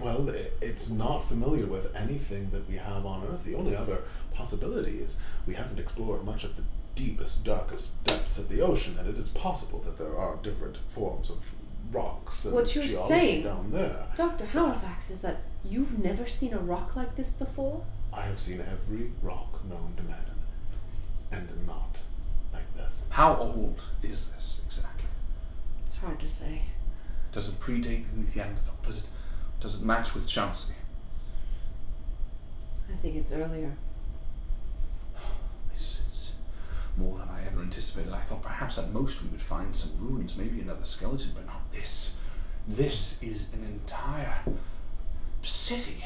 that. It's not familiar with anything that we have on Earth. The only other possibility is we haven't explored much of the deepest, darkest depths of the ocean, and it is possible that there are different forms of rocks and what you're geology saying, down there. Dr. Halifax, is that you've never seen a rock like this before? I have seen every rock known to man, and not like this. How old is this exactly? It's hard to say. Does it predate the Neanderthal? Does it match with Chauncey? I think it's earlier. This is more than I ever anticipated. I thought perhaps at most we would find some ruins, maybe another skeleton, but not this. This is an entire city.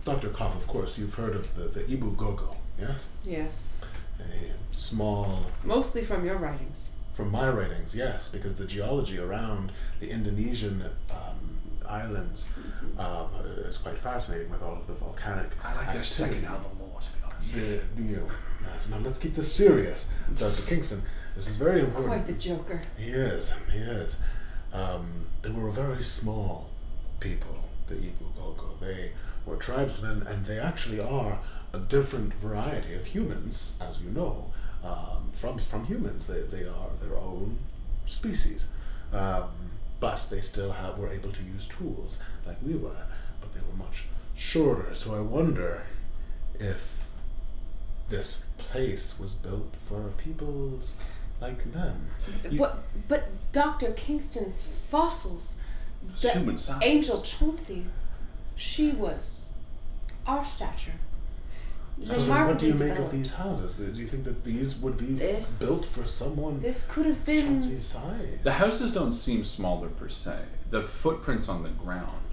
Dr. Koff, of course, you've heard of the Ibu Gogo, yes? Yes. A small... Mostly from your writings. From my writings, yes, because the geology around the Indonesian islands is quite fascinating with all of the volcanic I like their activity. second album more, to be honest. Yes, now let's keep this serious, Dr. Kingston. This is very He's important. quite the joker. He is. They were a very small people, the Ibu Gogo. They were tribesmen, and they actually are a different variety of humans, as you know. From humans, they are their own species, but they still were able to use tools like we were, but they were much shorter. So I wonder if this place was built for peoples like them. But Dr. Kingston's fossils, the Human size. Angel Chauncey, she was our stature. So what do you make developed. of these houses? Do you think that these would be built for someone This could have been... Chauncey's size? The houses don't seem smaller per se. The footprints on the ground,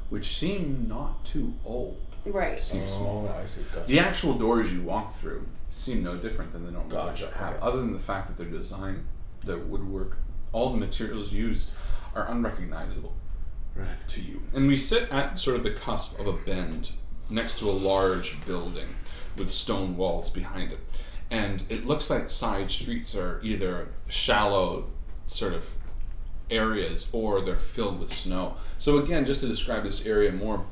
which seem not too old, Right. seem smaller. I see. Gotcha. The actual doors you walk through seem no different than the normal doors Gotcha, you have, okay. other than the fact that they're designed, the woodwork, all the materials used are unrecognizable Right. to you. And we sit at sort of the cusp of a bend next to a large building with stone walls behind it. And it looks like side streets are either shallow sort of areas or they're filled with snow. So again, just to describe this area more,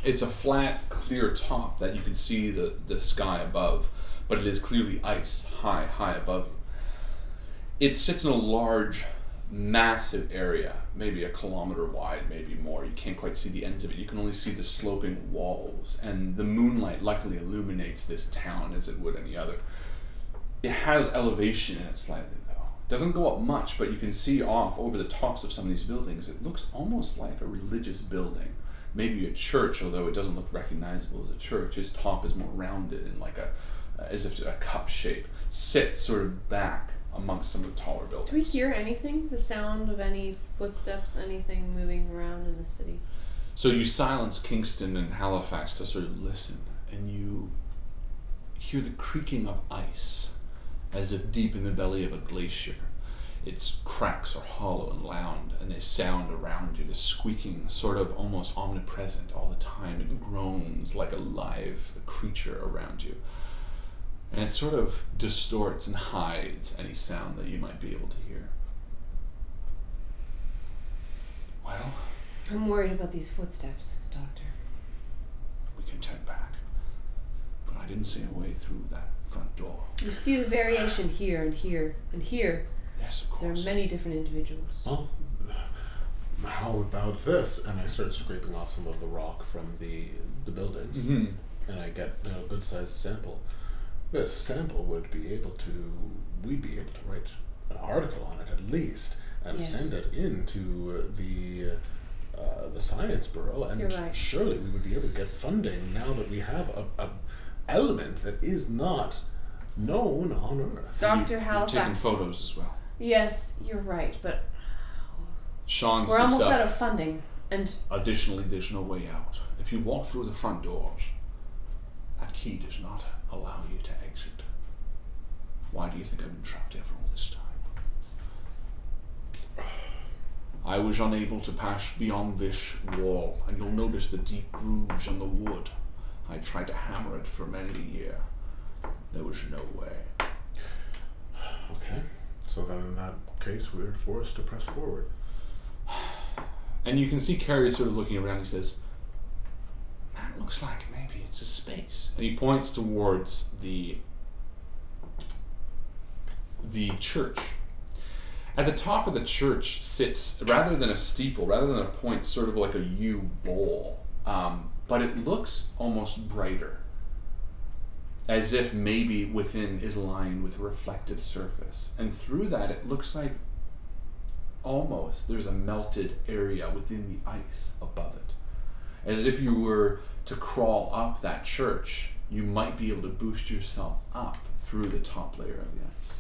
it's a flat, clear top that you can see the sky above, but it is clearly ice high above you. It sits in a large, massive area, maybe a kilometer wide, maybe more. You can't quite see the ends of it. You can only see the sloping walls, and the moonlight luckily illuminates this town as it would any other. It has elevation in it slightly, though. It doesn't go up much, but you can see off over the tops of some of these buildings. It looks almost like a religious building, maybe a church, although it doesn't look recognizable as a church. Its top is more rounded and like as if a cup shape, sits sort of back amongst some of the taller buildings. Do we hear anything? The sound of any footsteps, anything moving around in the city? So you silence Kingston and Halifax to sort of listen, and you hear the creaking of ice as if deep in the belly of a glacier. Its cracks are hollow and loud, and they sound around you, the squeaking sort of almost omnipresent all the time. It groans like a live creature around you. And it sort of distorts and hides any sound that you might be able to hear. Well, I'm worried about these footsteps, Doctor. we can turn back. But I didn't see a way through that front door. You see the variation here and here and here. Yes, of There are course. many different individuals. Well, how about this? And I start scraping off some of the rock from the buildings, Mm-hmm. and I get a good-sized sample. This sample we'd be able to write an article on it at least, and Yes. send it into the Science Bureau, and You're right. surely we would be able to get funding now that we have a element that is not known on Earth. Dr. You've Halifax. taken photos as well. Yes, you're right, but Sean we're speaks almost up. out of funding. And Additionally, there's no way out. If you walk through the front doors, that key does not allow you to exit. Why do you think I've been trapped here for all this time? I was unable to pass beyond this wall, and you'll notice the deep grooves in the wood. I tried to hammer it for many a year. There was no way. Okay, so then in that case, we're forced to press forward. And you can see Carrie sort of looking around. He says, "That looks like maybe it's a space." And he points towards the church. At the top of the church sits, rather than a steeple, rather than a point, sort of like a U bowl, but it looks almost brighter, as if maybe within is lined with a reflective surface. And through that, it looks like almost there's a melted area within the ice above it. As if you were to crawl up that church, you might be able to boost yourself up through the top layer of the ice.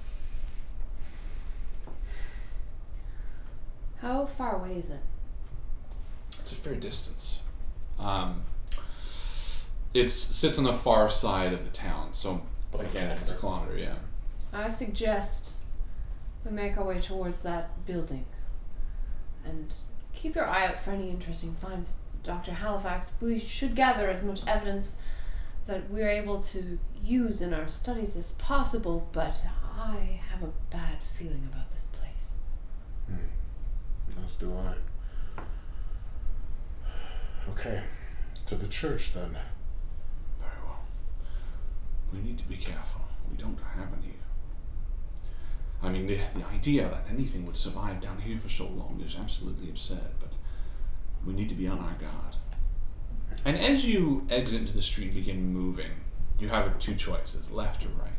how far away is it? It's a fair distance. It sits on the far side of the town, so again, it's a kilometer, yeah. I suggest we make our way towards that building. And keep your eye out for any interesting finds, Dr. Halifax. We should gather as much evidence that we're able to use in our studies as possible, but I have a bad feeling about this place. As do I. Okay, to the church then. Very well. We need to be careful. We don't have any. I mean, the idea that anything would survive down here for so long is absolutely absurd, but we need to be on our guard. And as you exit into the street and begin moving, you have two choices, left or right.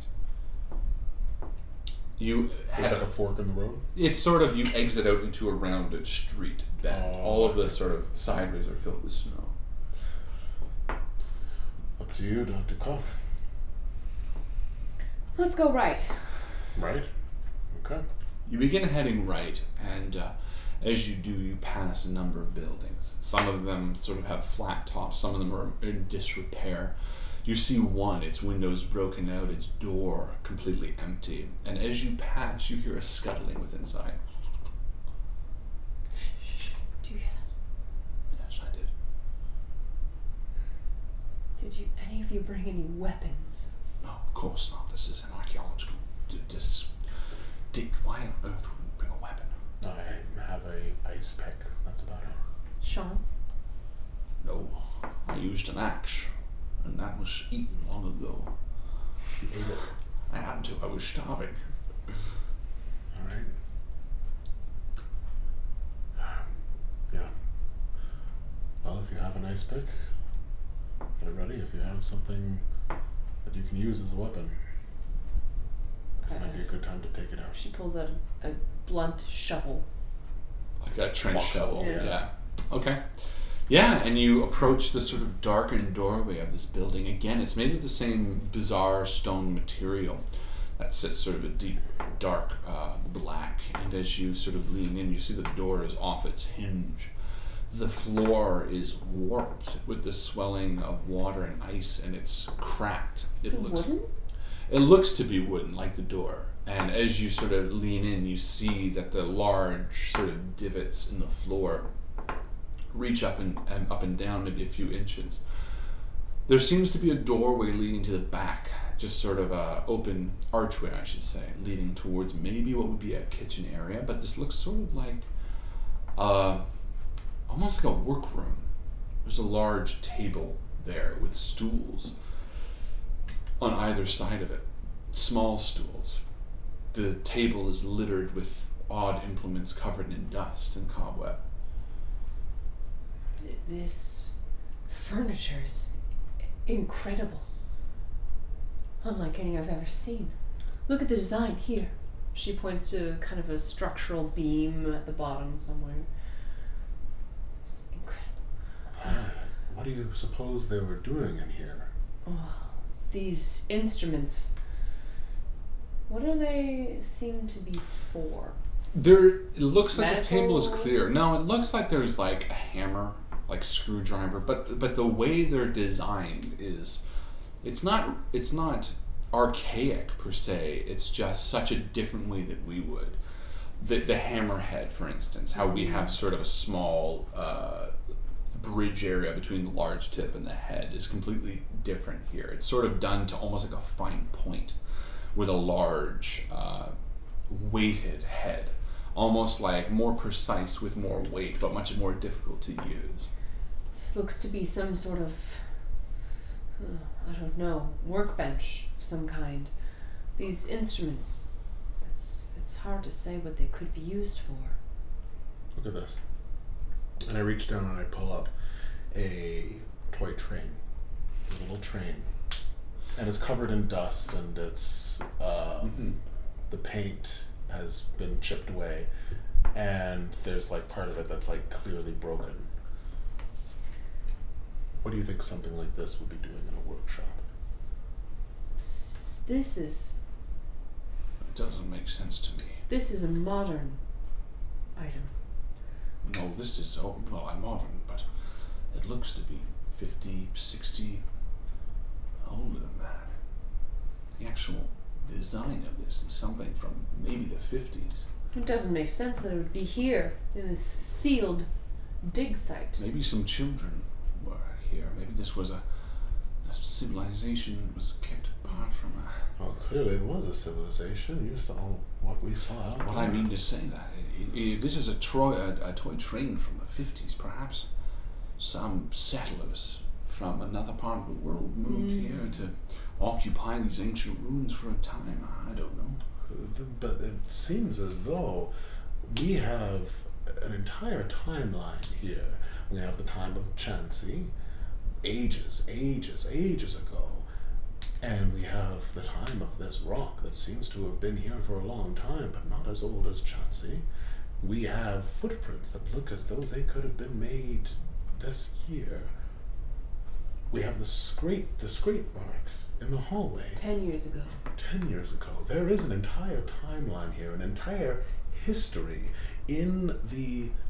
There's like a fork in the road? It's sort of, you exit out into a rounded street bend. All of the sort of sideways are filled with snow. Up to you, Dr. Koff. Let's go right. Right? Okay. You begin heading right, and as you do, you pass a number of buildings. Some of them sort of have flat tops, some of them are in disrepair. You see one, its windows broken out, its door completely empty, and as you pass, you hear a scuttling within inside. Shh. Do you hear that? Yes, I did. Did any of you bring any weapons? No, of course not. This is an archaeological dig. Why on earth would we bring a weapon? I have a ice pick. That's about it. Sean? No, I used an axe, and that was eaten long ago. You ate it. I had to. I was starving. All right. Yeah. Well, if you have an ice pick, get it ready. If you have something that you can use as a weapon, it might be a good time to take it out. She pulls out a blunt shovel. Like a trench shovel. Yeah. Yeah. Okay. Yeah, and you approach the sort of darkened doorway of this building. Again, it's made of the same bizarre stone material that sits sort of a deep, dark black. And as you sort of lean in, you see the door is off its hinge. The floor is warped with the swelling of water and ice, and it's cracked. Is it wooden? It looks to be wooden, like the door. And as you sort of lean in, you see that the large sort of divots in the floor reach up and down maybe a few inches. There seems to be a doorway leading to the back, just sort of a open archway, I should say, leading towards maybe what would be a kitchen area, but this looks sort of like almost like a workroom. There's a large table there with stools on either side of it, small stools. The table is littered with odd implements covered in dust and cobweb. This furniture is incredible. Unlike anything I've ever seen. Look at the design here. She points to kind of a structural beam at the bottom somewhere. It's incredible. What do you suppose they were doing in here? Oh, these instruments. What do they seem to be for? It looks like the Medical? table is clear. No, it looks like there's like a hammer, like screwdriver, but the way they're designed is, it's not archaic per se. It's just such a different way that we would. The hammerhead, for instance, how we have sort of a small bridge area between the large tip and the head is completely different here. It's sort of done to almost like a fine point with a large weighted head, almost like more precise with more weight, but much more difficult to use. This looks to be some sort of, I don't know, workbench of some kind. These instruments, it's hard to say what they could be used for. Look at this. And I reach down and I pull up a toy train, a little train, and it's covered in dust, and it's the paint has been chipped away, and there's like part of it that's like clearly broken. What do you think something like this would be doing in a workshop? This is It doesn't make sense to me. a modern item. No, this is, I'm modern, but it looks to be 50, 60, older than that. The actual design of this is something from maybe the 50s. It doesn't make sense that it would be here in this sealed dig site. Maybe some children were here. Maybe this was a civilization that was kept apart from a... Well, clearly it was a civilization. You saw what we saw out What there. I mean to say that, if this is a toy train from the 50s, perhaps some settlers from another part of the world moved here to occupy these ancient ruins for a time. I don't know. But it seems as though we have an entire timeline here. We have the time of Chansey, ages ago. And we have the time of this rock that seems to have been here for a long time, but not as old as Chansey. We have footprints that look as though they could have been made this year. We have the scrape marks in the hallway. 10 years ago. 10 years ago. There is an entire timeline here, an entire history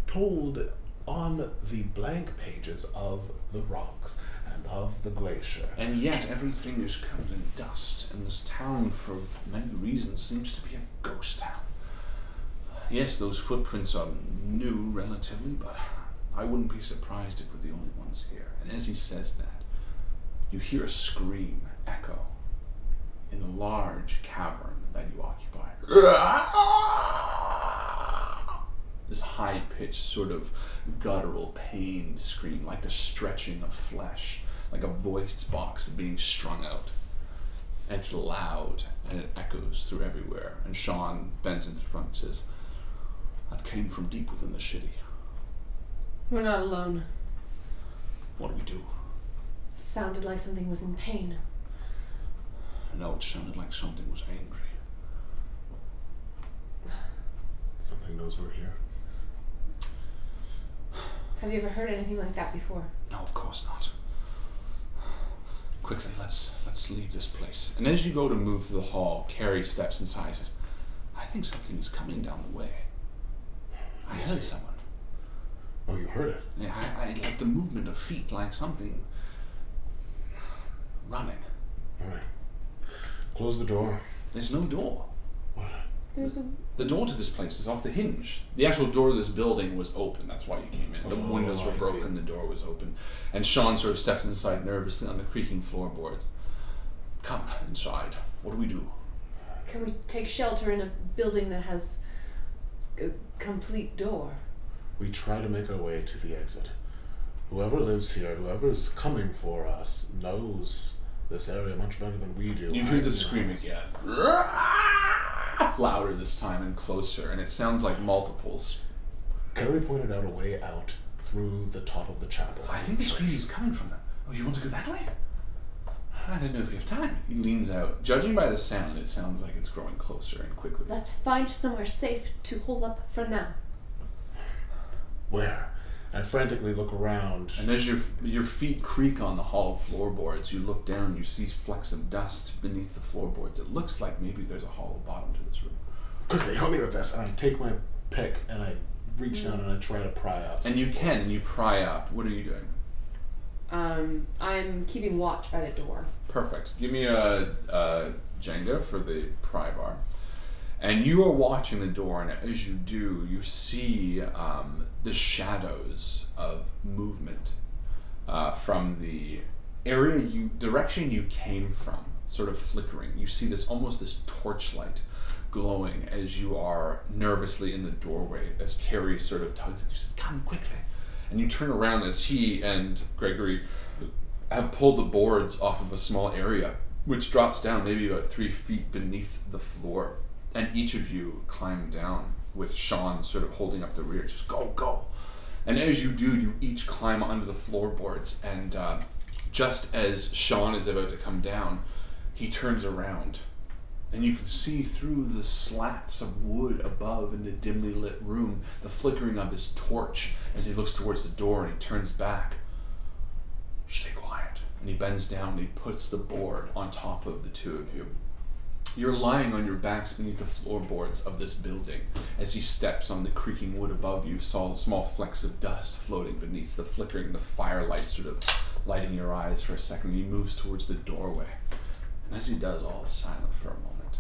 told on the blank pages of the rocks and of the glacier. And yet everything is covered in dust, and this town, for many reasons, seems to be a ghost town. Yes, those footprints are new relatively, but I wouldn't be surprised if we're the only ones here. And as he says that, you hear a scream echo in the large cavern that you occupy. This high-pitched, sort of guttural, pained scream, like the stretching of flesh, like a voice box being strung out. And it's loud, and it echoes through everywhere. And Sean bends into the front and says, "That came from deep within the city. We're not alone. What do we do?" Sounded like something was in pain. No, it sounded like something was angry. Something knows we're here. Have you ever heard anything like that before? No, of course not. Quickly, let's leave this place. And as you go to move through the hall, Carrie steps inside and says, "I think something is coming down the way. I heard someone." Oh, you heard it? Yeah, I like the movement of feet, like something running. All right. Close the door. There's no door. What? The door to this place is off the hinge. The actual door of this building was open. That's why you came in. The windows were I broken. see. The door was open. And Sean sort of steps inside nervously on the creaking floorboards. "Come inside. What do we do?" Can we take shelter in a building that has a complete door? We try to make our way to the exit. Whoever lives here, whoever's coming for us, knows this area much better than we do. You hear the scream again. Louder this time and closer, and it sounds like multiples. Carrie pointed out a way out through the top of the chapel. I think the scream is coming from that. Oh, you want to go that way? I don't know if you have time. He leans out. Judging by the sound, it sounds like it's growing closer and quickly. Let's find somewhere safe to hole up for now. Where? I frantically look around. And as your feet creak on the hollow floorboards, you look down, you see flecks of dust beneath the floorboards. It looks like maybe there's a hollow bottom to this room. Quickly, help me with this. And I take my pick and I reach down and I try to pry up. And you can, and you pry up. What are you doing? I'm keeping watch by the door. Perfect. Give me a Jenga for the pry bar. And you are watching the door, and as you do, you see the shadows of movement from the direction you came from, sort of flickering. You see almost this torchlight glowing as you are nervously in the doorway, as Carrie sort of tugs at you, says, "Come quickly." And you turn around as he and Gregory have pulled the boards off of a small area, which drops down maybe about 3 feet beneath the floor. And each of you climb down, with Sean sort of holding up the rear. Just go, go. And as you do, you each climb onto the floorboards. And just as Sean is about to come down, he turns around. And you can see through the slats of wood above in the dimly lit room, the flickering of his torch as he looks towards the door, and he turns back. Stay quiet. And he bends down and he puts the board on top of the two of you. You're lying on your backs beneath the floorboards of this building. As he steps on the creaking wood above you, saw small flecks of dust floating beneath the flickering, the firelight sort of lighting your eyes for a second. He moves towards the doorway. And as he does, all is silent for a moment.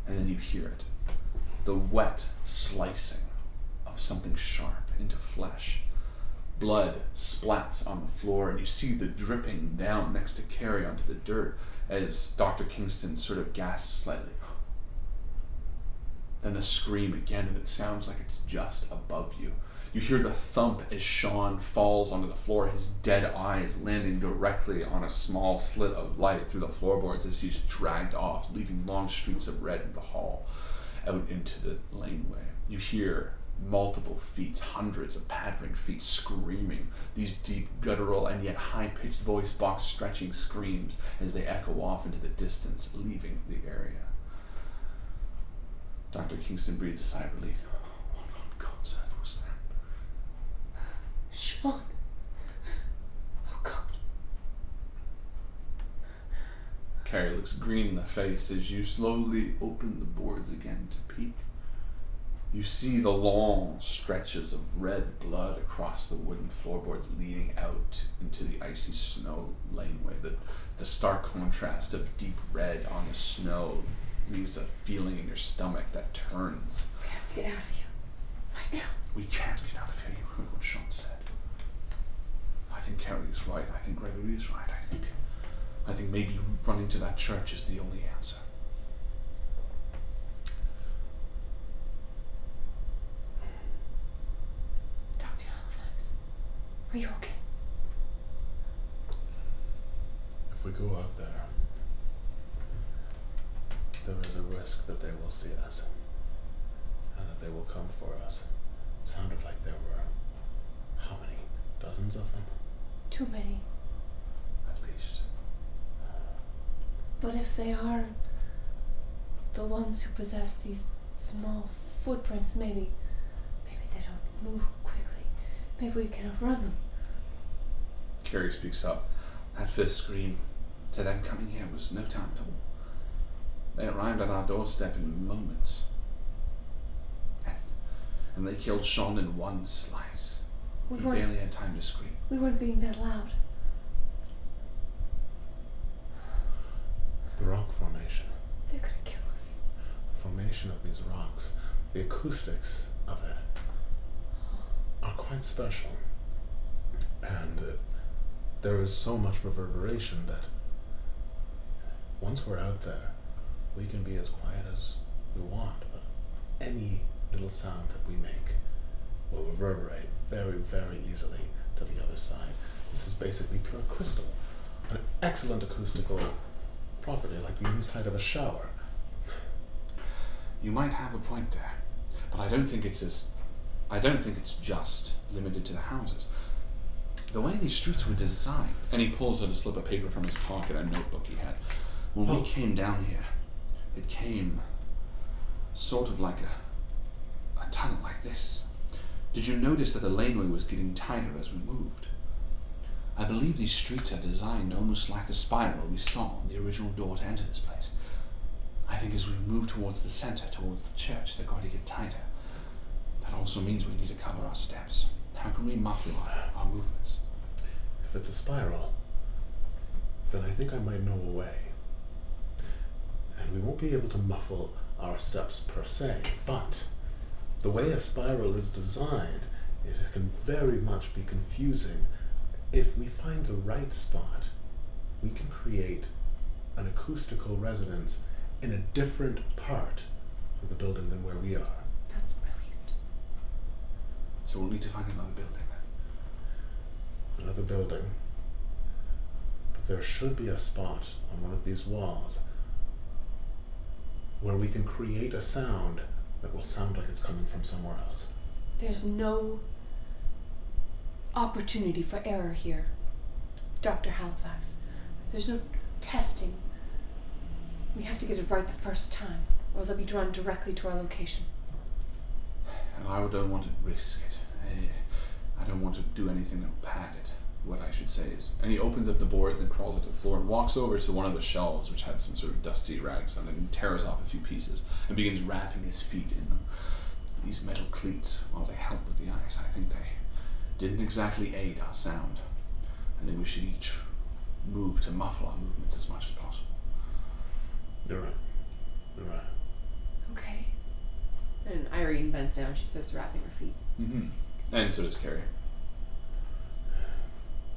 And then you hear it. The wet slicing of something sharp into flesh. Blood splats on the floor, and you see the dripping down next to Carrie onto the dirt as Dr. Kingston sort of gasps slightly. Then a scream again, and it sounds like it's just above you. You hear the thump as Sean falls onto the floor, his dead eyes landing directly on a small slit of light through the floorboards as he's dragged off, leaving long streaks of red in the hall out into the laneway. You hear multiple feet, hundreds of pattering feet screaming, these deep guttural and yet high-pitched voice box stretching screams as they echo off into the distance, leaving the area. Dr. Kingston breathes a sigh of relief. What on God's earth was that? Sean. Oh God. Carrie looks green in the face as you slowly open the boards again to peek. You see the long stretches of red blood across the wooden floorboards leading out into the icy snow laneway. The stark contrast of deep red on the snow leaves a feeling in your stomach that turns. We have to get out of here. Right now. We can't get out of here. You heard what Sean said. I think Carrie's right. I think Gregory is right. I think maybe running to that church is the only answer. Are you okay? If we go out there, there is a risk that they will see us, and that they will come for us. It sounded like there were, how many? Dozens of them? Too many. At least. But if they are the ones who possess these small footprints, maybe they don't move quickly. Maybe we can outrun them. Carrie speaks up. That first scream to them coming here was no time at all. They arrived at our doorstep in moments. And they killed Sean in one slice. He barely had time to scream. We weren't being that loud. The rock formation. They're gonna kill us. The formation of these rocks, the acoustics of it, are quite special, and there is so much reverberation that once we're out there, we can be as quiet as we want, but any little sound that we make will reverberate very, very easily to the other side. This is basically pure crystal, an excellent acoustical property, like the inside of a shower. You might have a point there, but I don't think it's as I don't think it's just limited to the houses. The way these streets were designed, and he pulls out a slip of paper from his pocket, a notebook he had. When we came down here, it came sort of like a tunnel like this. Did you notice that the laneway was getting tighter as we moved? I believe these streets are designed almost like the spiral we saw on the original door to enter this place. I think as we move towards the center, towards the church, they're going to get tighter. That also means we need to cover our steps. How can we muffle our movements? If it's a spiral, then I think I might know a way. And we won't be able to muffle our steps per se, but the way a spiral is designed, it can very much be confusing. If we find the right spot, we can create an acoustical resonance in a different part of the building than where we are. That's brilliant. So we'll need to find another building then. Another building. But there should be a spot on one of these walls where we can create a sound that will sound like it's coming from somewhere else. There's no opportunity for error here, Dr. Halifax. There's no testing. We have to get it right the first time, or they'll be drawn directly to our location. And I don't want to risk it. I don't want to do anything that will pad it. What I should say is, and he opens up the board and crawls up to the floor and walks over to one of the shelves which had some sort of dusty rags on it and tears off a few pieces and begins wrapping his feet in them. These metal cleats, while they help with the ice, I think they didn't exactly aid our sound. I think we should each move to muffle our movements as much as possible. You're right. You're right. Okay. And Irene bends down. She starts wrapping her feet. Mm-hmm. And so does Carrie.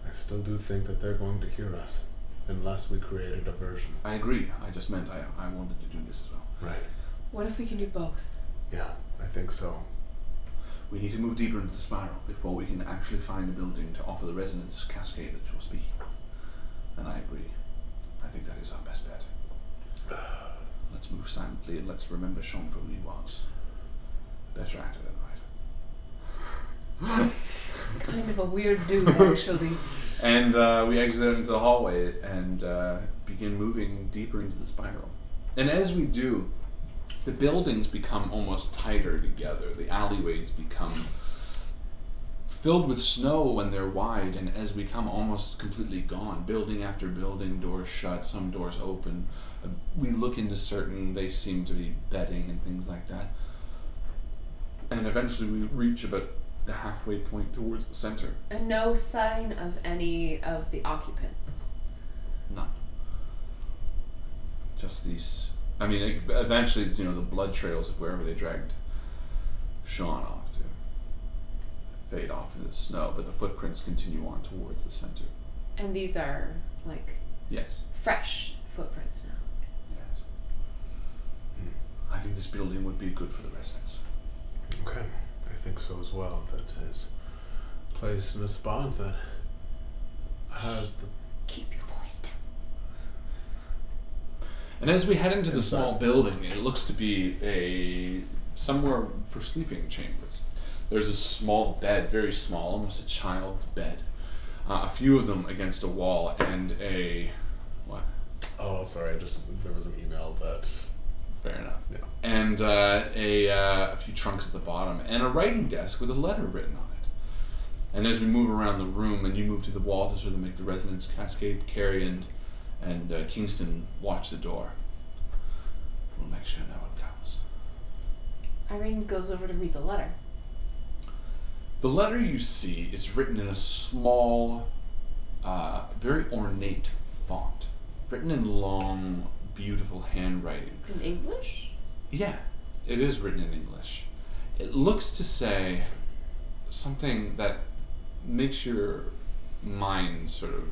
I still do think that they're going to hear us, unless we create a diversion. I agree. I just meant I wanted to do this as well. Right. What if we can do both? Yeah, I think so. We need to move deeper into the spiral before we can actually find a building to offer the resonance cascade that you're speaking of. And I agree. I think that is our best bet. Let's move silently and let's remember Sean for who he was. Better actor than writer. Kind of a weird dude, actually. And we exit out into the hallway and begin moving deeper into the spiral. And as we do, the buildings become almost tighter together. The alleyways become filled with snow when they're wide, and as we come almost completely gone, building after building, doors shut, some doors open. We look into certain, they seem to be bedding and things like that. And eventually we reach about the halfway point towards the center. And no sign of any of the occupants. None. Just these. I mean, eventually it's, the blood trails of wherever they dragged Sean off to fade off into the snow, but the footprints continue on towards the center. And these are, Yes. fresh footprints now. Yes. I think this building would be good for the residents. Okay. I think so as well. That is placed in a spot that has the... Keep your voice down. And as we head into the Inside. small building, it looks to be somewhere for sleeping chambers. There's a small bed, very small, almost a child's bed. A few of them against a wall, and what? Oh, sorry. There was an email that... Fair enough. Yeah. And a few trunks at the bottom, and a writing desk with a letter written on it. And as we move around the room, and you move to the wall to sort of make the resonance cascade, Carrie and Kingston watch the door. We'll make sure no one comes. Irene goes over to read the letter. The letter you see is written in a small, very ornate font, written in long, beautiful handwriting. In English? Yeah, it is written in English. It looks to say something that makes your mind sort of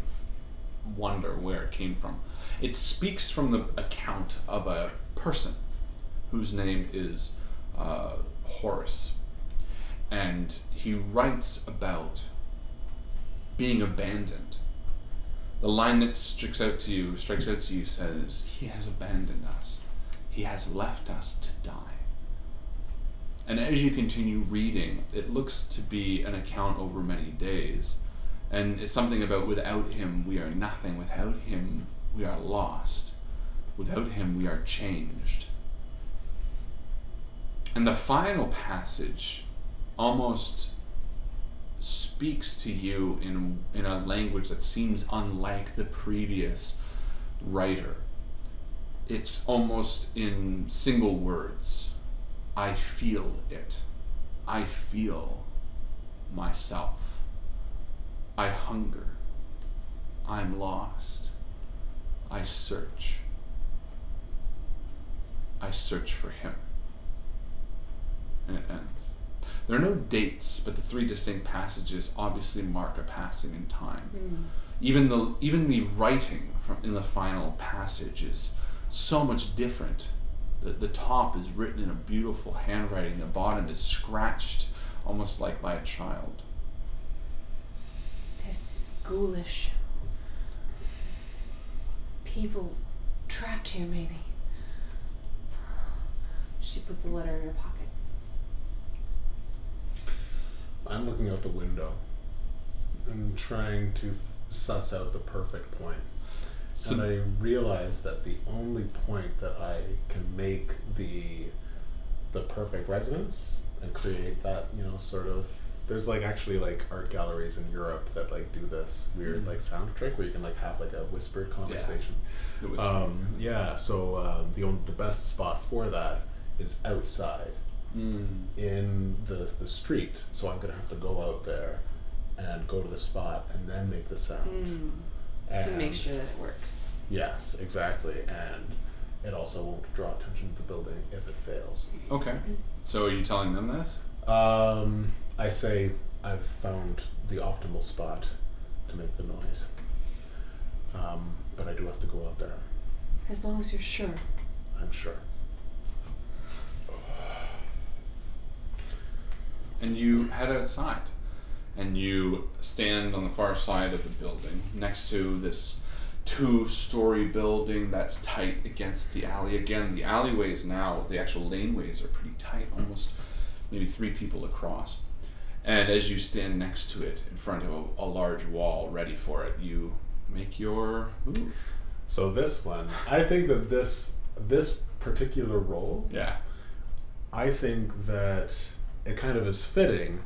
wonder where it came from. It speaks from the account of a person whose name is Horace. And he writes about being abandoned. The line that strikes out to you says, "He has abandoned us. He has left us to die." And as you continue reading, it looks to be an account over many days. And it's something about without him we are nothing, without him we are lost, without him we are changed. And the final passage almost speaks to you in a language that seems unlike the previous writer. It's almost in single words. I feel it. I feel myself. I hunger. I'm lost. I search. I search for him. And it ends. There are no dates, but the three distinct passages obviously mark a passing in time. Even the writing in the final passage is so much different. The top is written in a beautiful handwriting. The bottom is scratched, almost like by a child. This is ghoulish. There's people trapped here, maybe. She puts the letter in her pocket. I'm looking out the window and trying to suss out the perfect point. So, and I realize that the only point that I can make the perfect resonance and create that, sort of, there's actually art galleries in Europe that do this weird sound trick where you can have a whispered conversation. Yeah. So the best spot for that is outside. In the street, so I'm gonna have to go out there and go to the spot and then make the sound to make sure that it works. Yes, exactly, and it also won't draw attention to the building if it fails. Okay, so are you telling them this? I say I've found the optimal spot to make the noise, but I do have to go out there. As long as you're sure. I'm sure. And you head outside, and you stand on the far side of the building next to this 2-story building that's tight against the alley. Again, the alleyways now, the actual laneways are pretty tight, almost maybe 3 people across. And as you stand next to it, in front of a large wall ready for it, you make your move. So this one, I think that this particular role, I think that it kind of is fitting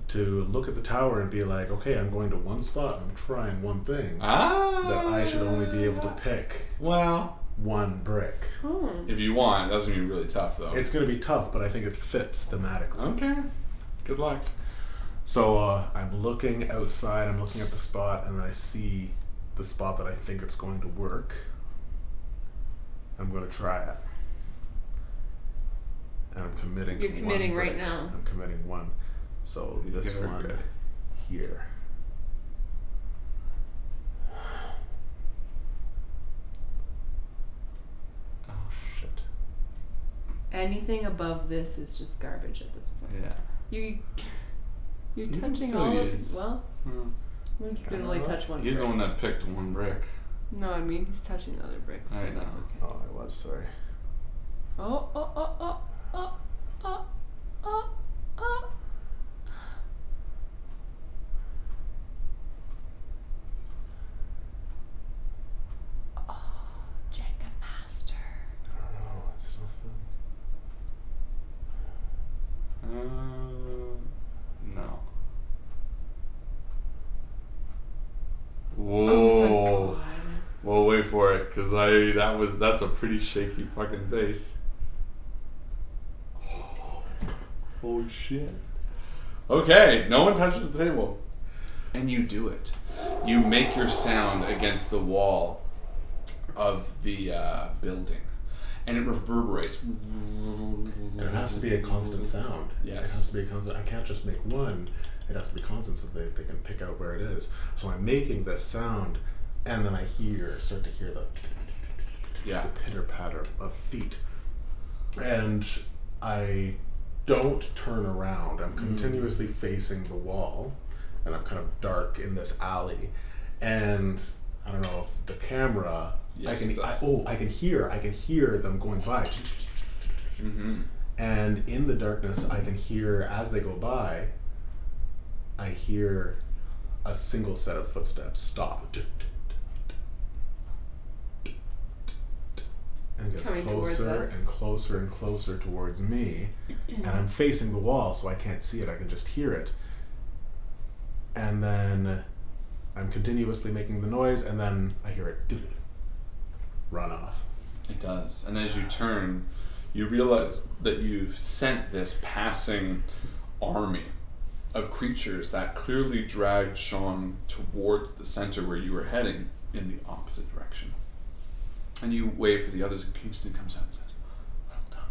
to look at the tower and be like, okay, I'm going to one spot, I'm trying one thing, that I should only be able to pick one brick. If you want, that's going to be really tough though. It's going to be tough, but I think it fits thematically. Okay, good luck. So I'm looking outside, I'm looking at the spot, and I see the spot that I think it's going to work. I'm going to try it. And I'm committing to You're committing one right brick. now. I'm committing one. So this one here. Oh shit. Anything above this is just garbage at this point. Yeah. You're You can touching still all use. of well, I think you could only touch one He's brick. the one that picked one brick. No, I mean he's touching the other bricks, I but that's know. okay. Oh, I was sorry. Oh. Jenga master. I don't know. It's still No. Oh Whoa. my god. Well, wait for it, cause that's a pretty shaky fucking base. Holy shit. Okay, no one touches the table. And you do it. You make your sound against the wall of the building. And it reverberates. There has to be a constant sound. Yes. It has to be a constant. I can't just make one. It has to be constant so they can pick out where it is. So I'm making this sound, and then I start to hear the pitter patter of feet. And I don't turn around. I'm continuously facing the wall, and I'm kind of dark in this alley. And I don't know if the camera. Yes, I can hear them going by. And in the darkness, I can hear, as they go by, I hear a single set of footsteps stop. And get Coming towards closer us. and closer and closer towards me. And I'm facing the wall, so I can't see it. I can just hear it. And then I'm continuously making the noise, and then I hear it run off. It does. And as you turn, you realize that you've sent this passing army of creatures that clearly dragged Sean towards the center where you were heading in the opposite direction. And you wait for the others, and Kingston comes out and says, "Well done.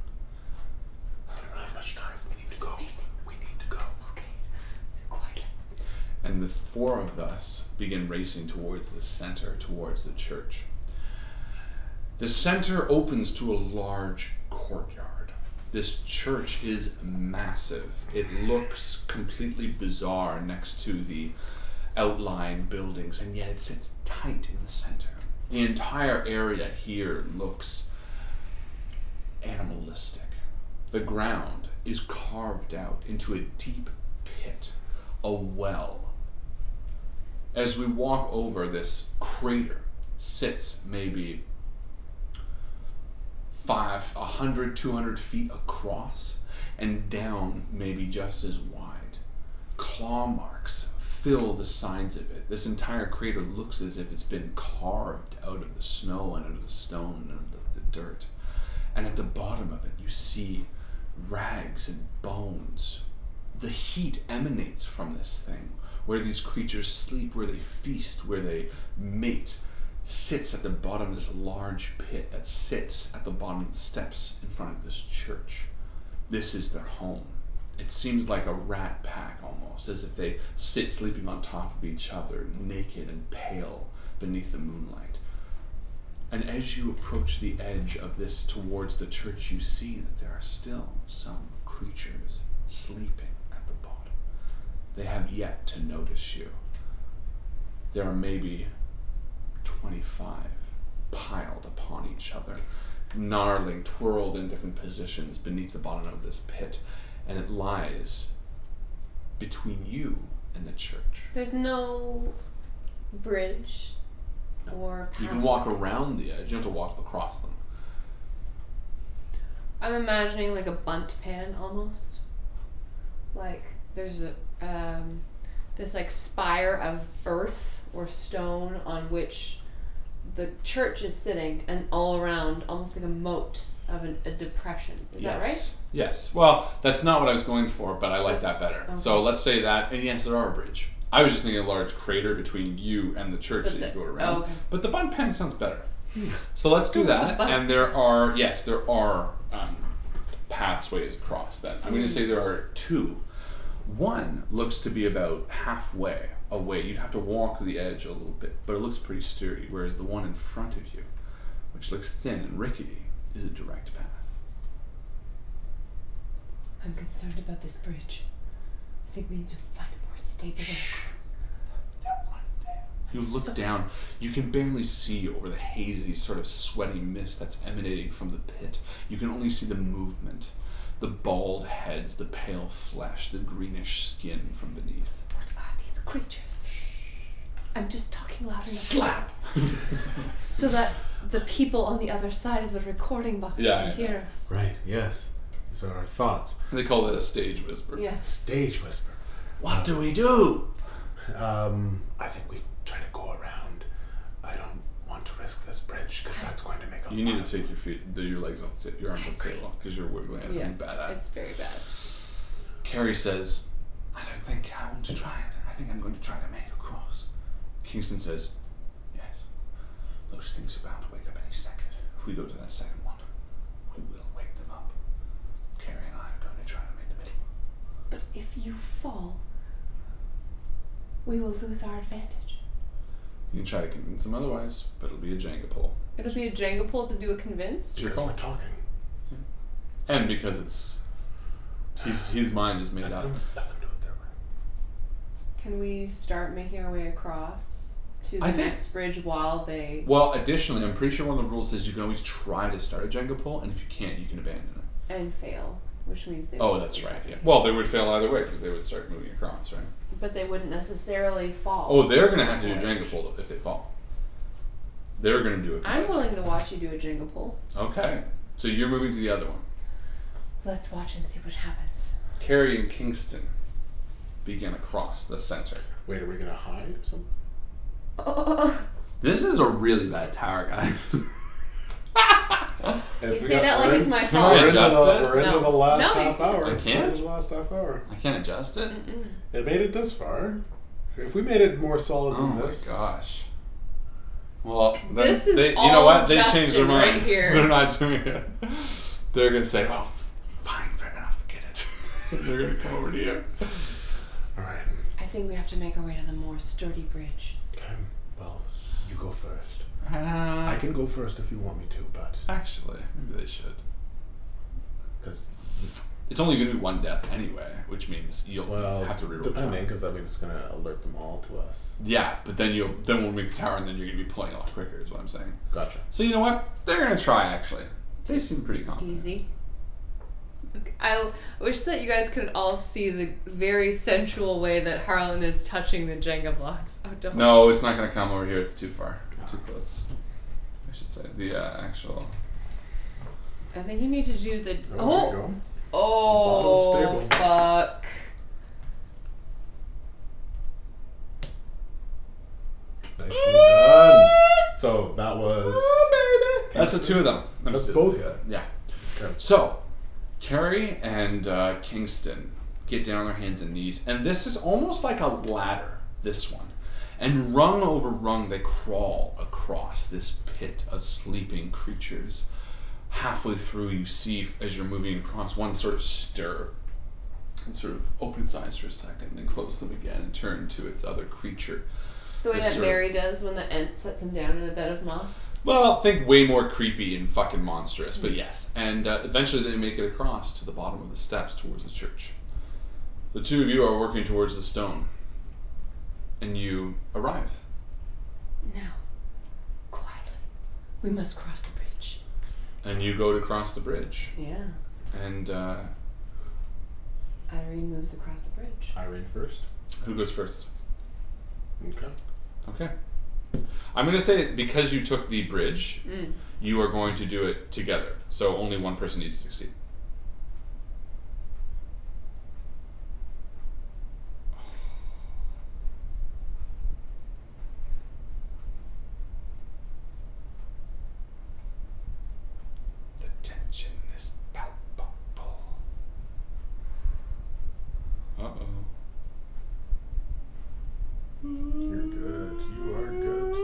I don't have much time. We need to go. We need to go." Okay. Quietly. And the four of us begin racing towards the center, towards the church. The center opens to a large courtyard. This church is massive. It looks completely bizarre next to the outlying buildings, and yet it sits tight in the center. The entire area here looks animalistic. The ground is carved out into a deep pit, a well. As we walk over, this crater sits maybe 100, 200 feet across and down maybe just as wide. Claw marks fill the sides of it. This entire crater looks as if it's been carved out of the snow and out of the stone and out of the dirt. And at the bottom of it, you see rags and bones. The heat emanates from this thing, where these creatures sleep, where they feast, where they mate, sits at the bottom of this large pit that sits at the bottom of the steps in front of this church. This is their home. It seems like a rat pack almost, as if they sit sleeping on top of each other, naked and pale beneath the moonlight. And as you approach the edge of this towards the church, you see that there are still some creatures sleeping at the bottom. They have yet to notice you. There are maybe 25 piled upon each other, gnarling, twirled in different positions beneath the bottom of this pit, and it lies between you and the church. There's no bridge or path. You can walk around the edge, you don't have to walk across them. I'm imagining like a bunt pan almost. Like there's a this like spire of earth or stone on which the church is sitting, and all around almost like a moat of a depression. Is that right? Yes. Well, that's not what I was going for, but I like that better. Okay. So let's say that, and yes, there are a bridge. I was just thinking a large crater between you and the church that you go around. Oh, okay. But the bun pen sounds better. So let's do that. And there are pathways across that. I'm going to say there are two. One looks to be about halfway away. You'd have to walk the edge a little bit, but it looks pretty sturdy, whereas the one in front of you, which looks thin and rickety, is a direct path. I'm concerned about this bridge. I think we need to find a more stable way across. You look down, you can barely see over the hazy, sort of sweaty mist that's emanating from the pit. You can only see the movement, the bald heads, the pale flesh, the greenish skin from beneath. What are these creatures? I'm just talking loud enough. Slap! So that the people on the other side of the recording box can hear us. Right, yes. These are our thoughts. They call that a stage whisper. Yes. Stage whisper. What do we do? I think we try to go around. I don't want to risk this bridge because that's going to make a You need to take your legs off your arms off the table because you're wiggling at it. Bad. It's very bad. Carrie says, I don't think I want to try it. I think I'm going to try to make a cross. Kingston says, yes. Those things are bound to wake up any second. If we go to that second one, we will wake them up. Carrie and I are going to try to make the middle. But if you fall, we will lose our advantage. You can try to convince them otherwise, but it'll be a Jenga pull. It'll be a Jenga pull to do a convince? It's your because call. we're talking. And because it's his mind is made Let up. them do it their way. Can we start making our way across to the next bridge while they... Well, additionally, I'm pretty sure one of the rules says you can always try to start a Jenga pull, and if you can't, you can abandon it. And fail. which means they. Oh, would that's be right. happy. Yeah. Well, they would fail either way because they would start moving across, right? But they wouldn't necessarily fall. Oh, they're gonna have to do a Jenga pull if they fall. They're gonna do it. I'm willing to watch you do a Jenga pull. Okay, so you're moving to the other one. Let's watch and see what happens. Carrie and Kingston begin across the center. Wait, are we gonna hide or something? Oh. This is a really bad tower, guys. You say that like it's my Can fault. I adjust it? We're into No. the last No, half hour. I can't? We're into the last half hour. I can't adjust it? It made it this far. If we made it more solid Oh than my this. gosh. Well, then This is they, you all know what? They changed their Justin mind. right here. They're not doing it. They're gonna say, "Oh, fine, fair enough, forget it." They're gonna come over to you. Alright. I think we have to make our way to the more sturdy bridge. Okay. Well, you go first. I can go first if you want me to, but Actually, maybe they should. because It's only gonna be one death anyway, which means you'll have to reroll. depending, because that means it's gonna alert them all to us. Yeah, but then we'll make the tower, and then you're gonna be pulling a lot quicker. Is what I'm saying. Gotcha. So you know what? They're gonna try. Actually, they seem pretty confident. Easy. Okay. I wish that you guys could all see the very sensual way that Harlan is touching the Jenga blocks. Oh, don't. No, it's not gonna come over here. It's too far. Too close. I should say the actual. I think you need to do the. There you Oh. go. Oh. Bottom stable. Fuck. Nicely done. So that was. That's the two of them. That's both of them. Yeah. Okay. So, Carrie and Kingston get down on their hands and knees, and this is almost like a ladder. This one, and rung over rung, they crawl across this pit of sleeping creatures. Halfway through, you see as you're moving across, one sort of stir and sort of open its eyes for a second, and then close them again and turn to its other creature. The way This that sort of- Mary does when the ant sets him down in a bed of moss. Well, think way more creepy and fucking monstrous, but yes. And eventually they make it across to the bottom of the steps towards the church. The two of you are working towards the stone, and you arrive. Now, quietly. We must cross the bridge. And you go to cross the bridge. Yeah. And Irene moves across the bridge. Irene first. who goes first? Okay. Okay. I'm going to say because you took the bridge, Mm. you are going to do it together. So only one person needs to succeed. The tension is palpable. Uh-oh. You're good. You are good.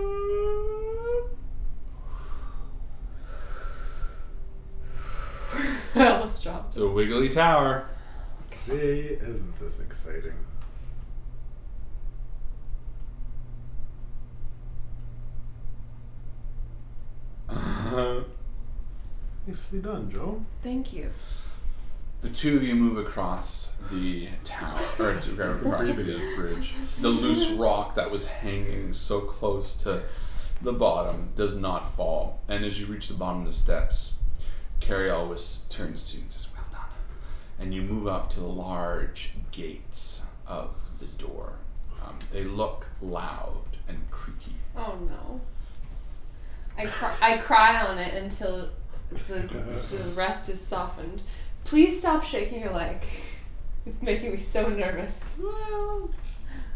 I almost dropped. So Wiggly Tower. See, isn't this exciting? Nicely done, Joe. Thank you. The two of you move across the tower, or across the bridge. The loose rock that was hanging so close to the bottom does not fall. And as you reach the bottom of the steps, Carrie always turns to you and says, "Well done." And you move up to the large gates of the door. They look loud and creaky. Oh no. I cry on it until the rest is softened. Please stop shaking your leg. It's making me so nervous. Well,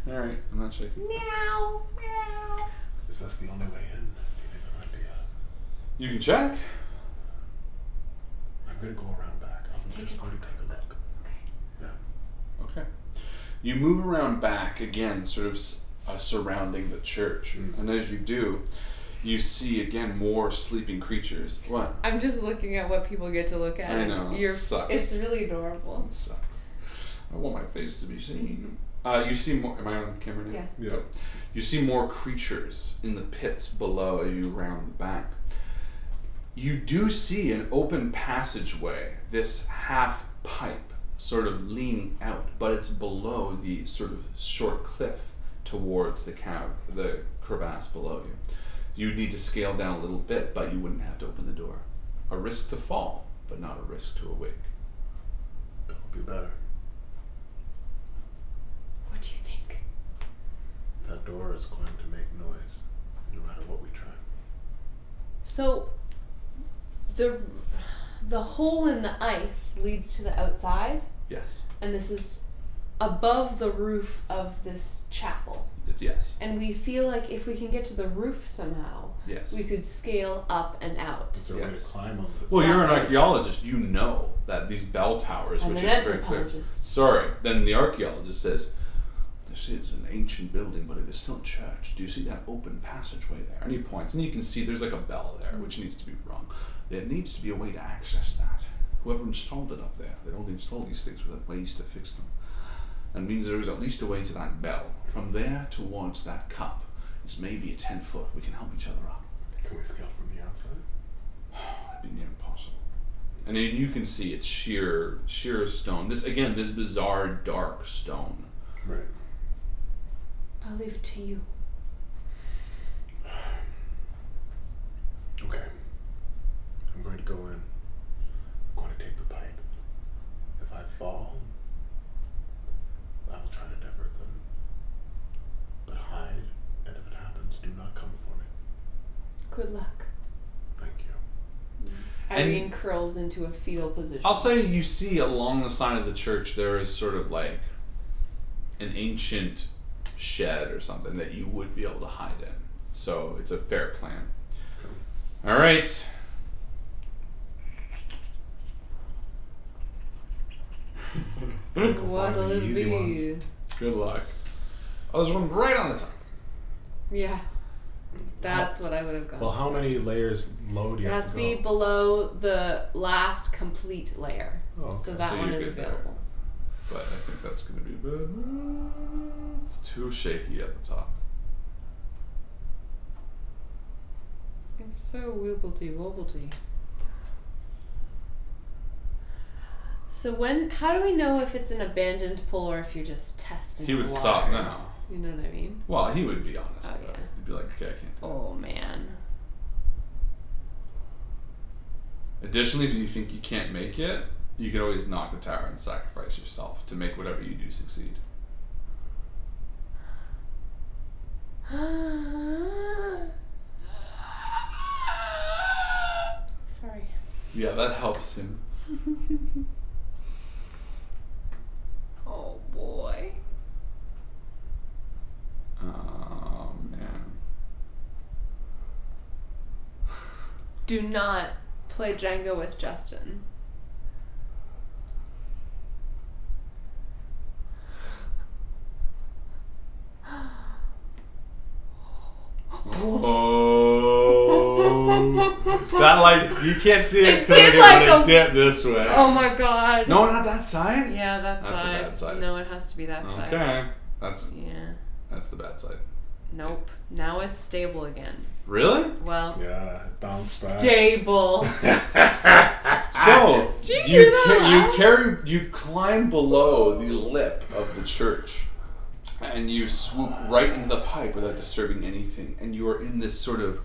all right, I'm not shaking. Meow, meow. Is this the only way in? Do you have an idea? You can check. I'm gonna go around back. I'm Let's just take a going to take a look. Okay. Yeah. Okay. You move around back again, sort of surrounding the church. And as you do, you see again more sleeping creatures. What? I'm just looking at what people get to look at. I know, it sucks. It's really adorable. It sucks. I want my face to be seen. You see more. Am I on camera now? Yeah. Yeah. You see more creatures in the pits below as you round the back. You do see an open passageway, this half pipe sort of leaning out, but it's below the sort of short cliff towards the crevasse below you. You'd need to scale down a little bit, but you wouldn't have to open the door. A risk to fall, but not a risk to awake. Be better. What do you think? That door is going to make noise, no matter what we try. So, the hole in the ice leads to the outside, Yes. and this is above the roof of this chapel. Yes. And we feel like if we can get to the roof somehow, Yes. we could scale up and out. Is there a way to Yes. climb on the... Well, you're an Yes. archaeologist. You know that these bell towers, I'm which an is very clear. anthropologist. Sorry. Then the archaeologist says, "This is an ancient building, but it is still a church. Do you see that open passageway there?" And he points, and you can see there's like a bell there, which needs to be rung. There needs to be a way to access that. Whoever installed it up there, they don't install these things without ways to fix them. That means there is at least a way to that bell. From there towards that cup is maybe a 10 foot. We can help each other up. Can we scale from the outside? It'd be near impossible. And then you can see it's sheer stone. This bizarre dark stone. Right. I'll leave it to you. Okay. I'm going to go in. I'm going to take the pipe. If I fall, I will try to divert them. But hide, and if it happens, do not come for me. Good luck. Thank you. Irene curls into a fetal position. I'll say you see along the side of the church there is sort of like an ancient shed or something that you would be able to hide in. So it's a fair plan. All right. What'll the it easy be? ones. Good luck. Oh, there's one right on the top. Yeah. That's what I would have gone. Well, how many layers low do you It have has to to go? be below the last complete layer. Oh, okay. So that So one you're is good there. available. But I think that's going to be bad. It's too shaky at the top. It's so wobbledy. So how do we know if it's an abandoned pull or if you're just testing He would the stop waters? now. You know what I mean? Well, he would be honest Oh, about it. yeah. He'd be like, okay, I can't do Oh man. it. Additionally, if you think you can't make it, you can always knock the tower and sacrifice yourself to make whatever you do succeed. Sorry. Yeah, that helps him. Oh boy. Oh, man. Do not play Jenga with Justin. Oh. That, like, you can't see it It coming did in like when a- it dipped this way. Oh my god. No, not that side? Yeah, that That's a side. bad side. No, it has to be that side. Okay. That's Yeah. the bad side. Nope. Now it's stable again. Really? Well, Yeah, it bounced back. stable. So Did you hear that? you climb below the lip of the church, and you swoop right into the pipe without disturbing anything, and you are in this sort of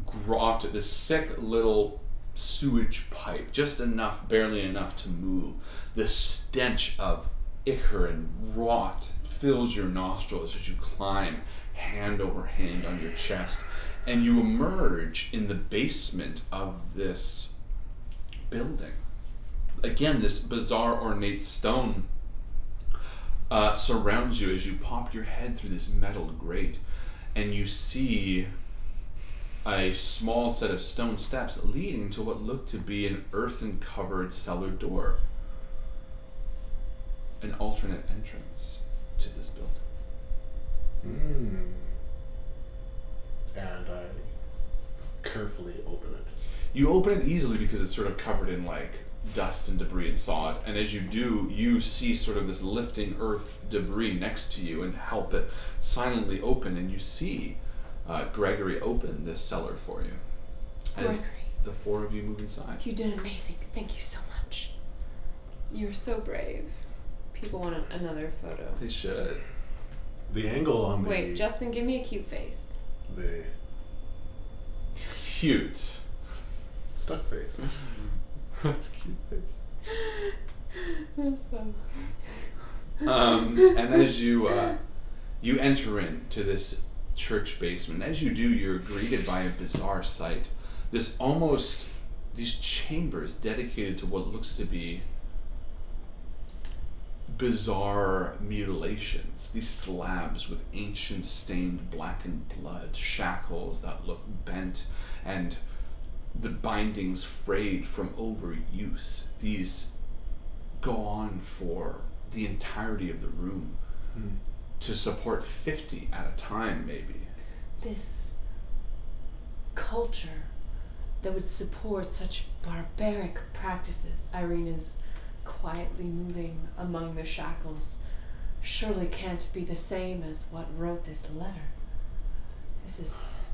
grot, this sick little sewage pipe, just enough, barely enough to move. The stench of ichor and rot fills your nostrils as you climb hand over hand on your chest, and you emerge in the basement of this building. Again, this bizarre ornate stone surrounds you as you pop your head through this metal grate, and you see a small set of stone steps leading to what looked to be an earthen covered cellar door, an alternate entrance to this building. And I carefully open it. You open it easily because it's sort of covered in like dust and debris and sod, and as you do, you see sort of this lifting earth debris next to you and help it silently open, and you see Gregory open this cellar for you. As Gregory. the four of you move inside. You did amazing. Thank you so much. You're so brave. People want another photo. They should. The angle on the... Wait, Justin, give me a cute face. The Cute. stuck face. That's a cute face. That's funny. And as you enter into this church basement, as you do, you're greeted by a bizarre sight. These chambers dedicated to what looks to be bizarre mutilations. These slabs with ancient stained blackened blood, shackles that look bent, and the bindings frayed from overuse. These go on for the entirety of the room, to support 50 at a time, maybe. This culture that would support such barbaric practices, Irene is quietly moving among the shackles, surely can't be the same as what wrote this letter. This is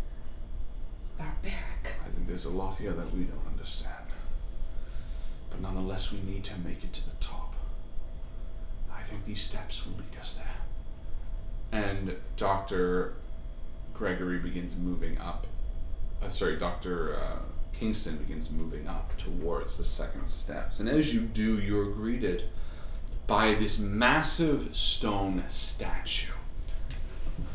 barbaric. I think there's a lot here that we don't understand. But nonetheless, we need to make it to the top. I think these steps will lead us there. And Dr. Gregory begins moving up. Dr. Kingston begins moving up towards the second steps. And as you do, you're greeted by this massive stone statue.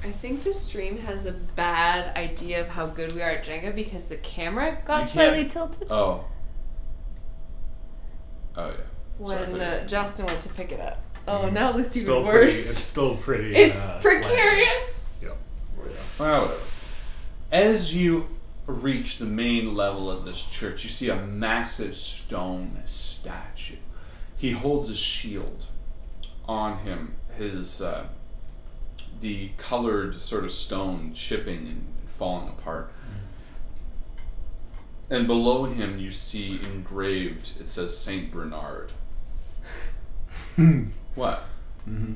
I think the stream has a bad idea of how good we are at Jenga because the camera got slightly tilted. Oh yeah. When Justin went to pick it up. Oh, now it looks even Still worse. It's still pretty. It's precarious. Yep. Well, whatever. As you reach the main level of this church, you see a massive stone statue. He holds a shield on him. His the colored sort of stone chipping and falling apart. And below him you see engraved, it says Saint Bernard. What? Mm-hmm.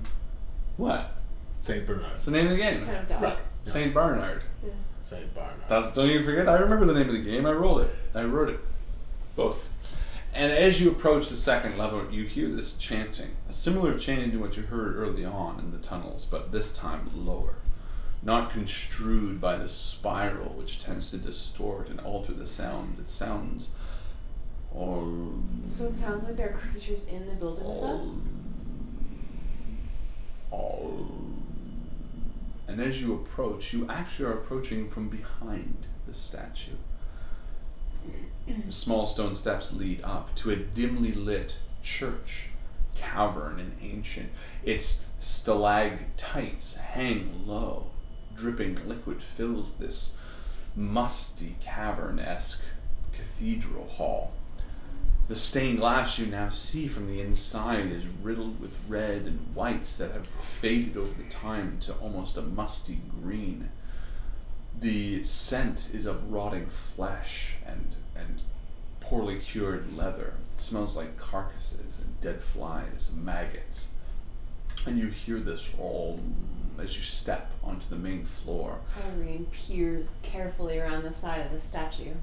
What? Saint Bernard. It's the name of the game. Kind of dog. Right. Saint Bernard. Yeah. Saint Bernard. Don't even forget, I remember the name of the game. I wrote it. Both. And as you approach the second level, you hear this chanting. A similar chanting to what you heard early on in the tunnels, but this time lower. Not construed by the spiral, which tends to distort and alter the sound. It sounds... So it sounds like there are creatures in the building with us? And as you approach, you actually are approaching from behind the statue. The small stone steps lead up to a dimly lit church, cavern and ancient. Its stalactites hang low. Dripping liquid fills this musty cavern-esque cathedral hall. The stained glass you now see from the inside is riddled with red and whites that have faded over the time to almost a musty green. The scent is of rotting flesh and poorly cured leather. It smells like carcasses and dead flies and maggots. And you hear this all as you step onto the main floor. Irene peers carefully around the side of the statue.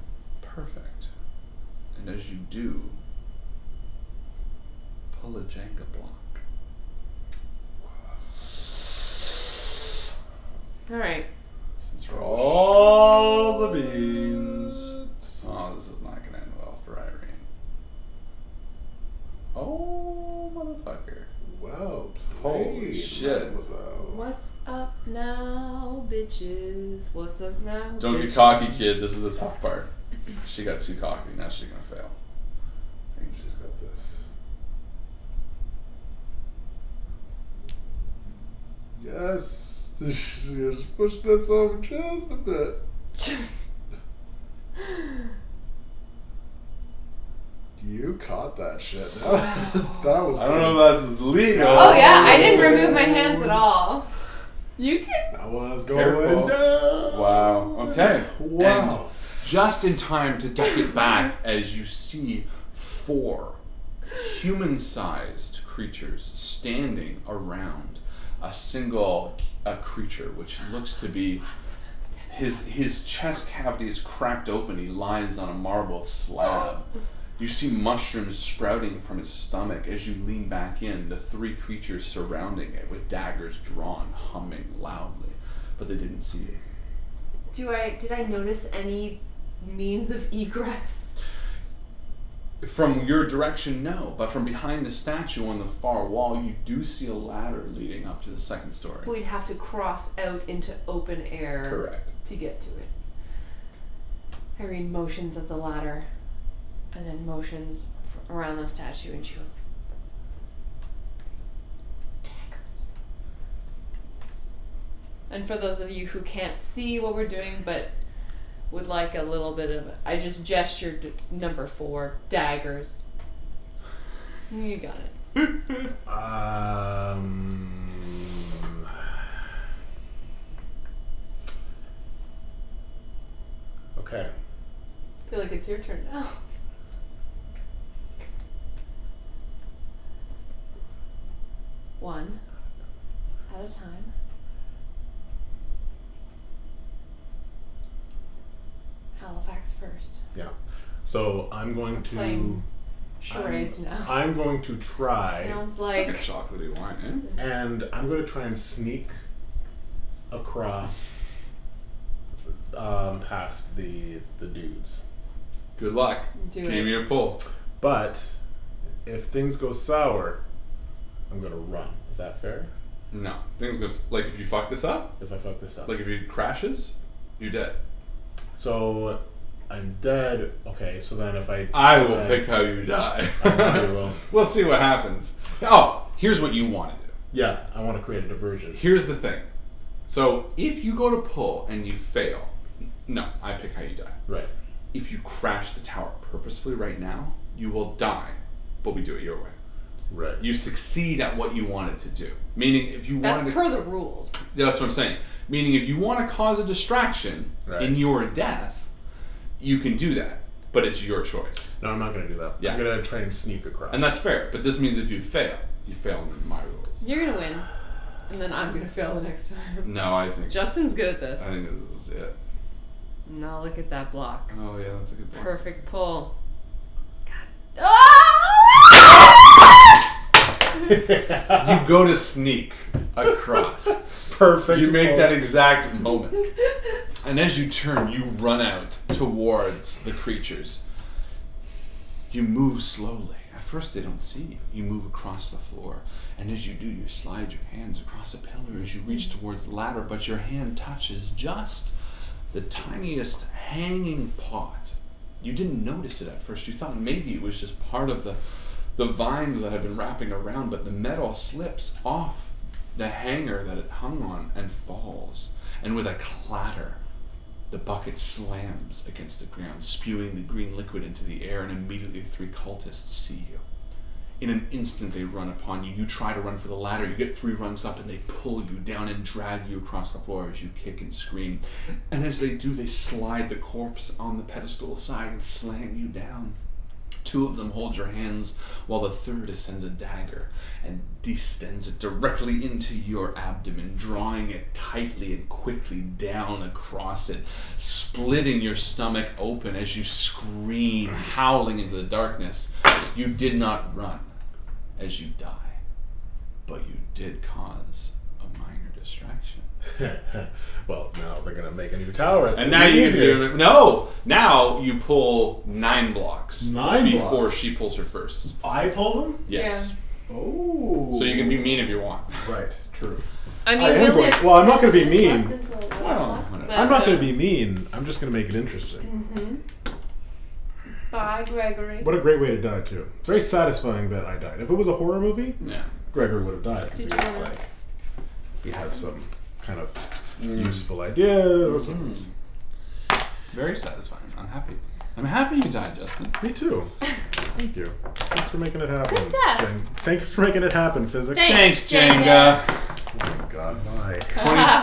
Perfect. And as you do, pull a Jenga block. Alright. Since we're all the beans. Oh, this is not going to end well for Irene. Oh, motherfucker. Well Holy played, shit. mademoiselle. What's up now, bitches? What's up now? Don't get bitches? cocky, kid. This is the tough part. She got too cocky. Now she's going to fail. She's got this. Yes. Just push this over just a bit. Just. You caught that shit. That was I don't know if that's legal. Oh yeah, I didn't remove my hands at all. You can. That was going Careful. down. Wow. Okay. Wow. And just in time to duck it back as you see 4 human-sized creatures standing around a single creature, which looks to be his chest cavity is cracked open. He lies on a marble slab. You see mushrooms sprouting from his stomach. As you lean back in, the 3 creatures surrounding it with daggers drawn, humming loudly, but they didn't see you. Did I notice any means of egress? From your direction, no. But from behind the statue on the far wall, you do see a ladder leading up to the second story. We'd have to cross out into open air. Correct. To get to it. I read motions of the ladder, and then motions around the statue, and she goes, daggers. And for those of you who can't see what we're doing, but would like a little bit of, I just gestured number 4, daggers. You got it. Okay. I feel like it's your turn now. One at a time. Halifax first. Yeah. So I'm going to. Playing charades now. I'm going to try. Sounds It's like a like chocolatey wine, eh? And I'm going to try and sneak across past the dudes. Good luck. Do Give it. me a pull. But if things go sour, I'm going to run. Is that fair? No. Things go like if you fuck this up, If I fuck this up. like if it crashes, you're dead. So I'm dead. Okay, so then if I... I so will then- pick how you die. I will. We'll see what happens. Oh, here's what you want to do. Yeah, I want to create a diversion. Here's the thing. So if you go to pull and you fail, no, I pick how you die. Right. If you crash the tower purposefully right now, you will die, but we do it your way. Right. You succeed at what you wanted to do. Meaning, if you that's wanted per the rules. Yeah, that's what I'm saying. Meaning, if you want to cause a distraction Right. in your death, you can do that, but it's your choice. No, I'm not going to do that. Yeah. I'm going to try and sneak across. And that's fair, but this means if you fail under my rules. You're gonna win, and then I'm gonna fail the next time. No, I think Justin's good at this. I think this is it. Now look at that block. Oh yeah, that's a good point. Perfect pull. God. Ah! You go to sneak across. Perfect. You make pull. that exact moment. And as you turn, you run out towards the creatures. You move slowly. At first they don't see you. You move across the floor. And as you do, you slide your hands across a pillar as you reach towards the ladder, but your hand touches just the tiniest hanging pot. You didn't notice it at first. You thought maybe it was just part of the vines that had been wrapping around, but the metal slips off the hanger that it hung on and falls. And with a clatter, the bucket slams against the ground, spewing the green liquid into the air, and immediately 3 cultists see you. In an instant, they run upon you. You try to run for the ladder. You get 3 rungs up, and they pull you down and drag you across the floor as you kick and scream. And as they do, they slide the corpse on the pedestal aside and slam you down. 2 of them hold your hands, while the 3rd ascends a dagger and distends it directly into your abdomen, drawing it tightly and quickly down across it, splitting your stomach open as you scream, howling into the darkness. You did not run as you die, but you did cause a minor distraction. Well, now they're going to make a new tower. It's And gonna now be you can easier. do it. No! Now you pull 9 blocks. 9 before blocks? she pulls her first. I pull them? Yes. Oh. So you can be mean if you want. Right, true. I mean, I am we only going- have well, I'm not 10 gonna be minutes mean. left until 11 Well, o'clock, whatever. but, I'm not going to be mean. I'm just going to make it interesting. Bye, Gregory. What a great way to die, too. It's very satisfying that I died. If it was a horror movie, Yeah. Gregory would have died. 'Cause Did he you was wanna- like, he had some kind of useful ideas. Very satisfying. I'm happy. I'm happy you died, Justin. Me too. Thank you. Thanks for making it happen. Good death. Jen. Thanks for making it happen, physics. Thanks. Thanks, Jenga. Jenga. Oh my god, why?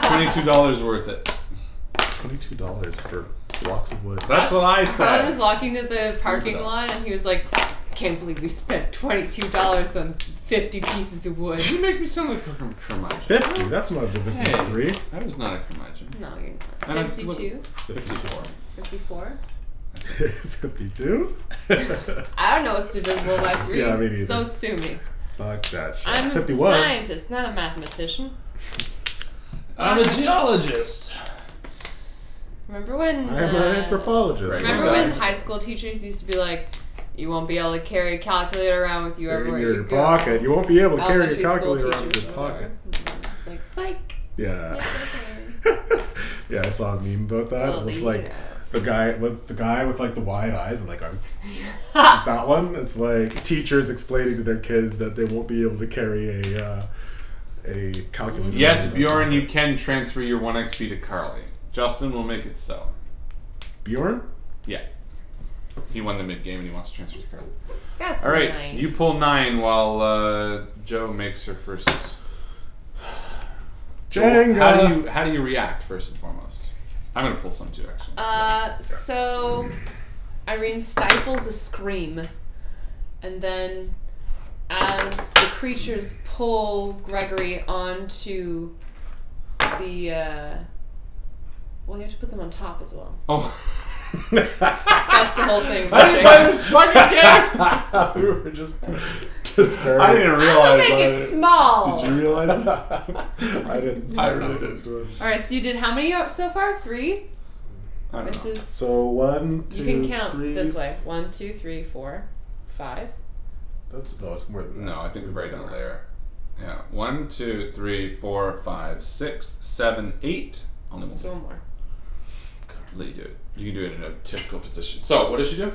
$22 worth it. $22 for blocks of wood. That's what I Harlan was said. walking to the parking lot and he was like, can't believe we spent $22 on 50 pieces of wood. You make me sound like a curmudgeon. 50? That's not a division Hey, of 3. I was not a curmudgeon. No, you're And not. I'm- 52? 54. 54? 52? I don't know what's divisible by 3. Yeah, me neither. So sue me. Fuck that shit. I'm 51. a scientist, not a mathematician. I'm a geologist. Remember when... I am an anthropologist. Right. Remember Okay. when high school teachers used to be like, You won't be able to carry a calculator around with you everywhere in your you go. pocket. You won't be able to carry a Elementary school calculator around in teachers your will. pocket. It's like, psych. Yeah. Okay. Yeah, I saw a meme about that. Little With do like you know. the guy with like the wide eyes and like that one. It's like teachers explaining to their kids that they won't be able to carry a calculator. Yes, Bjorn, you can transfer your 1 XP to Carly. Justin will make it so. Bjorn? Yeah. He won the mid-game and he wants to transfer to Carly. That's All right, nice. you pull 9 while Joe makes her first. Jenga. How do you react first and foremost? I'm gonna pull some too, actually. So Irene stifles a scream, and then as the creatures pull Gregory onto the well, you have to put them on top as well. Oh. That's the whole thing. I didn't play this fucking game. We were just disparaging. I didn't I'm realize gonna make that. it small. Did you realize that? I didn't. I really didn't. All right, so you did how many so far? 3. I don't This know. is So 1, 2, you can count 3, this way. 1, 2, 3, 4, 5. It's more than that. No, I think we've already done a layer. Yeah. 1, 2, 3, 4, 5, 6, 7, 8. Only one. So one more. Let you do it. You can do it in a typical position. So, what does she do?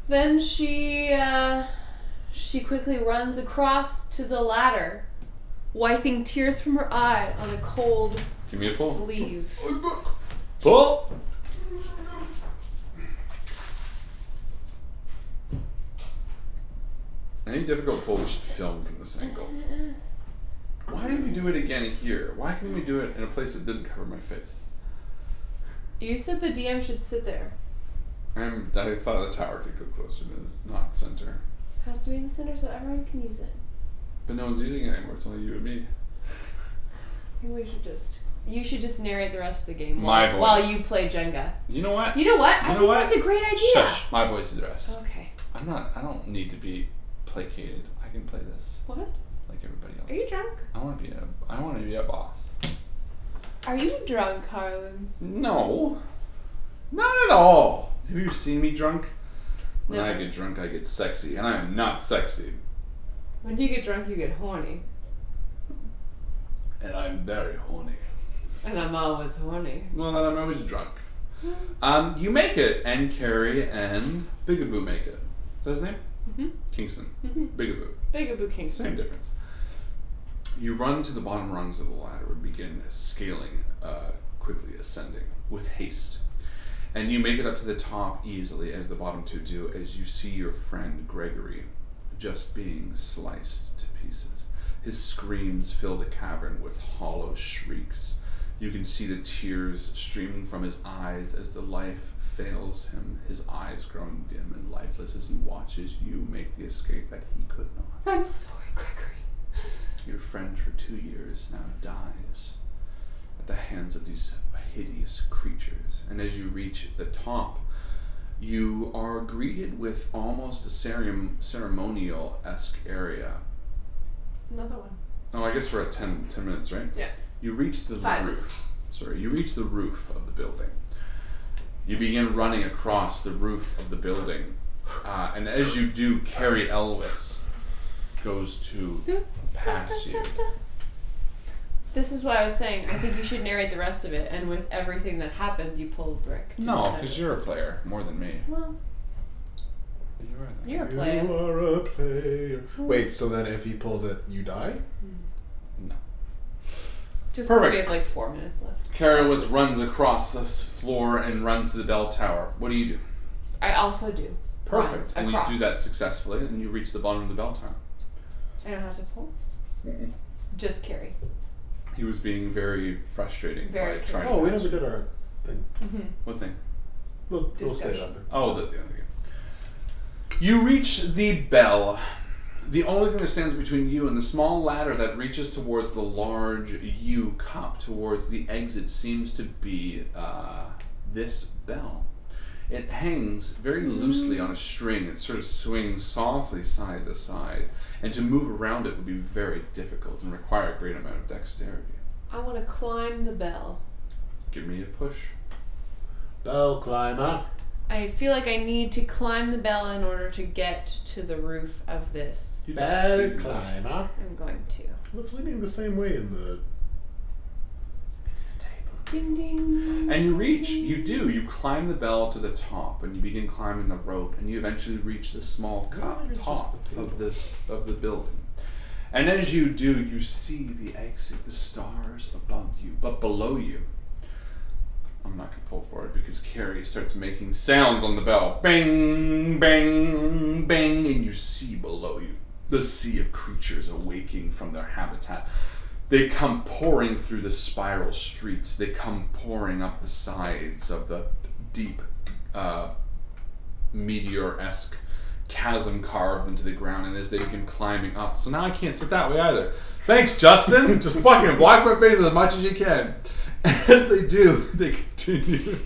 Then she quickly runs across to the ladder, wiping tears from her eye on a cold Give me a pull. sleeve. Pull! Any difficult pull we should film from this angle. Why did we do it again here? Why couldn't we do it in a place that didn't cover my face? You said the DM should sit there. I thought the tower could go closer to the not center. Has to be in the center so everyone can use it. But no one's using it anymore. It's only you and me. I think you should just narrate the rest of the game My while voice. you play Jenga. You know what? You know what? You I know think what? that's a great idea. Shush. My voice do the rest. Okay. I don't need to be placated. I can play this What? like everybody else. Are you drunk? I want to be a boss. Are you drunk, Harlan? No. Not at all. Have you seen me drunk? When No. I get drunk, I get sexy, and I am not sexy. When you get drunk, you get horny. And I'm very horny. And I'm always horny. Well, then I'm always drunk. You make it, and Carrie and Bigaboo make it. Is that his name? Mm-hmm. Kingston. Mm-hmm. Bigaboo. Bigaboo Kingston. Same difference. You run to the bottom rungs of the ladder and begin scaling, quickly ascending with haste. And you make it up to the top easily, as the bottom two do, as you see your friend Gregory just being sliced to pieces. His screams fill the cavern with hollow shrieks. You can see the tears streaming from his eyes as the life fails him, his eyes growing dim and lifeless as he watches you make the escape that he could not. I'm sorry, Gregory. Your friend for 2 years now dies at the hands of these hideous creatures. And as you reach the top, you are greeted with almost a ceremonial-esque area. Another one. Oh, I guess we're at 10 minutes, right? Yeah. You reach the 5. roof. Sorry, you reach the roof of the building. You begin running across the roof of the building. And as you do, Carrie Elwes goes to pass you. This is what I was saying. I think you should narrate the rest of it, and with everything that happens, you pull a brick. to No, the because center. you're a player more than me. Well, you're a player. You are a player. Wait, so then if he pulls it, you die? No. Just because we Perfect. have like 4 minutes left. Carrie Elwes runs across the floor and runs to the bell tower. What do you do? I also do. Perfect. Run And you across. do that successfully, and you reach the bottom of the bell tower. I don't have to pull. Just carry. He was being very frustrating Very by trying Oh, to we match never you. did our thing. Mm-hmm. What thing? We'll say Discussion. that then. Oh, the other game. You reach the bell. The only thing that stands between you and the small ladder that reaches towards the large U cup towards the exit seems to be this bell. It hangs very loosely on a string. It sort of swings softly side to side. And to move around it would be very difficult and require a great amount of dexterity. I want to climb the bell. Give me a push. Bell climber. I feel like I need to climb the bell in order to get to the roof of this. Bad climber. I'm going to. What's leading the same way in the... It's the table. Ding ding. And you climb the bell to the top, and you begin climbing the rope, and you eventually reach the small top of the building. And as you do, you see the exit, the stars above you, but below you, I'm not going to pull forward because Carrie starts making sounds on the bell. Bang, bang, bang, and you see below you the sea of creatures awaking from their habitat. They come pouring through the spiral streets. They come pouring up the sides of the deep, meteor-esque chasm carved into the ground, and as they begin climbing up. So now I can't sit that way either. Thanks, Justin. Just fucking block my face as much as you can. As they do, they continue.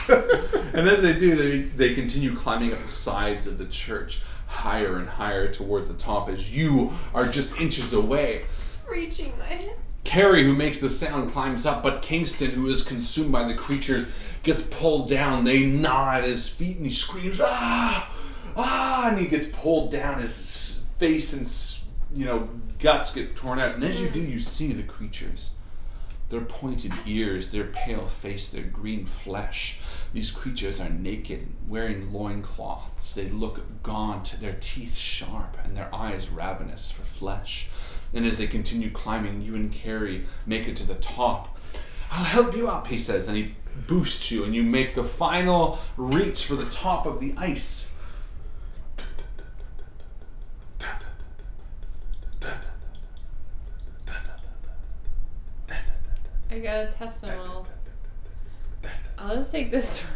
And as they do, they continue climbing up the sides of the church, higher and higher towards the top as you are just inches away. Reaching my hand. Carrie, who makes the sound, climbs up, but Kingston, who is consumed by the creatures, gets pulled down. They gnaw at his feet and he screams, "Ah! Ah!" And he gets pulled down. His face and guts get torn out. And as you do, you see the creatures. Their pointed ears, their pale face, their green flesh. These creatures are naked, wearing loincloths. They look gaunt, their teeth sharp, and their eyes ravenous for flesh. And as they continue climbing, you and Carrie make it to the top. "I'll help you up," he says, and he boosts you, and you make the final reach for the top of the ice. I gotta test them all. I'll just take this one.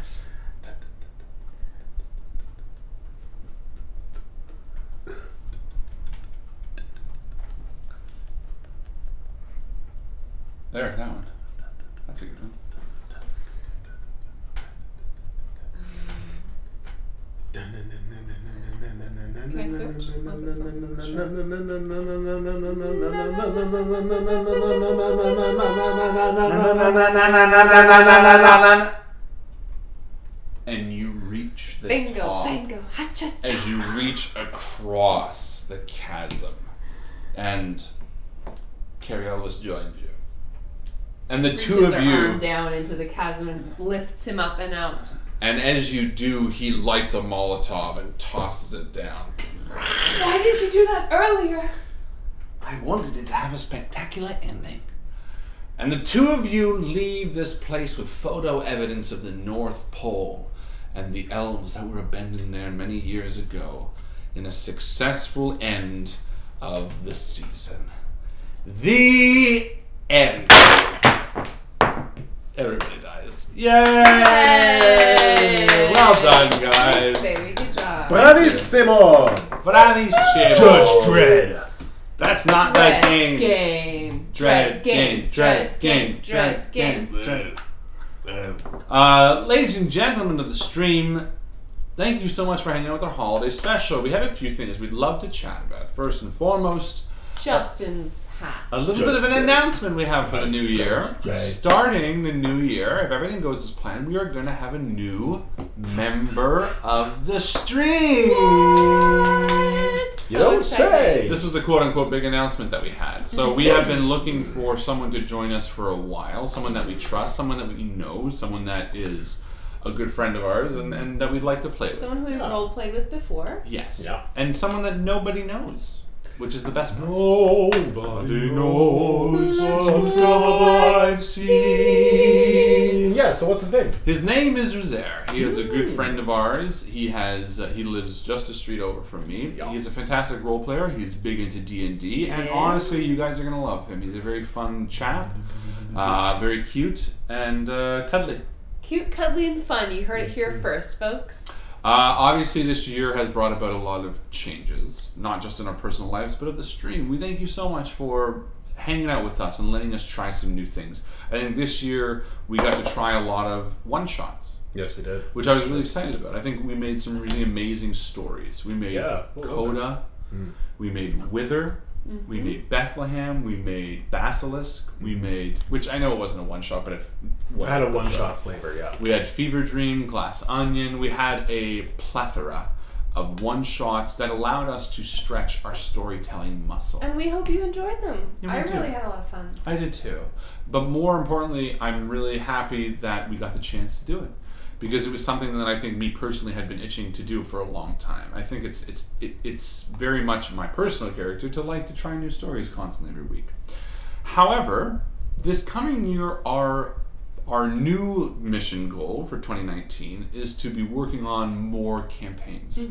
There, that one. That's a good one. Can I switch? Want this And you reach the Bingo, top bingo, ha-cha-cha. as you reach across the chasm. And Cariolis joins you. And the two Reaches of her arm you, down into the chasm and lifts him up and out. and as you do, he lights a Molotov and tosses it down. Why didn't you do that earlier? I wanted it to have a spectacular ending. And the two of you leave this place with photo evidence of the North Pole and the elves that were abandoned there many years ago in a successful end of the season. The end. Everybody dies. Yay! Well done, guys. Thanks, baby. Good job. Bravissimo! Bravissimo. Judge Dredd. That's not Dread that game. game. Dread game. Dread game. Dread game. Ladies and gentlemen of the stream, thank you so much for hanging out with our holiday special. We have a few things we'd love to chat about. First and foremost, Justin's hat. a little bit of an announcement we have for the new year. Starting the new year, if everything goes as planned, we are going to have a new member of the stream. What? You don't say. This was the quote-unquote big announcement that we had. So we have been looking for someone to join us for a while, someone that we trust, someone that we know, someone that is a good friend of ours and that we'd like to play with. Someone who we've role-played with before. Yes. Yeah. And someone that nobody knows, which is the best part. Nobody knows what I've seen. Yeah, so what's his name? His name is Rosaire. He is a good friend of ours. He lives just a street over from me. Yeah. He's a fantastic role player. He's big into D&D, and honestly, you guys are gonna love him. He's a very fun chap, very cute and cuddly. Cute, cuddly, and fun. You heard it here first, folks. Obviously, this year has brought about a lot of changes, not just in our personal lives, but of the stream. We thank you so much for hanging out with us and letting us try some new things. I think this year we got to try a lot of one-shots, Yes, we did. which I was really excited about. I think we made some really amazing stories. We made Yeah, what was Coda, we made Wither, We made Bethlehem. We made Basilisk. We made, which I know it wasn't a one-shot, but it had a one-shot flavor, yeah. We had Fever Dream, Glass Onion. We had a plethora of one-shots that allowed us to stretch our storytelling muscle. And we hope you enjoyed them. Yeah, I we really did. had a lot of fun. I did too. But more importantly, I'm really happy that we got the chance to do it, because it was something that I think me personally had been itching to do for a long time. I think it's very much my personal character to like to try new stories constantly every week. However, this coming year, our new mission goal for 2019 is to be working on more campaigns.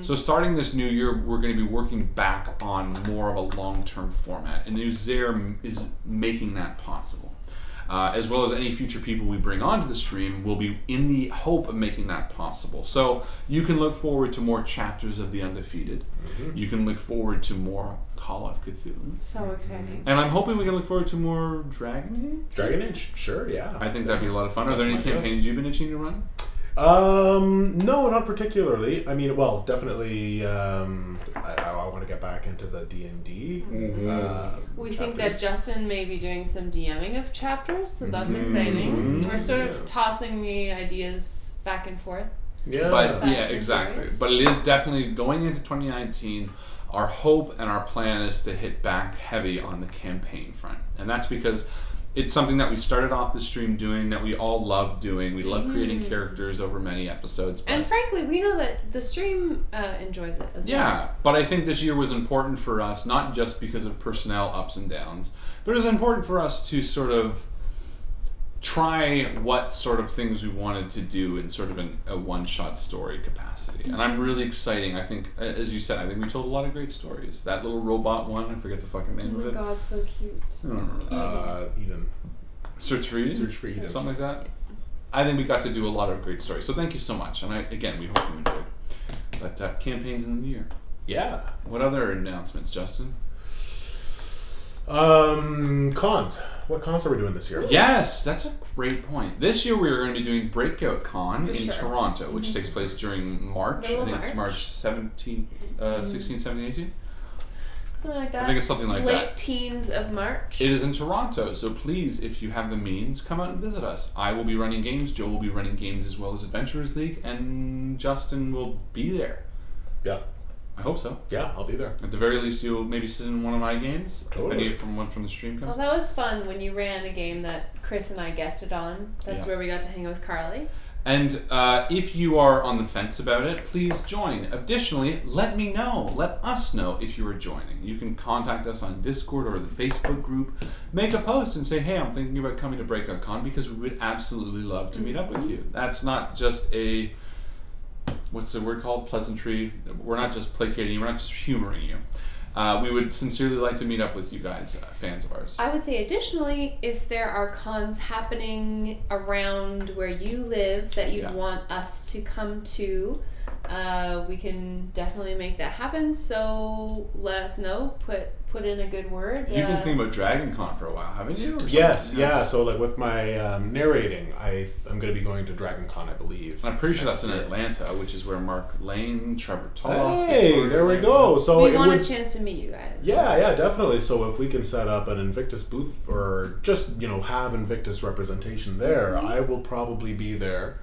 So starting this new year, we're going to be working back on more of a long-term format, and Uzair is making that possible. As well as any future people we bring onto the stream, will be in the hope of making that possible. So you can look forward to more chapters of The Undefeated. You can look forward to more Call of Cthulhu. So exciting. And I'm hoping we can look forward to more Dragon Age. Dragon Age? Sure, yeah. I think that'd be a lot of fun. Are there any That's my campaigns you've been itching to run? No, not particularly. I mean, well, definitely. I want to get back into the D&D. We think that Justin may be doing some DMing of chapters, so that's exciting. We're sort of tossing the ideas back and forth. Yeah, But That's yeah, exactly. curious. But it is definitely going into 2019. Our hope and our plan is to hit back heavy on the campaign front, and that's because it's something that we started off the stream doing, that we all love doing. We love creating characters over many episodes. But And frankly, we know that the stream enjoys it as well. yeah, but I think this year was important for us, not just because of personnel ups and downs, but it was important for us to sort of try what sort of things we wanted to do in sort of a one-shot story capacity. And I'm really exciting. I think, as you said, I think we told a lot of great stories. That little robot one, I forget the fucking Oh name of my it. god, so cute. I don't remember that. Eden. Search for Eden? Search for Eden. Something like that. I think we got to do a lot of great stories. So thank you so much. And again, we hope you enjoyed. But campaigns in the new year. Yeah. What other announcements, Justin? Cons. What cons are we doing this year? Yes, that's a great point. This year we are going to be doing Breakout Con in sure. Toronto, which takes place during March. Middle I of think it's March March. 17, 16, 17, 18. Something like that. I think it's something like Late that. teens of March. It is in Toronto, so please, if you have the means, come out and visit us. I will be running games, Joe will be running games as well as Adventurers League, and Justin will be there. Yeah. I hope so. Yeah, I'll be there. At the very least, you'll maybe sit in one of my games. Totally. If one from the stream Well, comes. that was fun when you ran a game that Chris and I guested on. That's Yeah. where we got to hang out with Carly. And if you are on the fence about it, please join. Additionally, let me know. Let us know if you are joining. You can contact us on Discord or the Facebook group. Make a post and say, hey, I'm thinking about coming to Breakout Con, because we would absolutely love to meet up with you. That's not just a, what's the word called? Pleasantry. We're not just placating you. We're not just humoring you. We would sincerely like to meet up with you guys, fans of ours. I would say additionally, if there are cons happening around where you live that you'd Yeah. want us to come to, we can definitely make that happen. So let us know. Put in a good word. You've been thinking about Dragon Con for a while, haven't you? Or something? Yes, yeah. So like with my narrating, I'm going to be going to Dragon Con, I believe. I'm pretty sure that's next in year. Atlanta, which is where Mark Lane, Trevor Toth. Hey, Victoria there we Lane- go. So we it want would, a chance to meet you guys. yeah, definitely. So if we can set up an Invictus booth, or just have Invictus representation there, I will probably be there.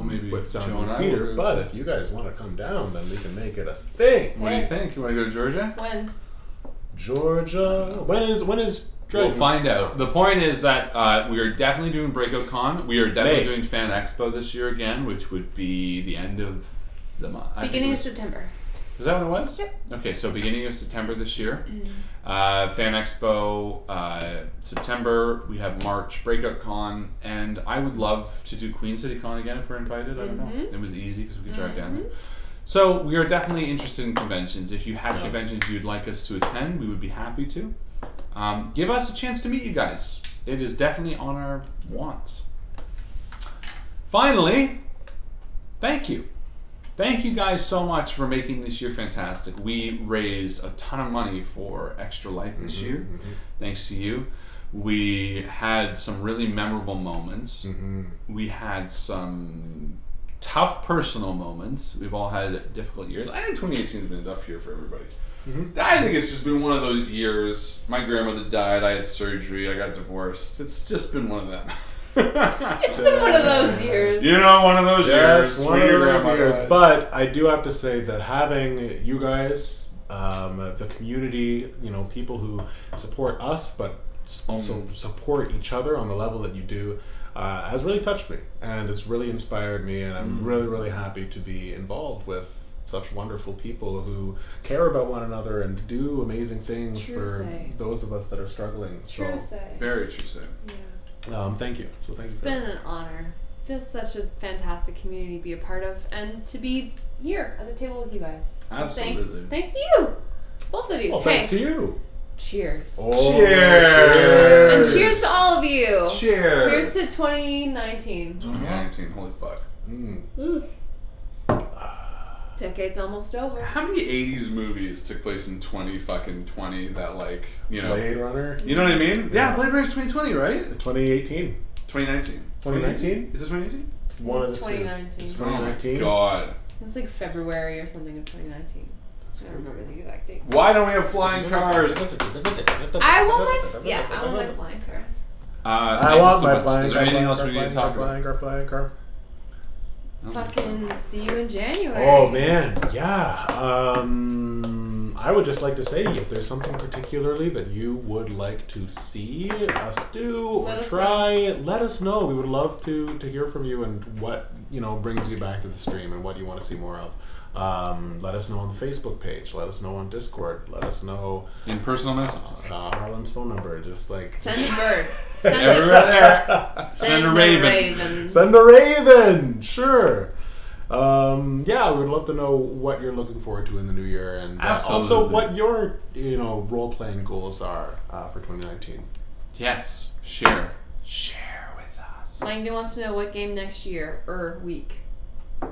maybe With Sound Joe and and I Theater. will- But if you guys want to come down, then we can make it a thing. What do you think? You want to go to Georgia? When? Georgia. When is We'll Dragon find out. Con? The point is that we are definitely doing Breakout Con. We are definitely May. doing Fan Expo this year again, which would be the end of the month. Beginning of September. Is that what it was? Yep. Okay, so beginning of September this year. Fan Expo, September. We have March Breakout Con, and I would love to do Queen City Con again if we're invited. I don't know. It was easy because we could drive down there. So we are definitely interested in conventions. If you have conventions you'd like us to attend, we would be happy to. Give us a chance to meet you guys. It is definitely on our wants. Finally, thank you. Thank you guys so much for making this year fantastic. We raised a ton of money for Extra Life this year, thanks to you. We had some really memorable moments. We had some tough personal moments. We've all had difficult years. I think 2018 has been a tough year for everybody. I think it's just been one of those years. My grandmother died. I had surgery. I got divorced. It's just been one of them. It's been one of those years. You know, one of those years. One of those years. But I do have to say that having you guys, the community, people who support us, but also support each other on the level that you do, has really touched me, and it's really inspired me, and I'm really, really happy to be involved with such wonderful people who care about one another and do amazing things for those of us that are struggling. True say. Very true say. Yeah. Thank you. So thank you. It's been an honor. Just such a fantastic community to be a part of, and to be here at the table with you guys. So Absolutely. Thanks to you, both of you. Well, thanks to you. Cheers. Oh, cheers. And cheers to all of you. Cheers. Here's to 2019. 2019. Holy fuck. Decade's almost over. How many 80s movies took place in 2020 that, like, Blade Runner? You know what I mean? Yeah, Blade Runner's 2020, right? 2018. 2019. 2019? Is it 2018? It's 2019. It's 2019. Oh, God. It's like February or something of 2019. I don't remember the exact date. Why don't we have flying cars? I want my flying cars. I want my flying car. Is there anything else we need to talk about? Flying car. Fucking see you in January. Oh man, yeah. I would just like to say, if there's something particularly that you would like to see us do or try, let us know. We would love to hear from you and what brings you back to the stream and what you want to see more of. Let us know on the Facebook page. Let us know on Discord. Let us know in personal messages. Harlan's phone number. Just send a bird. Send everywhere there. Send a raven. Send a raven. Sure. Yeah, we would love to know what you're looking forward to in the new year, and also what your role playing goals are for 2019. Yes, share with us. Langdon wants to know what game next year or week.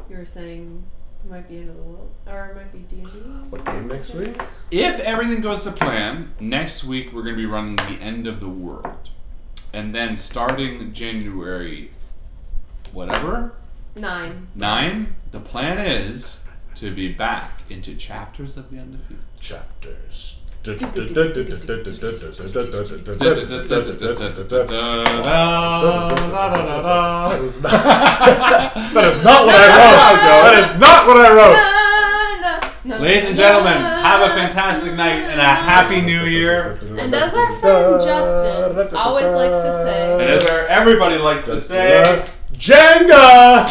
You were saying. It might be End of the World, or it might be D&D. What game next week? If everything goes to plan, next week we're going to be running the End of the World. And then starting January, whatever? 9, the plan is to be back into Chapters of the Undefeated. Chapters. That is not what I wrote. Ladies and gentlemen, have a fantastic night and a happy new year. And as our friend Justin always likes to say, and as everybody likes to say, Jenga!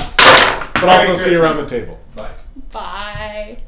But also see you around the table. Bye. bye.